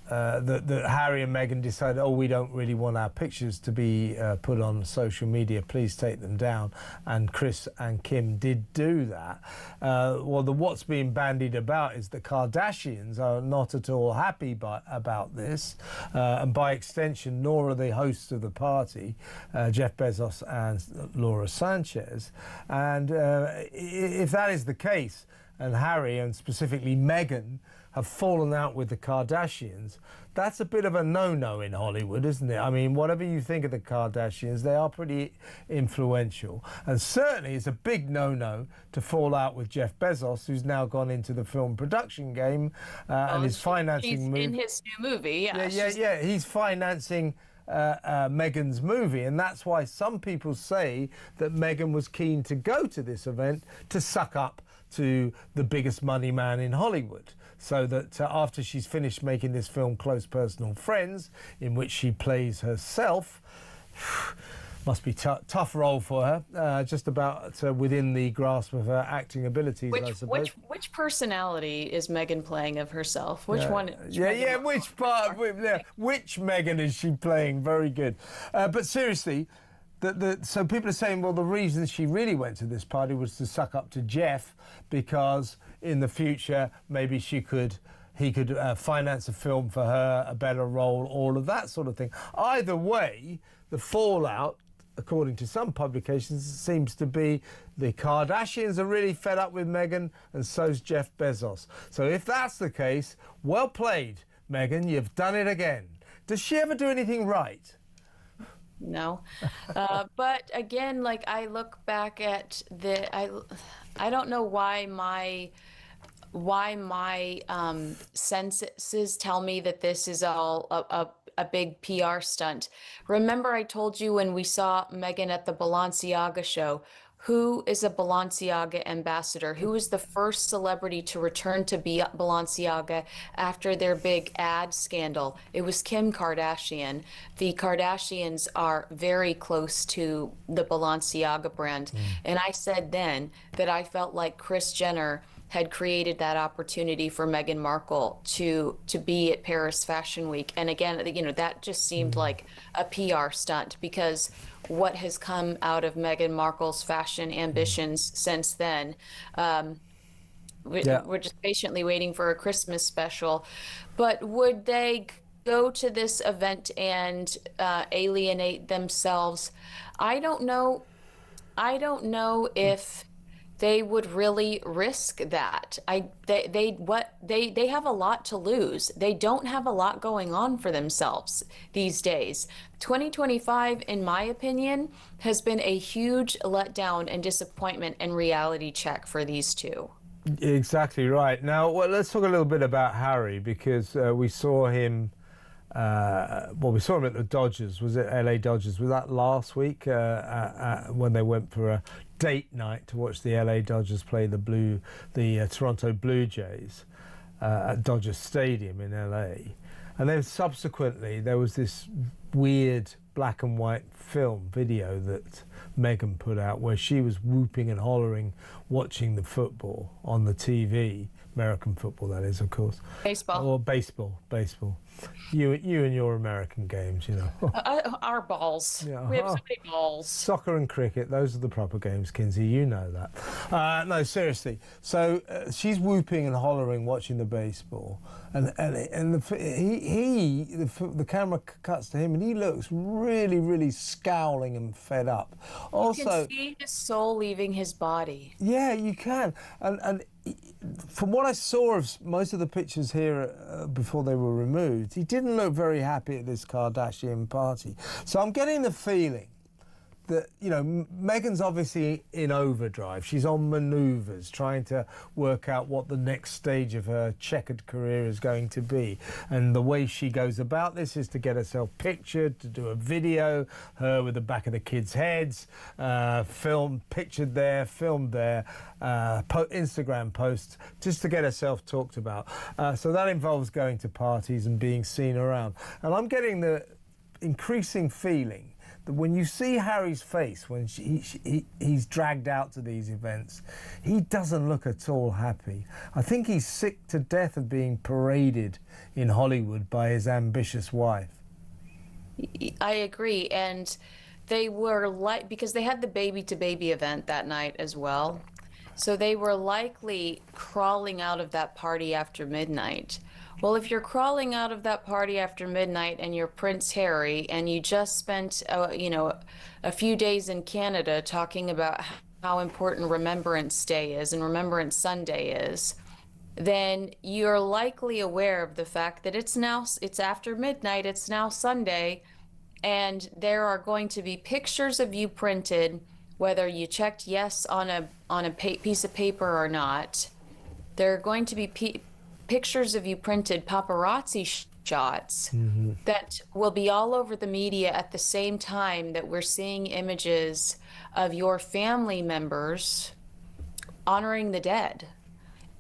that Harry and Meghan decided, oh, we don't really want our pictures to be put on social media, please take them down, and Kris and Kim did do that. Well, what's being bandied about is the Kardashians are not at all happy about this, and by extension, nor are the hosts of the party, Jeff Bezos and Laura Sanchez. And if that is the case, and Harry, and specifically Meghan, have fallen out with the Kardashians, that's a bit of a no-no in Hollywood, isn't it? I mean, whatever you think of the Kardashians, they are pretty influential. And certainly it's a big no-no to fall out with Jeff Bezos, who's now gone into the film production game and is financing... He's in his new movie, Yeah, he's financing Meghan's movie, and that's why some people say that Meghan was keen to go to this event to suck up to the biggest money man in Hollywood, so that after she's finished making this film Close Personal Friends, in which she plays herself, must be tough role for her, just about within the grasp of her acting abilities, I suppose. Which personality is Meghan playing of herself? Which one? Which part? Which Meghan is she playing? Very good. But seriously, so people are saying, well, the reason she really went to this party was to suck up to Jeff, because in the future maybe he could finance a film for her, a better role, all of that sort of thing. Either way, the fallout, according to some publications, seems to be the Kardashians are really fed up with Meghan, and so's Jeff Bezos. So if that's the case, well played, Meghan, you've done it again. Does she ever do anything right? No, but again, like, I look back at I don't know why my senses tell me that this is all a big PR stunt. Remember, I told you when we saw Meghan at the Balenciaga show, who is a Balenciaga ambassador? Who is the first celebrity to return to Balenciaga after their big ad scandal? It was Kim Kardashian. The Kardashians are very close to the Balenciaga brand. And I said then that I felt like Kris Jenner had created that opportunity for Meghan Markle to be at Paris Fashion Week. And again, you know, that just seemed like a PR stunt, because what has come out of Meghan Markle's fashion ambitions since then. We're just patiently waiting for a Christmas special. But would they go to this event and alienate themselves? I don't know. I don't know if they would really risk that. They have a lot to lose. They don't have a lot going on for themselves these days. 2025, in my opinion, has been a huge letdown and disappointment and reality check for these two. Exactly right. Now, well, let's talk a little bit about Harry, because we saw him. We saw him at the Dodgers. Was it LA Dodgers? Was that last week when they went for a date night to watch the LA Dodgers play the Toronto Blue Jays at Dodger Stadium in LA? And then subsequently there was this weird black and white video that Meghan put out, where she was whooping and hollering watching the football on the TV. American football, that is, of course. Baseball. Or baseball. You and your American games, you know. Our balls. Yeah. We have so many balls. Soccer and cricket, those are the proper games, Kinsey. You know that. No, seriously. So she's whooping and hollering watching the baseball, and the camera cuts to him, and he looks really, really scowling and fed up. Also, you can see his soul leaving his body. Yeah, you can. And from what I saw of most of the pictures here before they were removed, he didn't look very happy at this Kardashian party. So I'm getting the feeling that, you know, Meghan's obviously in overdrive. She's on manoeuvres, trying to work out what the next stage of her checkered career is going to be. And the way she goes about this is to get herself pictured, to do a video, her with the back of the kids' heads, pictured there, filmed there, Instagram posts, just to get herself talked about. So that involves going to parties and being seen around. And I'm getting the increasing feeling that when you see Harry's face when he's dragged out to these events, he doesn't look at all happy. I think he's sick to death of being paraded in Hollywood by his ambitious wife. I agree, and they were because they had the baby-to-baby event that night as well, so they were likely crawling out of that party after midnight. Well, if you're crawling out of that party after midnight and you're Prince Harry and you just spent, you know, a few days in Canada talking about how important Remembrance Day is and Remembrance Sunday is, then you're likely aware of the fact that it's after midnight, it's now Sunday, and there are going to be pictures of you printed, whether you checked yes on a piece of paper or not. There are going to be pictures of you printed, paparazzi shots that will be all over the media at the same time that we're seeing images of your family members honoring the dead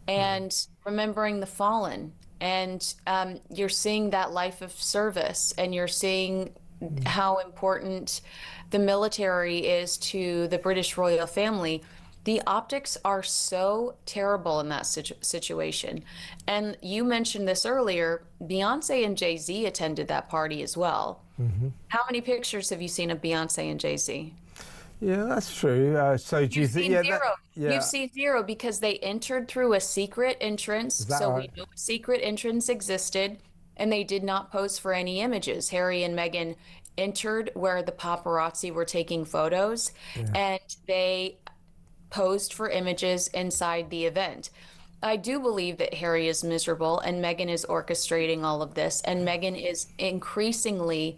and remembering the fallen. And you're seeing that life of service, and you're seeing how important the military is to the British royal family. The optics are so terrible in that situation. And you mentioned this earlier, Beyonce and Jay-Z attended that party as well. How many pictures have you seen of Beyonce and Jay-Z? Yeah, that's true. So do you think... Zero. You've seen zero because they entered through a secret entrance. So right? We know a secret entrance existed, and they did not pose for any images. Harry and Meghan entered where the paparazzi were taking photos, and they posed for images inside the event. I do believe that Harry is miserable and Meghan is orchestrating all of this, and Meghan is increasingly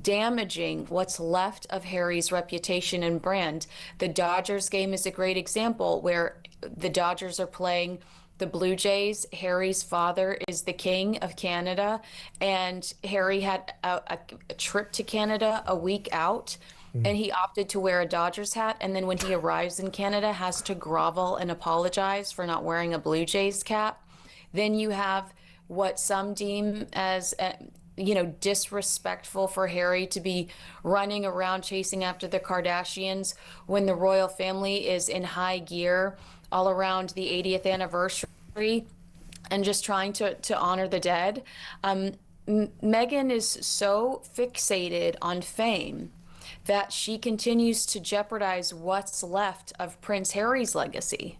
damaging what's left of Harry's reputation and brand. The Dodgers game is a great example where the Dodgers are playing the Blue Jays. Harry's father is the king of Canada, and Harry had a trip to Canada a week out, and he opted to wear a Dodgers hat, and then when he arrives in Canada has to grovel and apologize for not wearing a Blue Jays cap. Then you have what some deem as disrespectful for Harry to be running around chasing after the Kardashians when the royal family is in high gear all around the 80th anniversary and just trying to honor the dead. Meghan is so fixated on fame that she continues to jeopardize what's left of Prince Harry's legacy.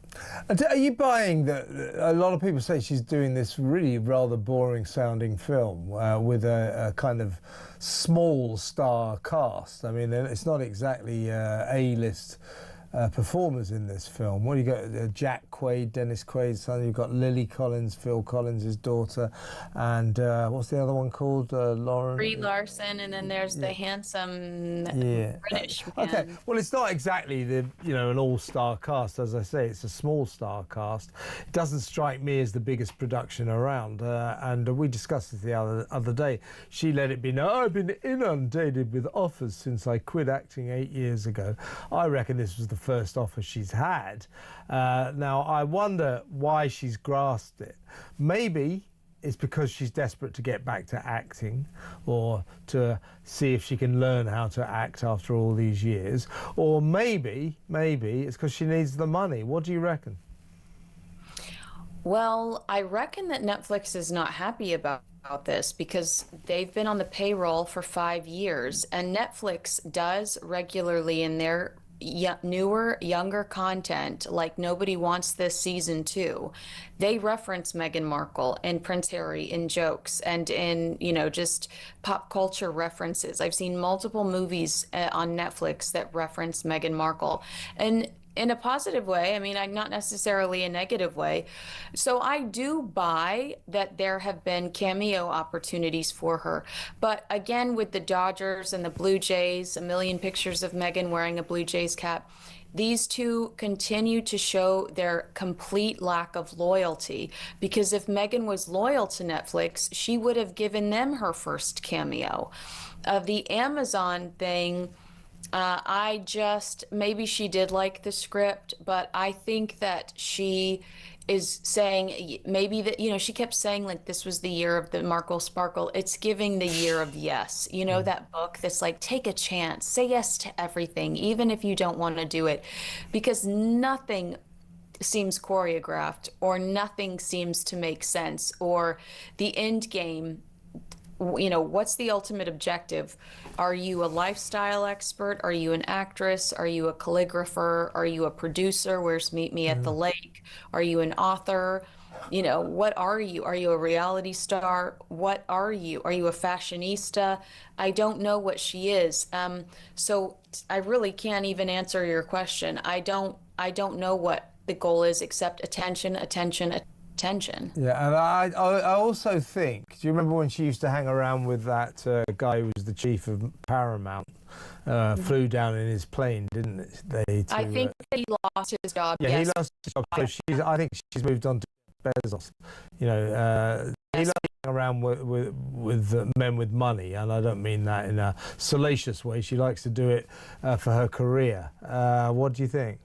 Are you buying that? A lot of people say she's doing this really rather boring sounding film with a kind of small star cast. I mean, it's not exactly A-list performers in this film. What do you got? Jack Quaid, Dennis Quaid's son. You've got Lily Collins, Phil Collins' daughter, and what's the other one called? Lauren. Brie Larson, and then there's the handsome British man. Okay, well, it's not exactly an all-star cast, as I say. It's a small star cast. It doesn't strike me as the biggest production around, and we discussed this the other day. She let it be known, I've been inundated with offers since I quit acting 8 years ago. I reckon this was the first offer she's had. Now, I wonder why she's grasped it. Maybe it's because she's desperate to get back to acting, or to see if she can learn how to act after all these years. Or maybe it's because she needs the money. What do you reckon? Well, I reckon that Netflix is not happy about this because they've been on the payroll for 5 years, and Netflix does regularly in their newer, younger content, like Nobody Wants This Season 2, they reference Meghan Markle and Prince Harry in jokes and in, just pop culture references. I've seen multiple movies on Netflix that reference Meghan Markle. And in a positive way. I mean, not necessarily a negative way. So I do buy that there have been cameo opportunities for her. But again, with the Dodgers and the Blue Jays, a million pictures of Meghan wearing a Blue Jays cap, these two continue to show their complete lack of loyalty, because if Meghan was loyal to Netflix, she would have given them her first cameo. The Amazon thing, maybe she did like the script, but I think that she is saying maybe that, she kept saying like this was the year of the Markle Sparkle. It's giving the year of yes. That book that's like, take a chance, say yes to everything, even if you don't want to do it, because nothing seems choreographed or nothing seems to make sense, or the end game. What's the ultimate objective? Are you a lifestyle expert? Are you an actress? Are you a calligrapher? Are you a producer? Where's Meet Me at the Lake? Are you an author? What are you? Are you a reality star? What are you? Are you a fashionista? I don't know what she is. So I really can't even answer your question. I don't know what the goal is, except attention. Yeah, and I also think, do you remember when she used to hang around with that guy who was the chief of Paramount? Flew down in his plane, didn't they? I think that he lost his job. Yeah, yes. he lost his job. So I think she's moved on to Bezos. He likes hanging around with men with money, and I don't mean that in a salacious way. She likes to do it for her career. What do you think?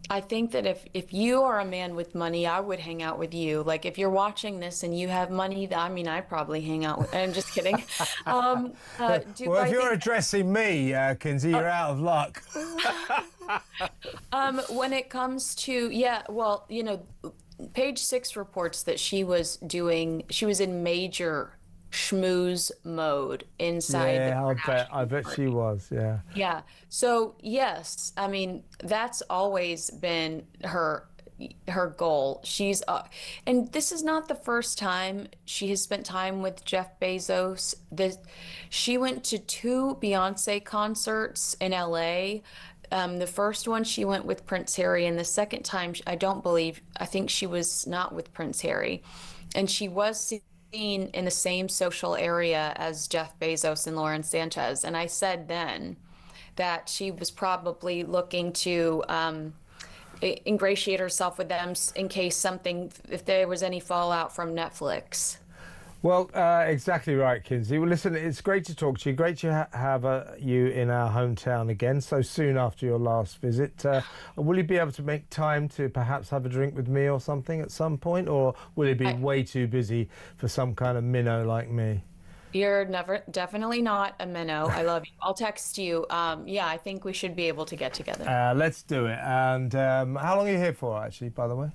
I think that if you are a man with money, I would hang out with you. Like, if you're watching this and you have money, I probably hang out with. I'm just kidding. If you're addressing me, Kinsey, you're out of luck. When it comes to, Page 6 reports that she was in major schmooze mode inside. Yeah, I bet she was. Yeah. Yeah. So yes, that's always been her goal. She's and this is not the first time she has spent time with Jeff Bezos. She went to 2 Beyonce concerts in LA. The first one she went with Prince Harry, and the second time I think she was not with Prince Harry, and she was in the same social area as Jeff Bezos and Lauren Sanchez. And I said then that she was probably looking to ingratiate herself with them in case if there was any fallout from Netflix. Well, exactly right, Kinsey. Well, listen, it's great to talk to you. Great to have you in our hometown again so soon after your last visit. Will you be able to make time to perhaps have a drink with me or something at some point, or will you be way too busy for some kind of minnow like me? You're definitely not a minnow. I love you. I'll text you. I think we should be able to get together. Let's do it. And how long are you here for, actually, by the way?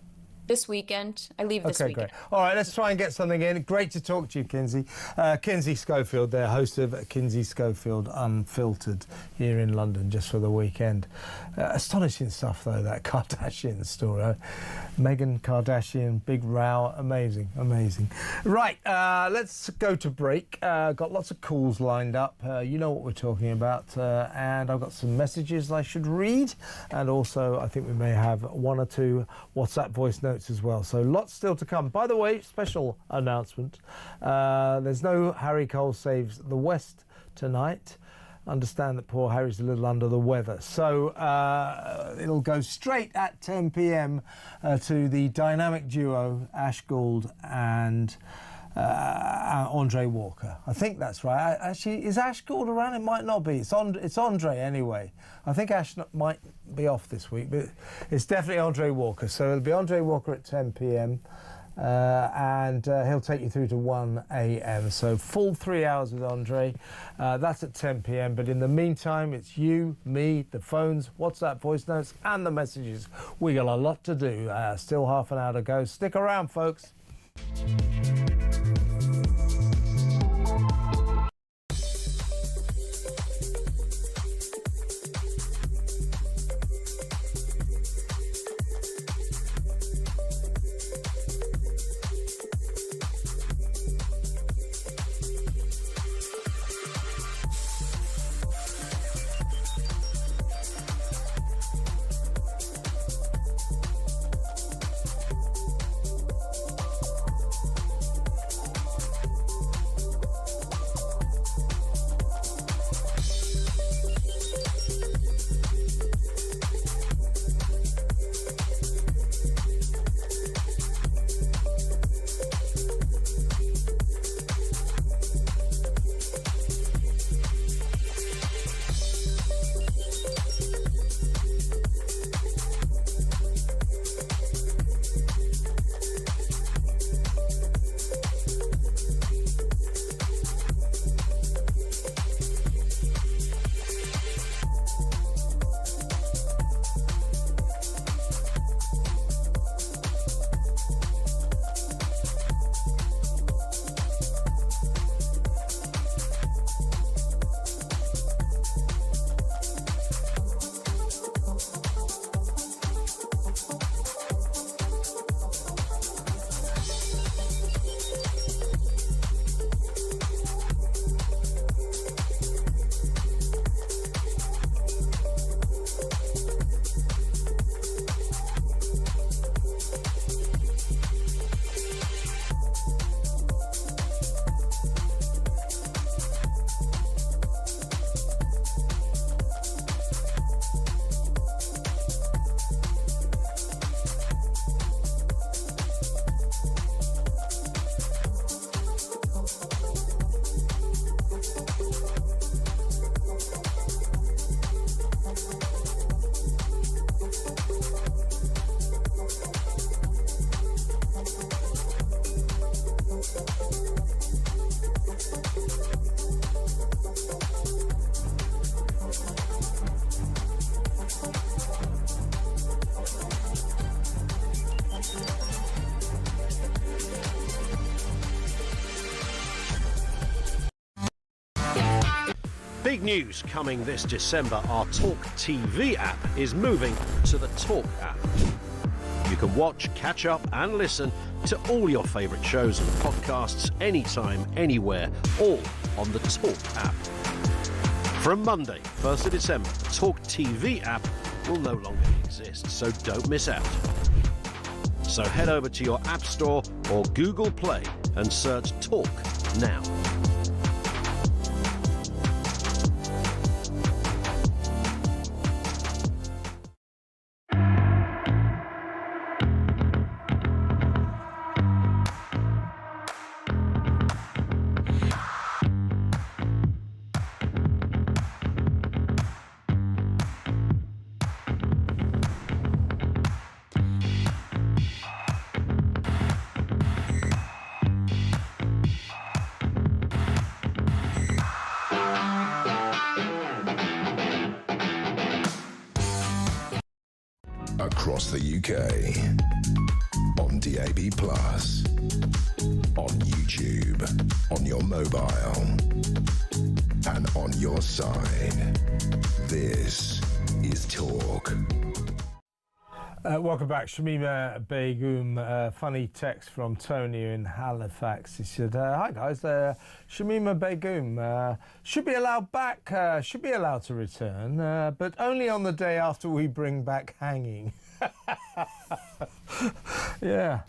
This weekend. I leave this weekend. Okay, great. All right, let's try and get something in. Great to talk to you, Kinsey. Kinsey Schofield there, host of Kinsey Schofield Unfiltered here in London just for the weekend. Astonishing stuff, though, that Kardashian story. Meghan Kardashian, big row, amazing. Right, let's go to break. Got lots of calls lined up. You know what we're talking about. And I've got some messages I should read. And also, I think we may have 1 or 2 WhatsApp voice notes as well. So lots still to come. By the way, special announcement. There's no Harry Cole Saves the West tonight. Understand that poor Harry's a little under the weather. So it'll go straight at 10 p.m. To the dynamic duo Ash Gould and Andre Walker. I think that's right. Actually, is Ash Gould around? It might not be. It's Andre anyway. I think Ash might be off this week, but it's definitely Andre Walker. So it'll be Andre Walker at 10 p.m. And he'll take you through to 1 a.m. So full 3 hours with Andre. That's at 10 p.m. But in the meantime, it's you, me, the phones, WhatsApp voice notes, and the messages. We got a lot to do. Still half an hour to go. Stick around, folks. Big news coming this December. Our talkTV app is moving to the Talk app. You can watch, catch up and listen to all your favourite shows and podcasts anytime, anywhere, all on the Talk app. From Monday, 1st of December, the talkTV app will no longer exist, so don't miss out. So head over to your App Store or Google Play and search Talk now. Across the UK, on DAB+, on YouTube, on your mobile, and on your side. This is Talk. Welcome back, Shamima Begum. Funny text from Tony in Halifax. He said, "Hi guys, Shamima Begum should be allowed back. Should be allowed to return, but only on the day after we bring back hanging." Yeah,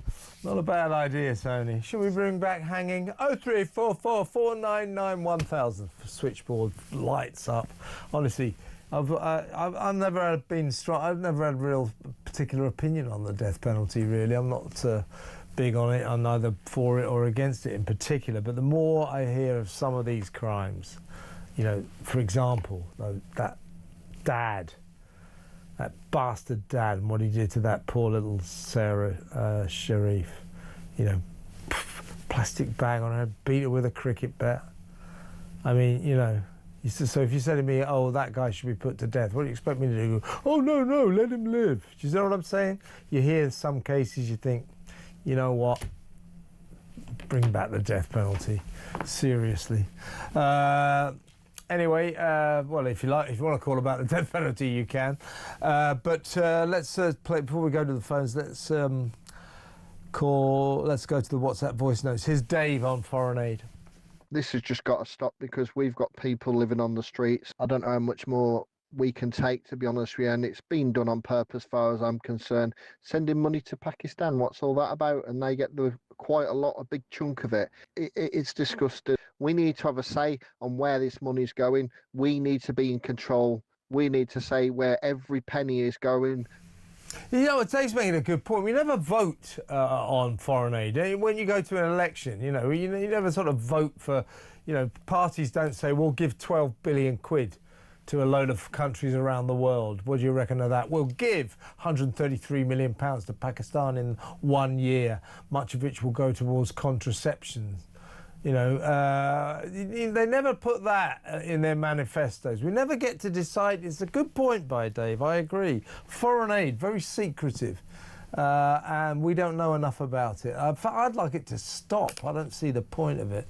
not a bad idea, Tony. Should we bring back hanging? 0344 499 1000. Switchboard lights up. Honestly. I've never been strong. I've never had a real particular opinion on the death penalty. Really, I'm not big on it. I'm neither for it or against it in particular. But the more I hear of some of these crimes, you know, for example, that dad, that bastard dad, and what he did to that poor little Sarah Sharif, you know, plastic bag on her, beat her with a cricket bat. I mean, you know. So if you say to me, oh, that guy should be put to death, what do you expect me to do? Oh, no, let him live. Do you know what I'm saying? You hear some cases, you think, you know what? Bring back the death penalty. Seriously. Anyway, well, if you want to call about the death penalty, you can. But let's play, before we go to the phones, let's go to the WhatsApp voice notes. Here's Dave on foreign aid. This has just got to stop because we've got people living on the streets. I don't know how much more we can take, to be honest with you, and it's been done on purpose, as far as I'm concerned. Sending money to Pakistan, what's all that about? And they get quite a big chunk of it. It's disgusting. We need to have a say on where this money's going. We need to be in control. We need to say where every penny is going. You know, Dave's making a good point. We never vote on foreign aid. When you go to an election, you know, you never sort of vote for, you know, parties don't say, we'll give 12 billion quid to a load of countries around the world. What do you reckon of that? We'll give 133 million pounds to Pakistan in 1 year, much of which will go towards contraception. You know, they never put that in their manifestos. We never get to decide. It's a good point by Dave, I agree. Foreign aid, very secretive, and we don't know enough about it. I'd like it to stop. I don't see the point of it.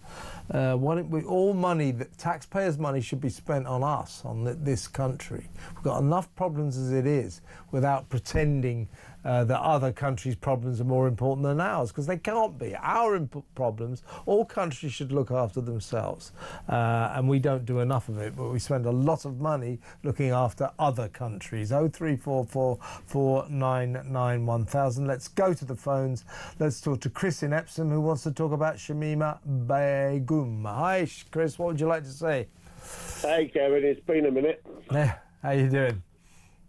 Why don't we, all money, taxpayers' money, should be spent on us, on this country. We've got enough problems as it is without pretending that other countries' problems are more important than ours, because they can't be. Our problems, all countries should look after themselves, and we don't do enough of it, but we spend a lot of money looking after other countries. 0344 499 1000. Let's go to the phones. Let's talk to Chris in Epsom, who wants to talk about Shamima Begum. Hi, Chris, what would you like to say? Hey, Kevin, it's been a minute. Yeah, how you doing?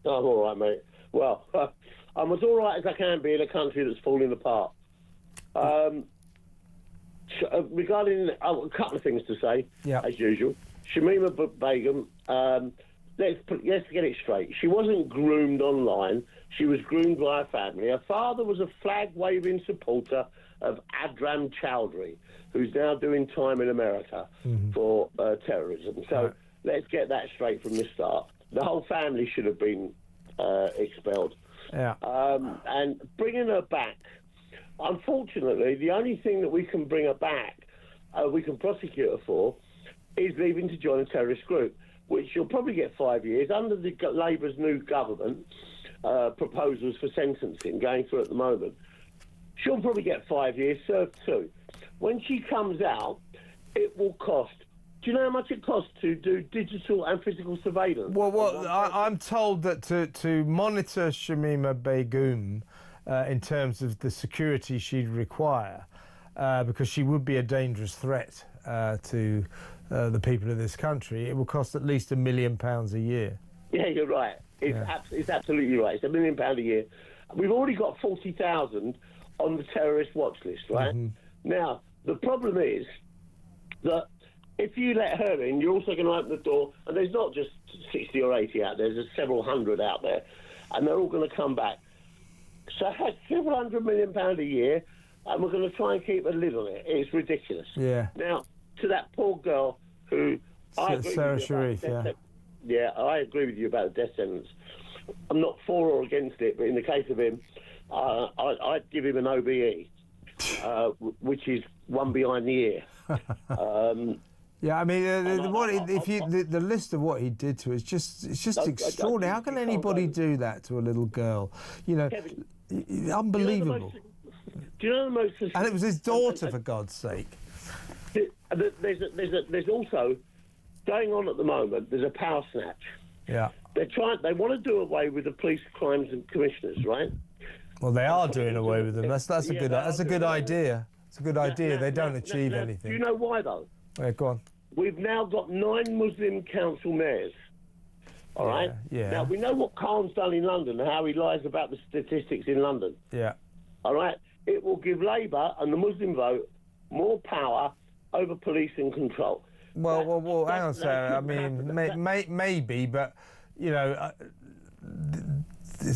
I'm all right, mate. Well, I'm as all right as I can be in a country that's falling apart. Regarding a couple of things to say, as usual. Shamima Begum, let's get it straight. She wasn't groomed online. She was groomed by her family. Her father was a flag-waving supporter of Adram Chowdhury, who's now doing time in America for terrorism. So let's get that straight from the start. The whole family should have been expelled. Yeah. And bringing her back, unfortunately, the only thing that we can bring her back, we can prosecute her for, is leaving to join a terrorist group, which she'll probably get 5 years. Under the Labour's new government proposals for sentencing going through at the moment, she'll probably get 5 years, served 2. When she comes out, it will cost. Do you know how much it costs to do digital and physical surveillance? Well, I'm told that to monitor Shamima Begum in terms of the security she'd require, because she would be a dangerous threat to the people of this country, it will cost at least £1 million a year. Yeah, you're right. It's absolutely right. It's £1 million a year. We've already got 40,000 on the terrorist watch list, right? Now, the problem is that if you let her in, you're also going to open the door, and there's not just 60 or 80 out there, there's several hundred out there, and they're all going to come back. So that's several £100 million a year, and we're going to try and keep a lid on it. It's ridiculous. Yeah. Now, to that poor girl who... Sarah Sharif, Yeah, I agree with you about the death sentence. I'm not for or against it, but in the case of him, I'd give him an OBE, which is one behind the ear. Yeah, I mean, the list of what he did to her is just extraordinary. How can anybody do that to a little girl? You know, Kevin, unbelievable. Do you know the most? And it was his daughter, for God's sake. There's also going on at the moment. There's a power snatch. Yeah. They want to do away with the police crimes and commissioners, right? Well, they are doing away with them. That's a good idea. It's a good idea. They don't achieve anything. Do you know why though? Yeah, go on. We've now got 9 Muslim council mayors. All right. Yeah. Now we know what Khan's done in London and how he lies about the statistics in London. Yeah. All right. It will give Labour and the Muslim vote more power over police and control. Well, hang on, Sarah. I mean, maybe, but you know,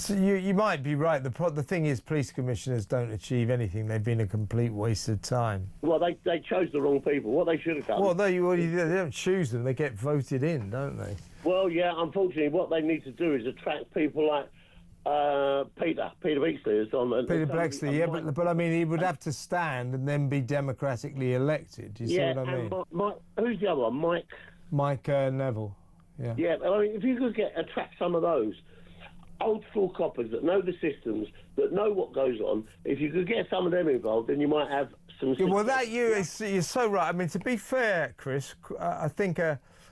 you might be right. The thing is, police commissioners don't achieve anything. They've been a complete waste of time. Well, they chose the wrong people. What they should have done. Well, they don't choose them. They get voted in, don't they? Well, yeah. Unfortunately, what they need to do is attract people like Peter Beexley is on. Peter Beexley, yeah, but I mean, he would have to stand and then be democratically elected. Do you see what I mean? And who's the other one? Mike Neville. Yeah. Yeah. I mean, if you could attract some of those old school coppers that know the systems, that know what goes on, if you could get some of them involved, then you might have some. Yeah, well, you're so right. I mean, to be fair, Chris, I think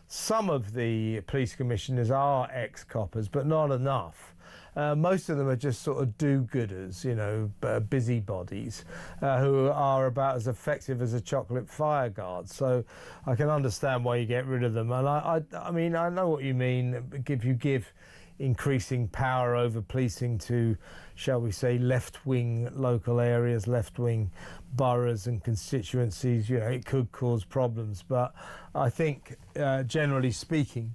some of the police commissioners are ex-coppers, but not enough. Most of them are just sort of do-gooders, you know, busybodies, who are about as effective as a chocolate fire guard. So I can understand why you get rid of them. And I mean, I know what you mean. If you give increasing power over policing to, shall we say, left-wing local areas, left-wing boroughs and constituencies, you know, it could cause problems. But I think, generally speaking,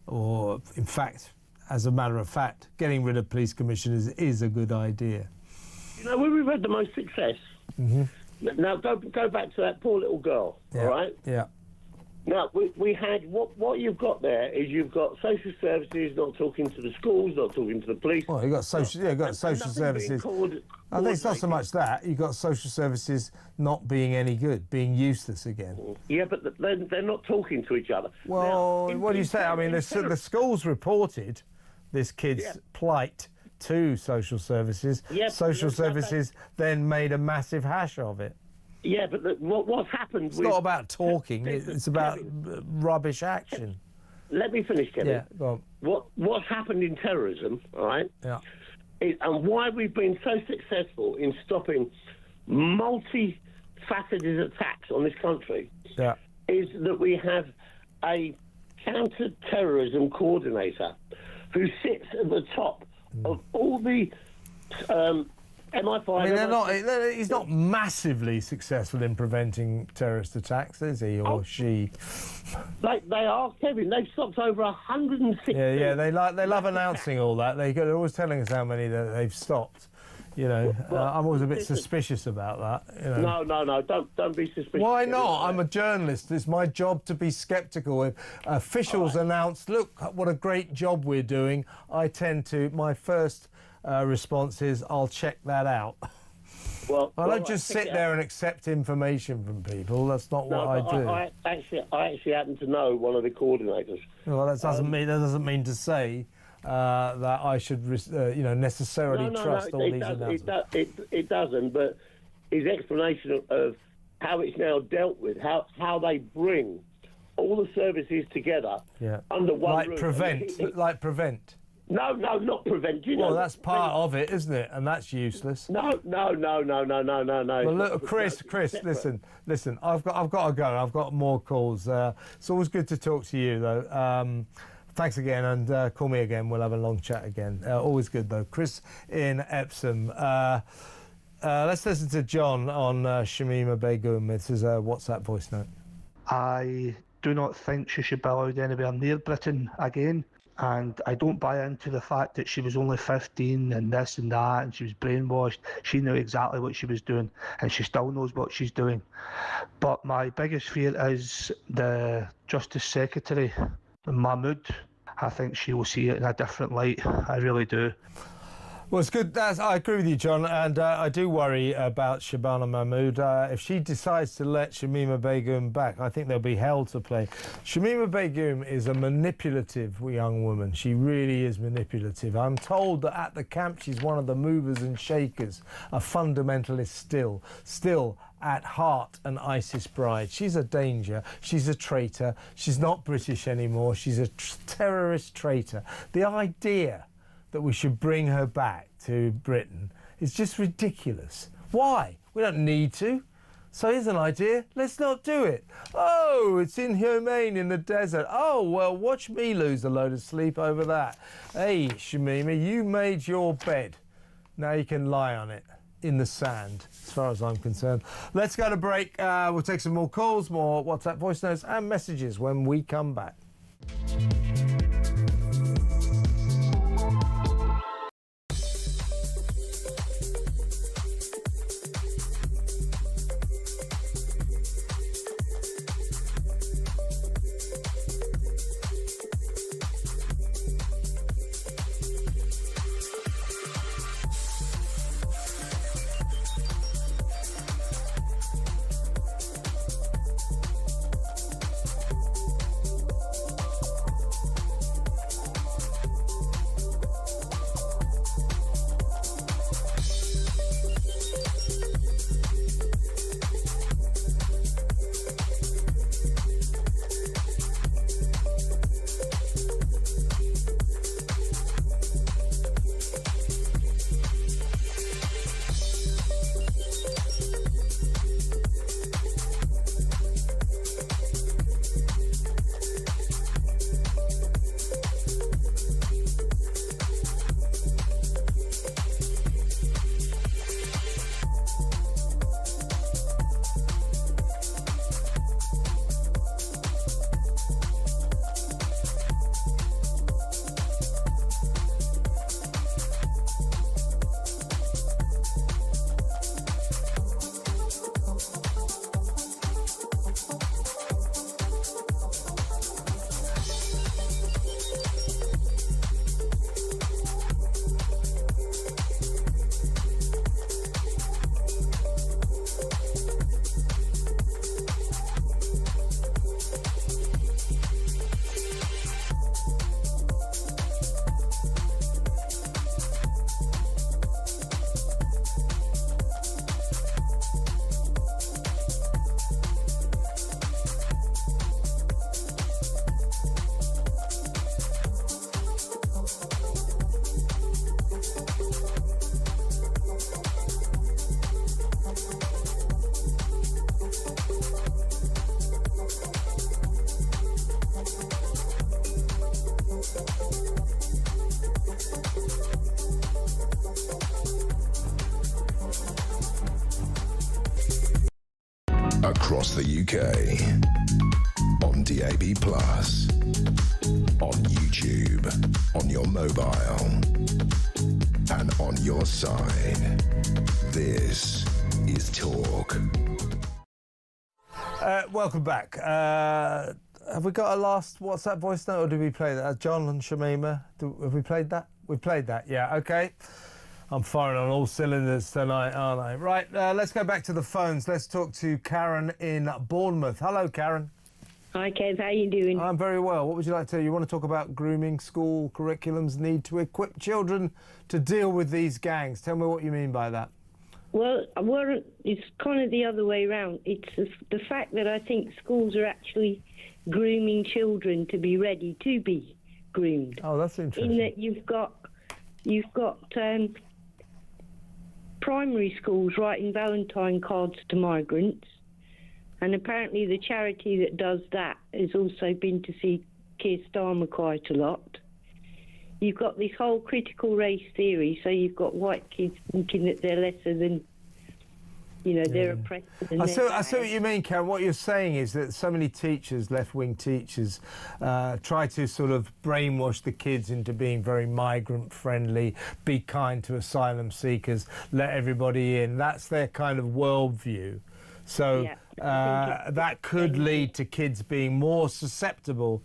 or in fact, as a matter of fact, getting rid of police commissioners is a good idea. You know, where we've had the most success. Now, go back to that poor little girl, all right? Yeah. Now, we had, what you've got there is you've got social services not talking to the schools, not talking to the police. Well, you've got social services. I think it's not so much that. You've got social services not being any good, being useless again. Yeah, but they're not talking to each other. Well, what do you say? I mean, the schools reported this kid's plight to social services. Yeah, social services then made a massive hash of it. Yeah, but what's happened... It's not about talking, it's about rubbish action. Let me finish, Kevin. Yeah, go on. What's happened in terrorism, all right? Yeah. And why we've been so successful in stopping multi-faceted attacks on this country is that we have a counter-terrorism coordinator who sits at the top of all the MI5... I mean, he's not massively successful in preventing terrorist attacks, is he, or she? They are, Kevin. They've stopped over 160. Yeah, they love announcing all that. They're always telling us how many that they've stopped. You know, I'm always a bit suspicious about that. You know. No, don't be suspicious. Why not? I'm a journalist. It's my job to be sceptical. If officials announce, look, what a great job we're doing, my first response is, I'll check that out. I don't just sit there and accept information from people. That's not what I do. I actually happen to know one of the coordinators. Well, that doesn't mean to say that I should, necessarily trust all these announcements. It doesn't. But his explanation of how it's now dealt with, how they bring all the services together under one roof. Like prevent. No, not prevent. Well, that's part of it, isn't it? And that's useless. No. Well, look, Chris, listen. I've got to go. I've got more calls. It's always good to talk to you, though. Thanks again, and call me again. We'll have a long chat again. Always good, though. Chris in Epsom. Let's listen to John on Shamima Begum. This is a WhatsApp voice note. I do not think she should be allowed anywhere near Britain again. And I don't buy into the fact that she was only 15 and this and that and she was brainwashed. She knew exactly what she was doing and she still knows what she's doing. But my biggest fear is the Justice Secretary, Mahmood. I think she will see it in a different light. I really do. Well, it's good. I agree with you, John, and I do worry about Shabana Mahmood. If she decides to let Shamima Begum back, I think there'll be hell to play. Shamima Begum is a manipulative young woman. She really is manipulative. I'm told that at the camp she's one of the movers and shakers, a fundamentalist still at heart an ISIS bride. She's a danger. She's a traitor. She's not British anymore. She's a terrorist traitor. The idea that we should bring her back to Britain is just ridiculous. Why? We don't need to. So here's an idea. Let's not do it. Oh, it's inhumane in the desert. Oh, well, watch me lose a load of sleep over that. Hey, Shamima, you made your bed. Now you can lie on it in the sand, as far as I'm concerned. Let's go to break. We'll take some more calls, more WhatsApp voice notes and messages when we come back. Across the UK, on DAB+, on YouTube, on your mobile, and on your side. This is Talk. Welcome back. Have we got a last WhatsApp voice note, or did we play that? John and Shamima, have we played that? We played that, yeah, okay. I'm firing on all cylinders tonight, aren't I? Right, let's go back to the phones. Let's talk to Karen in Bournemouth. Hello, Karen. Hi, Kev. How you doing? I'm very well. What would you like to... You want to talk about grooming, school curriculums need to equip children to deal with these gangs. Tell me what you mean by that. Well, it's kind of the other way around. It's the fact that I think schools are actually grooming children to be ready to be groomed. Oh, that's interesting. In that you've got primary schools writing Valentine cards to migrants, and apparently the charity that does that has also been to see Keir Starmer quite a lot. You've got this whole critical race theory, so you've got white kids thinking that they're lesser than, they're oppressed. I see what you mean, Karen. What you're saying is that so many teachers, left-wing teachers, try to sort of brainwash the kids into being very migrant-friendly, be kind to asylum seekers, let everybody in. That's their kind of worldview. So that could lead to kids being more susceptible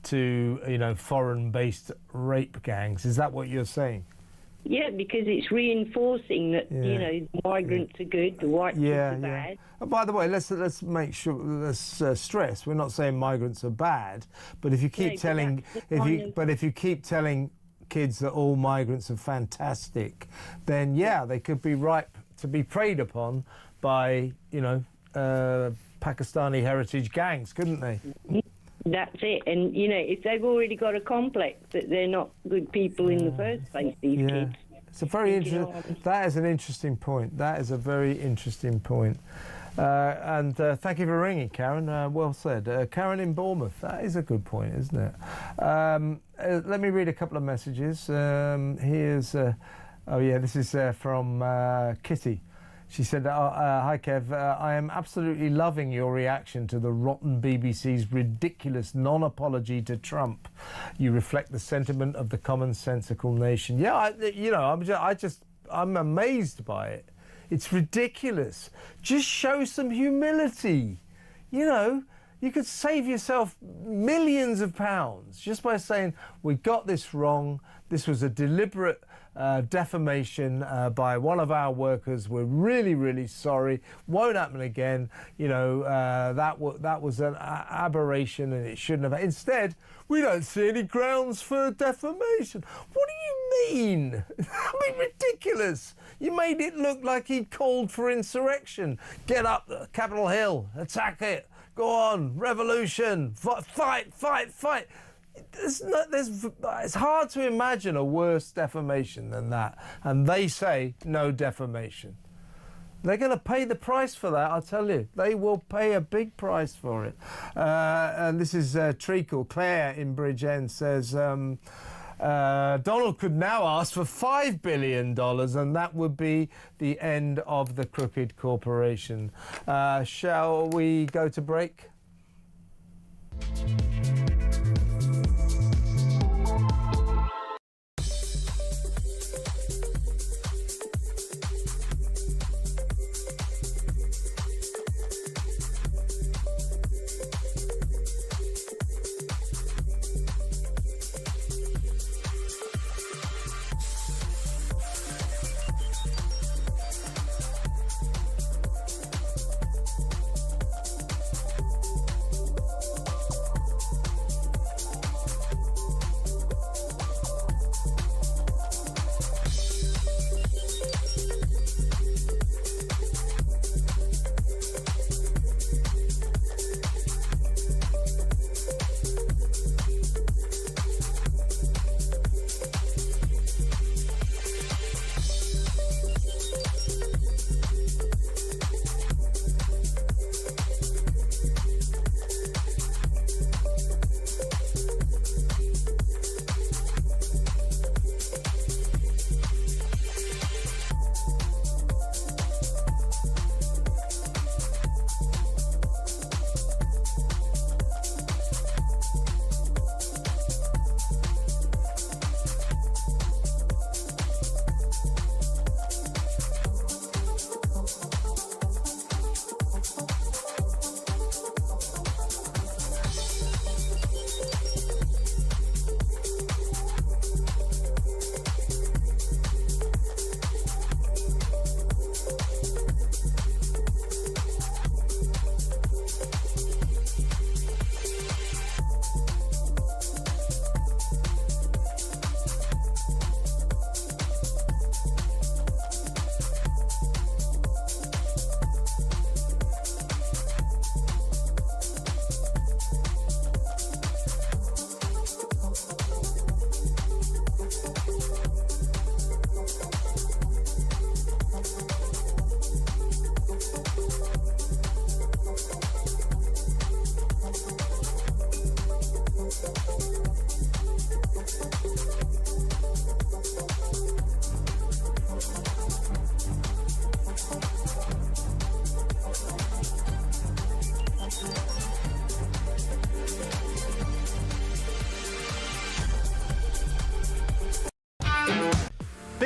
to, foreign-based rape gangs. Is that what you're saying? Yeah, because it's reinforcing that, migrants are good, the white kids are bad. And by the way, let's make sure, let's stress, we're not saying migrants are bad, but if you keep if you keep telling kids that all migrants are fantastic, then they could be ripe to be preyed upon by, Pakistani heritage gangs, couldn't they? That's it. And, if they've already got a complex that they're not good people in the first place, these kids. It's a very interesting... That is an interesting point. That is a very interesting point. And thank you for ringing, Karen. Well said. Karen in Bournemouth. That is a good point, isn't it? Let me read a couple of messages. Here's... this is from Kitty. She said, hi, Kev. I am absolutely loving your reaction to the rotten BBC's ridiculous non-apology to Trump. You reflect the sentiment of the commonsensical nation. Yeah, I'm amazed by it. It's ridiculous. Just show some humility. You could save yourself millions of pounds just by saying, we got this wrong. This was a deliberate defamation by one of our workers. We're really, really sorry. Won't happen again. That was an aberration and it shouldn't have. Instead, we don't see any grounds for defamation. What do you mean? I mean, ridiculous. You made it look like he'd called for insurrection. Get up, Capitol Hill, attack it. Go on, revolution, fight. It's hard to imagine a worse defamation than that. And they say no defamation. They're going to pay the price for that, I'll tell you. They will pay a big price for it. And this is Treacle. Claire in Bridgend says, Donald could now ask for $5 billion, and that would be the end of the crooked corporation. Shall we go to break?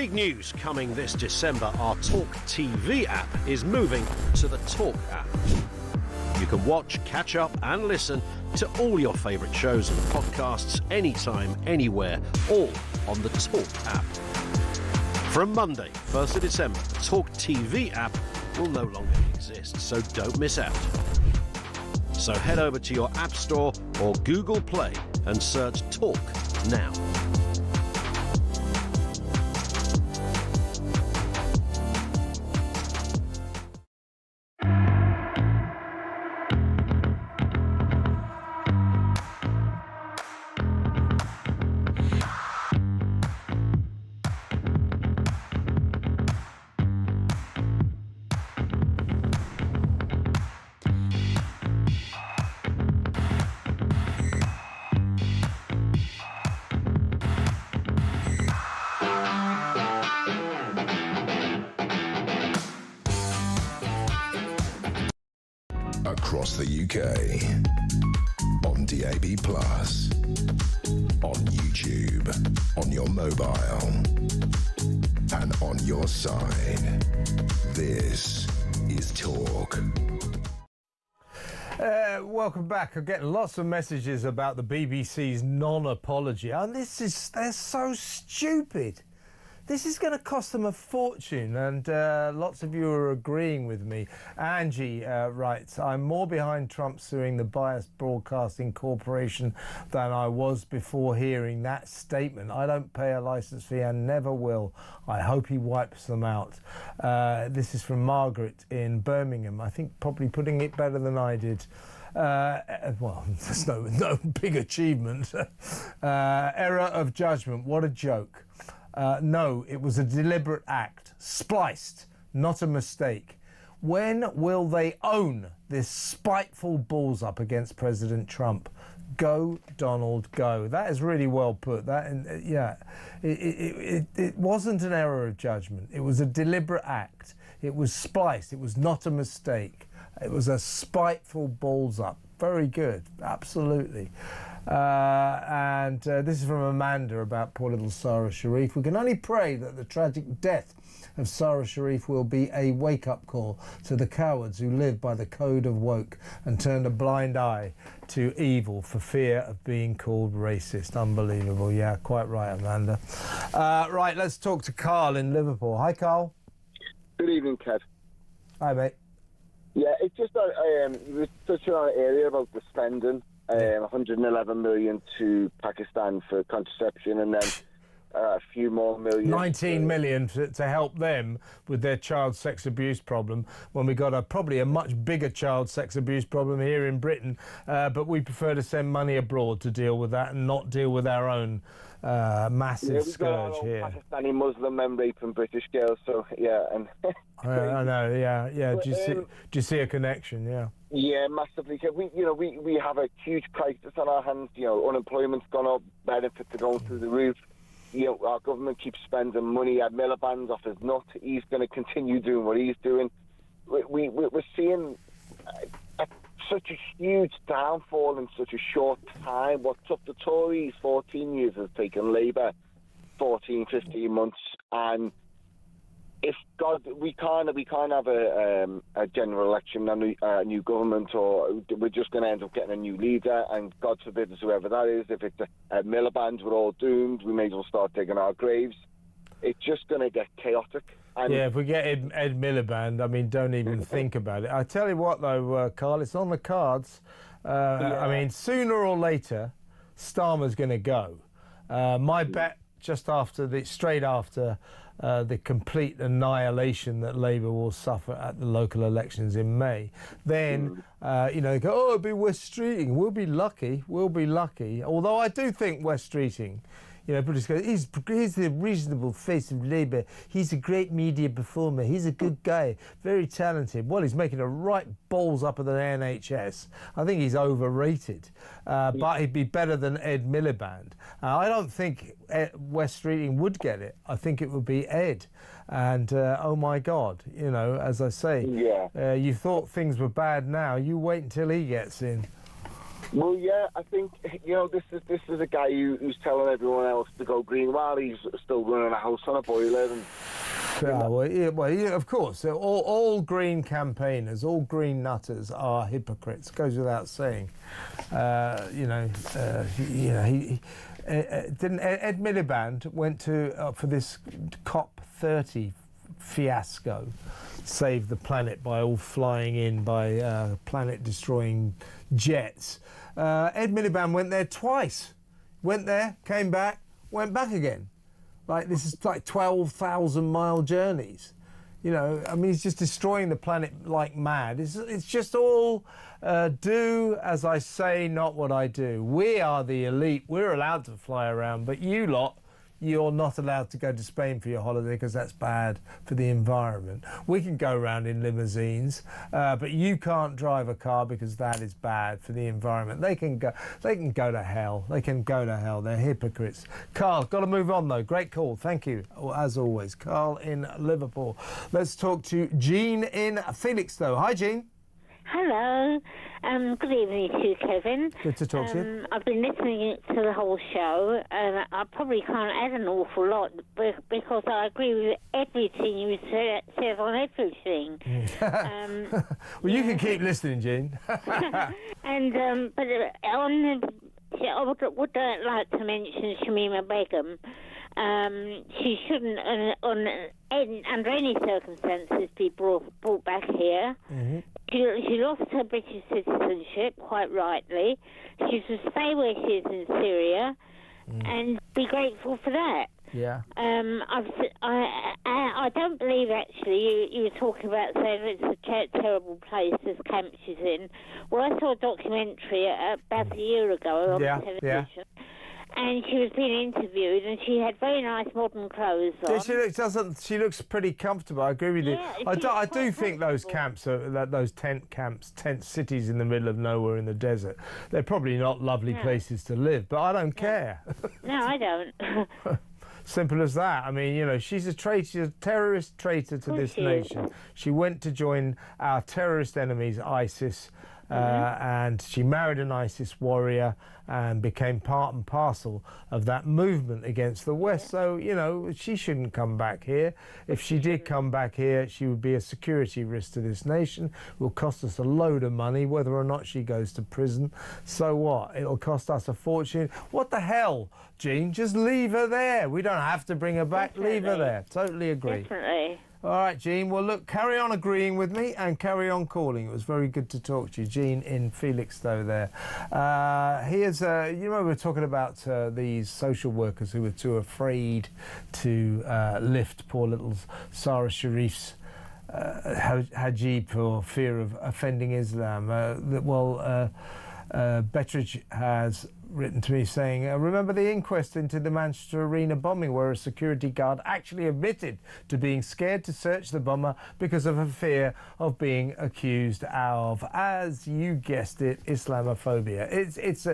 Big news coming this December. Our talkTV app is moving to the Talk app. You can watch, catch up and listen to all your favourite shows and podcasts anytime, anywhere, all on the Talk app. From Monday, 1st of December, the talkTV app will no longer exist, so don't miss out. So head over to your App Store or Google Play and search Talk now. Across the UK, on DAB+, on YouTube, on your mobile, and on your side. This is Talk. Welcome back. I'm getting lots of messages about the BBC's non-apology. And they're so stupid. This is going to cost them a fortune, and lots of you are agreeing with me. Angie writes, I'm more behind Trump suing the Biased Broadcasting Corporation than I was before hearing that statement. I don't pay a licence fee and never will. I hope he wipes them out. This is from Margaret in Birmingham. I think probably putting it better than I did. Well, there's no big achievement. Error of judgment. What a joke. No, it was a deliberate act, spliced, not a mistake. When will they own this spiteful balls up against President Trump? Go, Donald, go. That is really well put. It wasn't an error of judgment. It was a deliberate act. It was spliced. It was not a mistake. It was a spiteful balls up. Very good, absolutely. And this is from Amanda about poor little Sarah Sharif. We can only pray that the tragic death of Sarah Sharif will be a wake-up call to the cowards who live by the code of woke and turned a blind eye to evil for fear of being called racist. Unbelievable. Yeah, quite right, Amanda. Right, let's talk to Carl in Liverpool. Hi, Carl. Good evening, Kev. Hi, mate. Yeah, it's just you were touching on it earlier about the spending, 111 million to Pakistan for contraception, and then a few more million. 19 million to help them with their child sex abuse problem, when we got probably a much bigger child sex abuse problem here in Britain, but we prefer to send money abroad to deal with that and not deal with our own massive scourge here. Pakistani Muslim men raping British girls, so yeah. And I know, yeah. But, do you see a connection? Yeah. Yeah, massively. We have a huge crisis on our hands. Unemployment's gone up, benefits are going through the roof. Our government keeps spending money. Ed Miliband's off his nut. He's going to continue doing what he's doing. We're seeing such a huge downfall in such a short time. What took the Tories 14 years has taken Labour 14, 15 months. And if we can't have a general election and a new government, or we're just going to end up getting a new leader, and God forbid whoever that is. If it's a Miliband, we're all doomed. We may as well start digging our graves. It's just going to get chaotic. And yeah, if we get Ed Miliband, I mean, don't even think about it. I tell you what, though, Carl, it's on the cards. I mean, sooner or later, Starmer's going to go. My bet, straight after the complete annihilation that Labour will suffer at the local elections in May, then they go, oh, it'll be West Streeting. We'll be lucky. Although I do think West Streeting, British guy, he's the reasonable face of Labour. He's a great media performer. He's a good guy, very talented. Well, he's making a right balls up of the NHS. I think he's overrated, but he'd be better than Ed Miliband. I don't think West Streeting would get it. I think it would be Ed. And, oh, my God, as I say, you thought things were bad now. You wait until he gets in. Well, yeah, I think, this is a guy who's telling everyone else to go green while he's still running a house on a boiler. And, of course, all green campaigners, all green nutters are hypocrites. Goes without saying. Didn't Ed Miliband went to for this COP30 fiasco, save the planet by all flying in by planet-destroying jets. Ed Miliband went there twice. Went there, came back, went back again. Like, this is like 12,000-mile journeys. I mean, he's just destroying the planet like mad. It's just all do as I say, not what I do. We are the elite. We're allowed to fly around, but you lot, you're not allowed to go to Spain for your holiday because that's bad for the environment. We can go around in limousines, but you can't drive a car because that is bad for the environment. They can go to hell. They can go to hell. They're hypocrites. Carl, got to move on though. Great call. Thank you, as always. Carl in Liverpool. Let's talk to Jean in Felixstowe. Hi, Jean. Hello. Good evening to you, Kevin. Good to talk to you. I've been listening to the whole show, and I probably can't add an awful lot because I agree with everything you said on everything. Well, you can keep listening, Jean. And but on I would like to mention Shamima Begum. She shouldn't, under any circumstances, be brought back here. Mm-hmm. She lost her British citizenship, quite rightly. She should stay where she is in Syria and be grateful for that. Yeah. I don't believe, actually, you were talking about saying it's a terrible place, this camp she's in. Well, I saw a documentary about a year ago on television. Yeah. And she was being interviewed, and she had very nice modern clothes on. Yeah, she looks pretty comfortable. I agree with you. Yeah, I do think those camps those tent camps, tent cities in the middle of nowhere in the desert. They're probably not lovely places to live, but I don't care. No, I don't. Simple as that. I mean, she's a traitor, she's a terrorist traitor to this nation. She went to join our terrorist enemies, ISIS. And she married an ISIS warrior and became part and parcel of that movement against the West. So, she shouldn't come back here. If she did come back here, she would be a security risk to this nation. It will cost us a load of money, whether or not she goes to prison. So what? It'll cost us a fortune. What the hell, Jean? Just leave her there. We don't have to bring her back. Definitely. Leave her there. Totally agree. Definitely. All right, Jean. Well, look, carry on agreeing with me and carry on calling. It was very good to talk to you. Jean in Felixstowe there. Here's, we were talking about these social workers who were too afraid to lift poor little Sarah Sharif's hijab for fear of offending Islam. Betteridge has written to me saying, remember the inquest into the Manchester Arena bombing where a security guard actually admitted to being scared to search the bomber because of a fear of being accused of, as you guessed it, Islamophobia. It's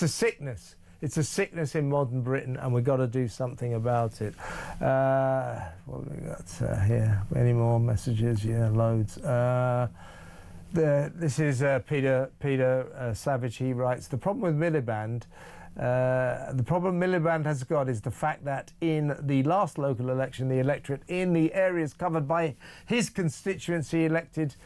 a sickness. It's a sickness in modern Britain, and we've got to do something about it. What have we got here? Any more messages? Yeah, loads. This is Peter Savage. He writes, the problem with Miliband, has got is the fact that in the last local election, the electorate in the areas covered by his constituency elected